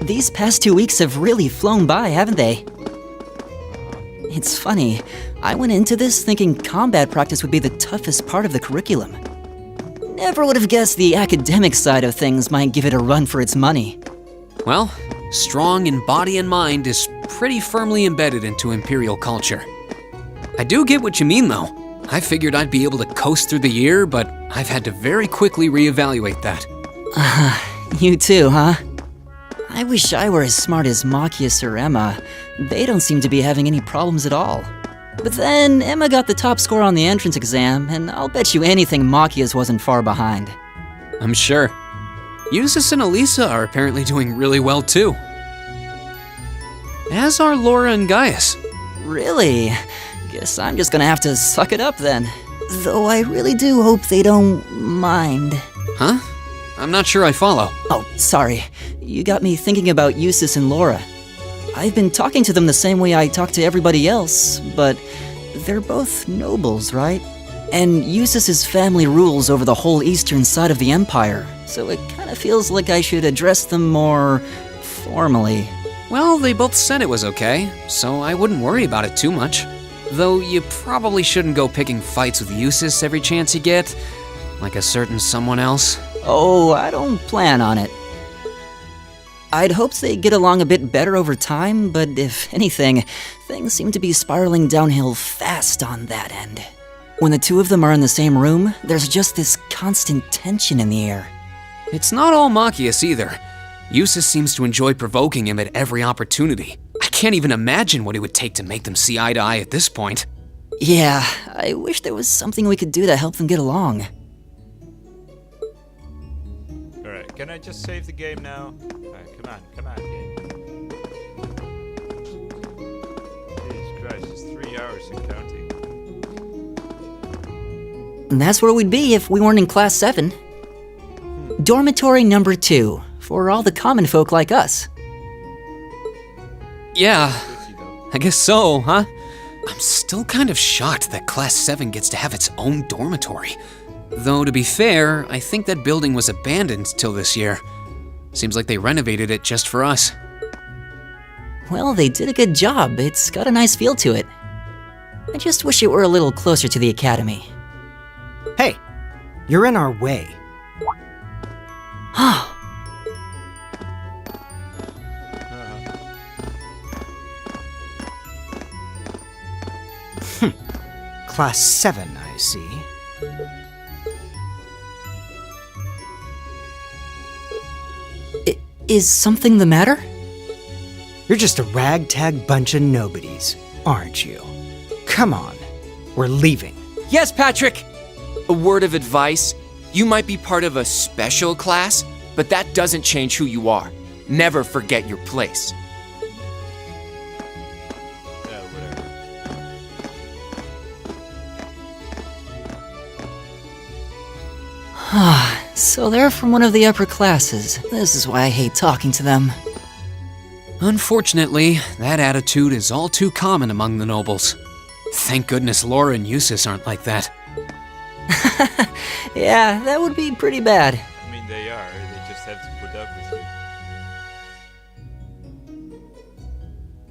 These past 2 weeks have really flown by, haven't they? It's funny, I went into this thinking combat practice would be the toughest part of the curriculum. Never would have guessed the academic side of things might give it a run for its money. Well, strong in body and mind is pretty firmly embedded into Imperial culture. I do get what you mean, though. I figured I'd be able to coast through the year, but I've had to very quickly reevaluate that. You too, huh? I wish I were as smart as Machias or Emma. They don't seem to be having any problems at all. But then, Emma got the top score on the entrance exam, and I'll bet you anything Machias wasn't far behind. I'm sure. Eustace and Elisa are apparently doing really well, too. As are Laura and Gaius. Really? Guess I'm just gonna have to suck it up then. Though I really do hope they don't mind. Huh? I'm not sure I follow. Oh, sorry. You got me thinking about Eustace and Laura. I've been talking to them the same way I talk to everybody else, but they're both nobles, right? And Eustace's family rules over the whole eastern side of the Empire, so it kind of feels like I should address them more formally. Well, they both said it was okay, so I wouldn't worry about it too much. Though you probably shouldn't go picking fights with Eustace every chance you get, like a certain someone else. Oh, I don't plan on it. I'd hoped they'd get along a bit better over time, but if anything, things seem to be spiraling downhill fast on that end. When the two of them are in the same room, there's just this constant tension in the air. It's not all Machias either. Eustace seems to enjoy provoking him at every opportunity. I can't even imagine what it would take to make them see eye to eye at this point. Yeah, I wish there was something we could do to help them get along. Alright, can I just save the game now? Alright, come on, game. Jesus Christ, it's 3 hours and counting. And that's where we'd be if we weren't in Class 7. Dormitory number 2, for all the common folk like us. Yeah, I guess so, huh? I'm still kind of shocked that Class 7 gets to have its own dormitory. Though, to be fair, I think that building was abandoned till this year. Seems like they renovated it just for us. Well, they did a good job. It's got a nice feel to it. I just wish it were a little closer to the academy. Hey, you're in our way. Class 7, I see. Is something the matter? You're just a ragtag bunch of nobodies, aren't you? Come on, we're leaving. Yes, Patrick! A word of advice. You might be part of a special class, but that doesn't change who you are. Never forget your place. So they're from one of the upper classes. This is why I hate talking to them. Unfortunately, that attitude is all too common among the nobles. Thank goodness Laura and Eustace aren't like that. Yeah, that would be pretty bad. I mean, they are. They just have to put up with you.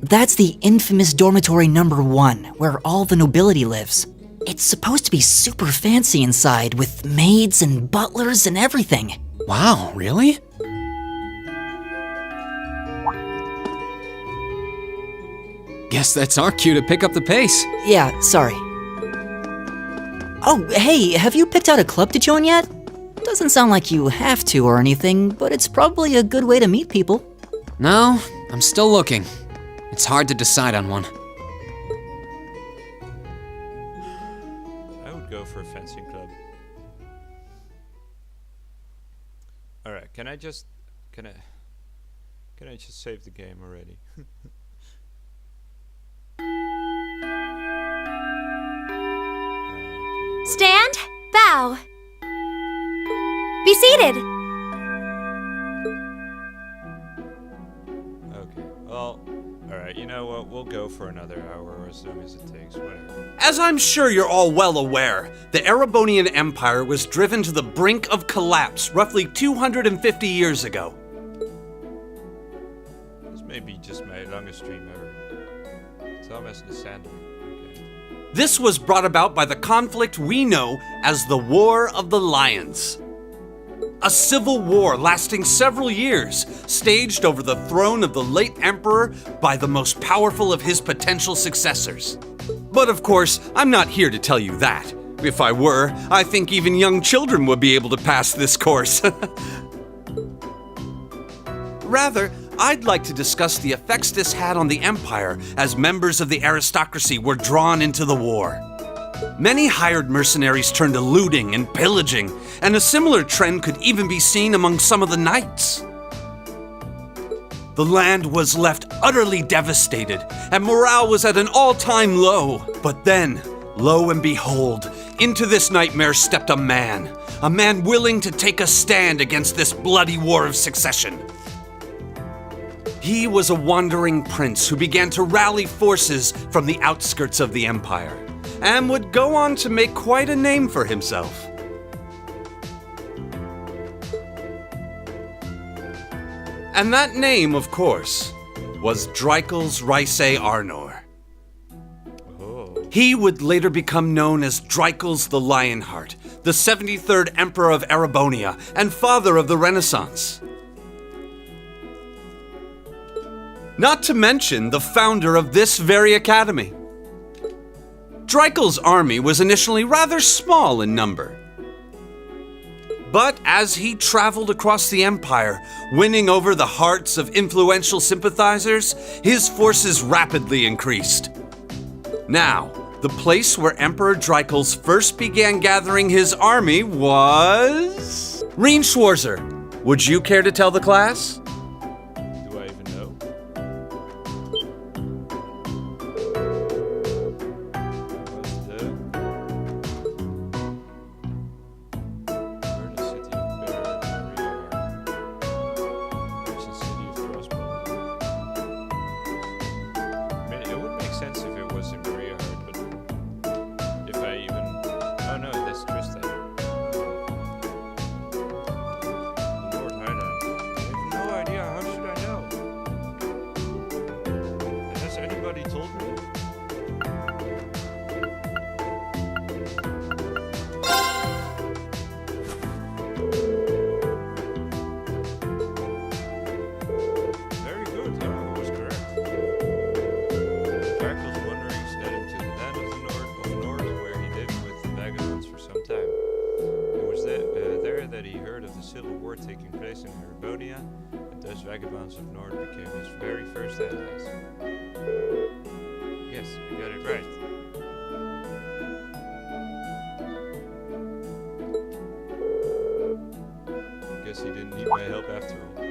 That's the infamous dormitory number 1, where all the nobility lives. It's supposed to be super fancy inside, with maids and butlers and everything. Wow, really? Guess that's our cue to pick up the pace. Yeah, sorry. Oh, hey, have you picked out a club to join yet? Doesn't sound like you have to or anything, but it's probably a good way to meet people. No, I'm still looking. It's hard to decide on one. I would go for a fencing club. Alright, can I just save the game already? Stand, bow. Be seated. Okay, well, alright, you know what? We'll go for another hour or as long as it takes, whatever. As I'm sure you're all well aware, the Erebonian Empire was driven to the brink of collapse roughly 250 years ago. This may be just my longest stream ever. Thomas the Sander. This was brought about by the conflict we know as the War of the Lions. A civil war lasting several years, staged over the throne of the late emperor by the most powerful of his potential successors. But of course, I'm not here to tell you that. If I were, I think even young children would be able to pass this course. Rather, I'd like to discuss the effects this had on the Empire as members of the aristocracy were drawn into the war. Many hired mercenaries turned to looting and pillaging, and a similar trend could even be seen among some of the knights. The land was left utterly devastated, and morale was at an all-time low. But then, lo and behold, into this nightmare stepped a man willing to take a stand against this bloody war of succession. He was a wandering prince who began to rally forces from the outskirts of the empire, and would go on to make quite a name for himself. And that name, of course, was Dreikel's Rhysei Arnor. Oh. He would later become known as Dreikel's the Lionheart, the 73rd Emperor of Erebonia, and father of the Renaissance. Not to mention the founder of this very academy. Dreikel's army was initially rather small in number. But as he traveled across the empire, winning over the hearts of influential sympathizers, his forces rapidly increased. Now, the place where Emperor Dreikel's first began gathering his army was... Rien Schwarzer, would you care to tell the class? Do I even know? Vagabonds of Nord became his very first allies. Yes, I got it right. Guess he didn't need my help after all.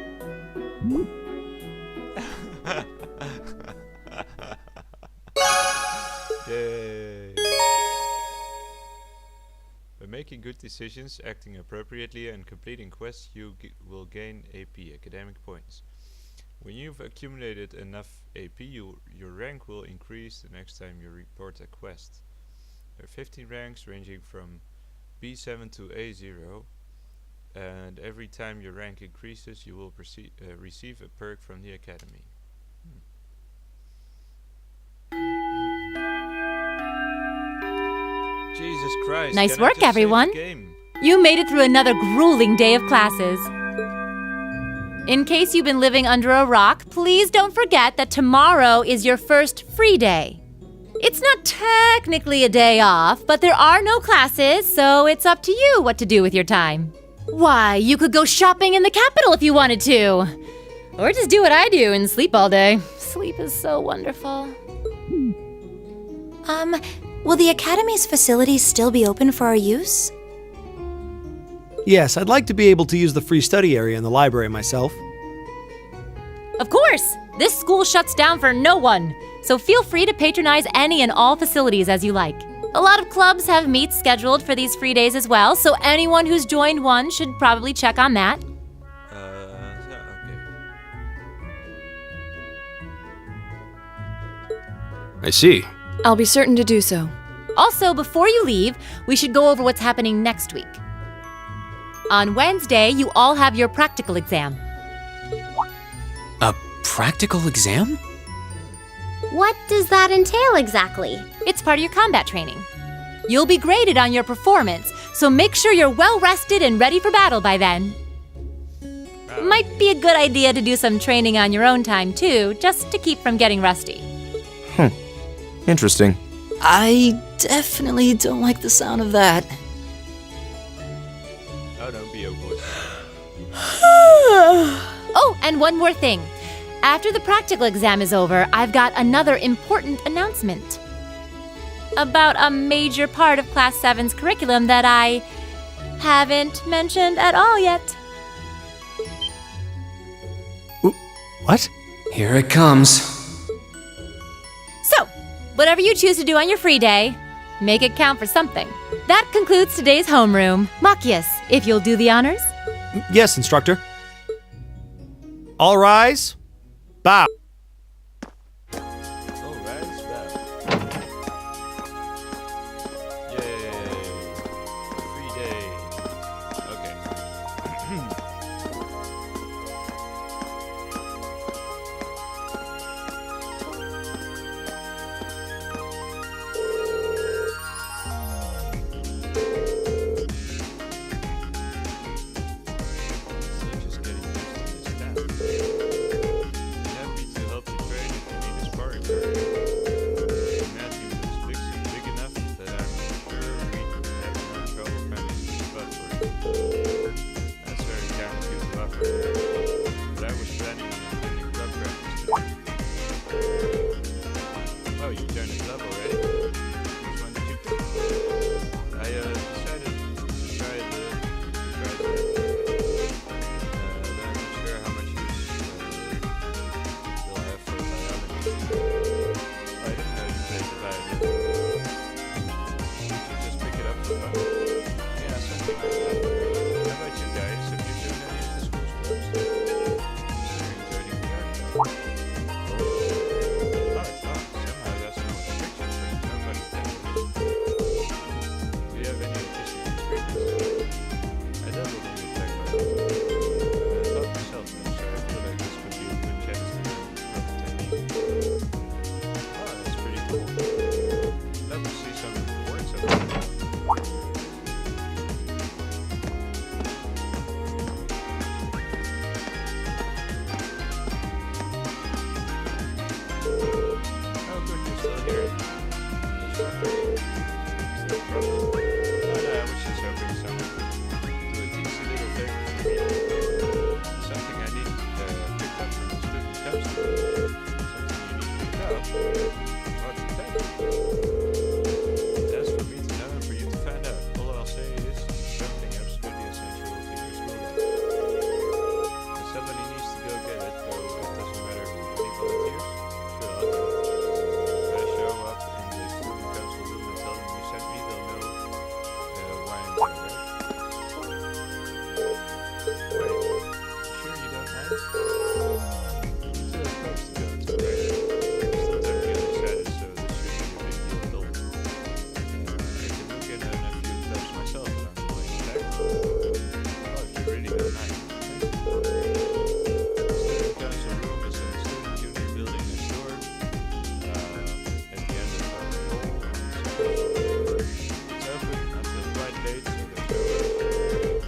Yay! By making good decisions, acting appropriately, and completing quests, you will gain AP, academic points. When you've accumulated enough AP, your rank will increase the next time you report a quest. There are 15 ranks ranging from B7 to A0, and every time your rank increases, you will receive a perk from the academy. Jesus Christ. Nice work, everyone. You made it through another grueling day of classes. In case you've been living under a rock, please don't forget that tomorrow is your first free day. It's not technically a day off, but there are no classes, so it's up to you what to do with your time. Why, you could go shopping in the capital if you wanted to. Or just do what I do and sleep all day. Sleep is so wonderful. Will the Academy's facilities still be open for our use? Yes, I'd like to be able to use the free study area in the library myself. Of course! This school shuts down for no one, so feel free to patronize any and all facilities as you like. A lot of clubs have meets scheduled for these free days as well, so anyone who's joined one should probably check on that. I see. I'll be certain to do so. Also, before you leave, we should go over what's happening next week. On Wednesday, you all have your practical exam. A practical exam? What does that entail exactly? It's part of your combat training. You'll be graded on your performance, so make sure you're well rested and ready for battle by then. Might be a good idea to do some training on your own time too, just to keep from getting rusty. Interesting. I definitely don't like the sound of that. Oh, don't be a wuss. Oh, and one more thing. After the practical exam is over, I've got another important announcement. About a major part of Class 7's curriculum that I haven't mentioned at all yet. What? Here it comes. So, whatever you choose to do on your free day, make it count for something. That concludes today's homeroom. Machias, if you'll do the honors. Yes, instructor. All rise. Bow.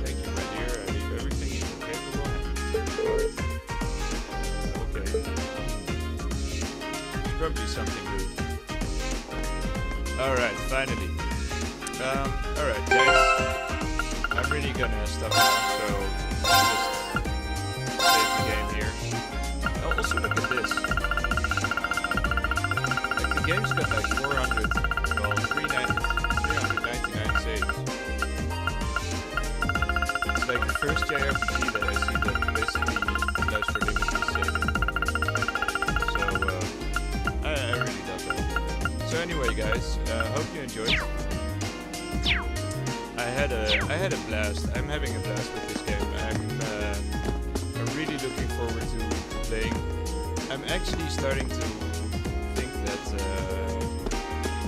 Thank you, my dear. I leave everything in your capable hands. probably something good. Alright, finally. Alright guys. I'm really gonna stop now, so I'll just save the game here. Oh, also look at this. Like the game's got like 399 saves. It's like the first JRPG that I see that basically allows for limited saving. So I really love that. So anyway guys, hope you enjoyed. I had a blast. I'm having a blast with this game. I'm really looking forward to playing. I'm actually starting to think that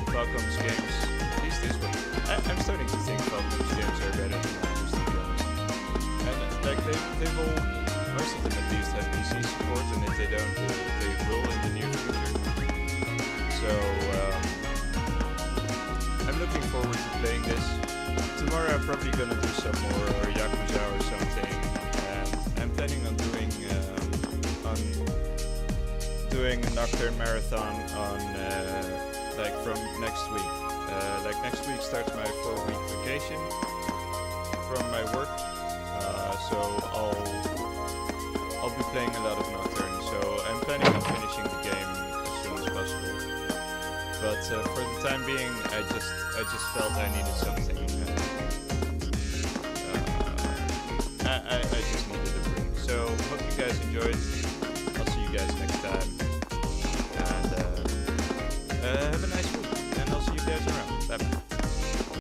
Falcom's games, at least this one, I'm starting to think Falcom's games are better than ours, to be honest. And like they've all, most of them at least have PC support, and if they don't, they will in the near future. So I'm looking forward to playing this. Tomorrow I'm probably gonna do some more Yakuza or something, and I'm planning on doing a Nocturne marathon on like from next week. Like next week starts my 4-week vacation from my work, so I'll be playing a lot of Nocturne. So I'm planning on finishing the game as soon as possible. But for the time being, I just felt I needed something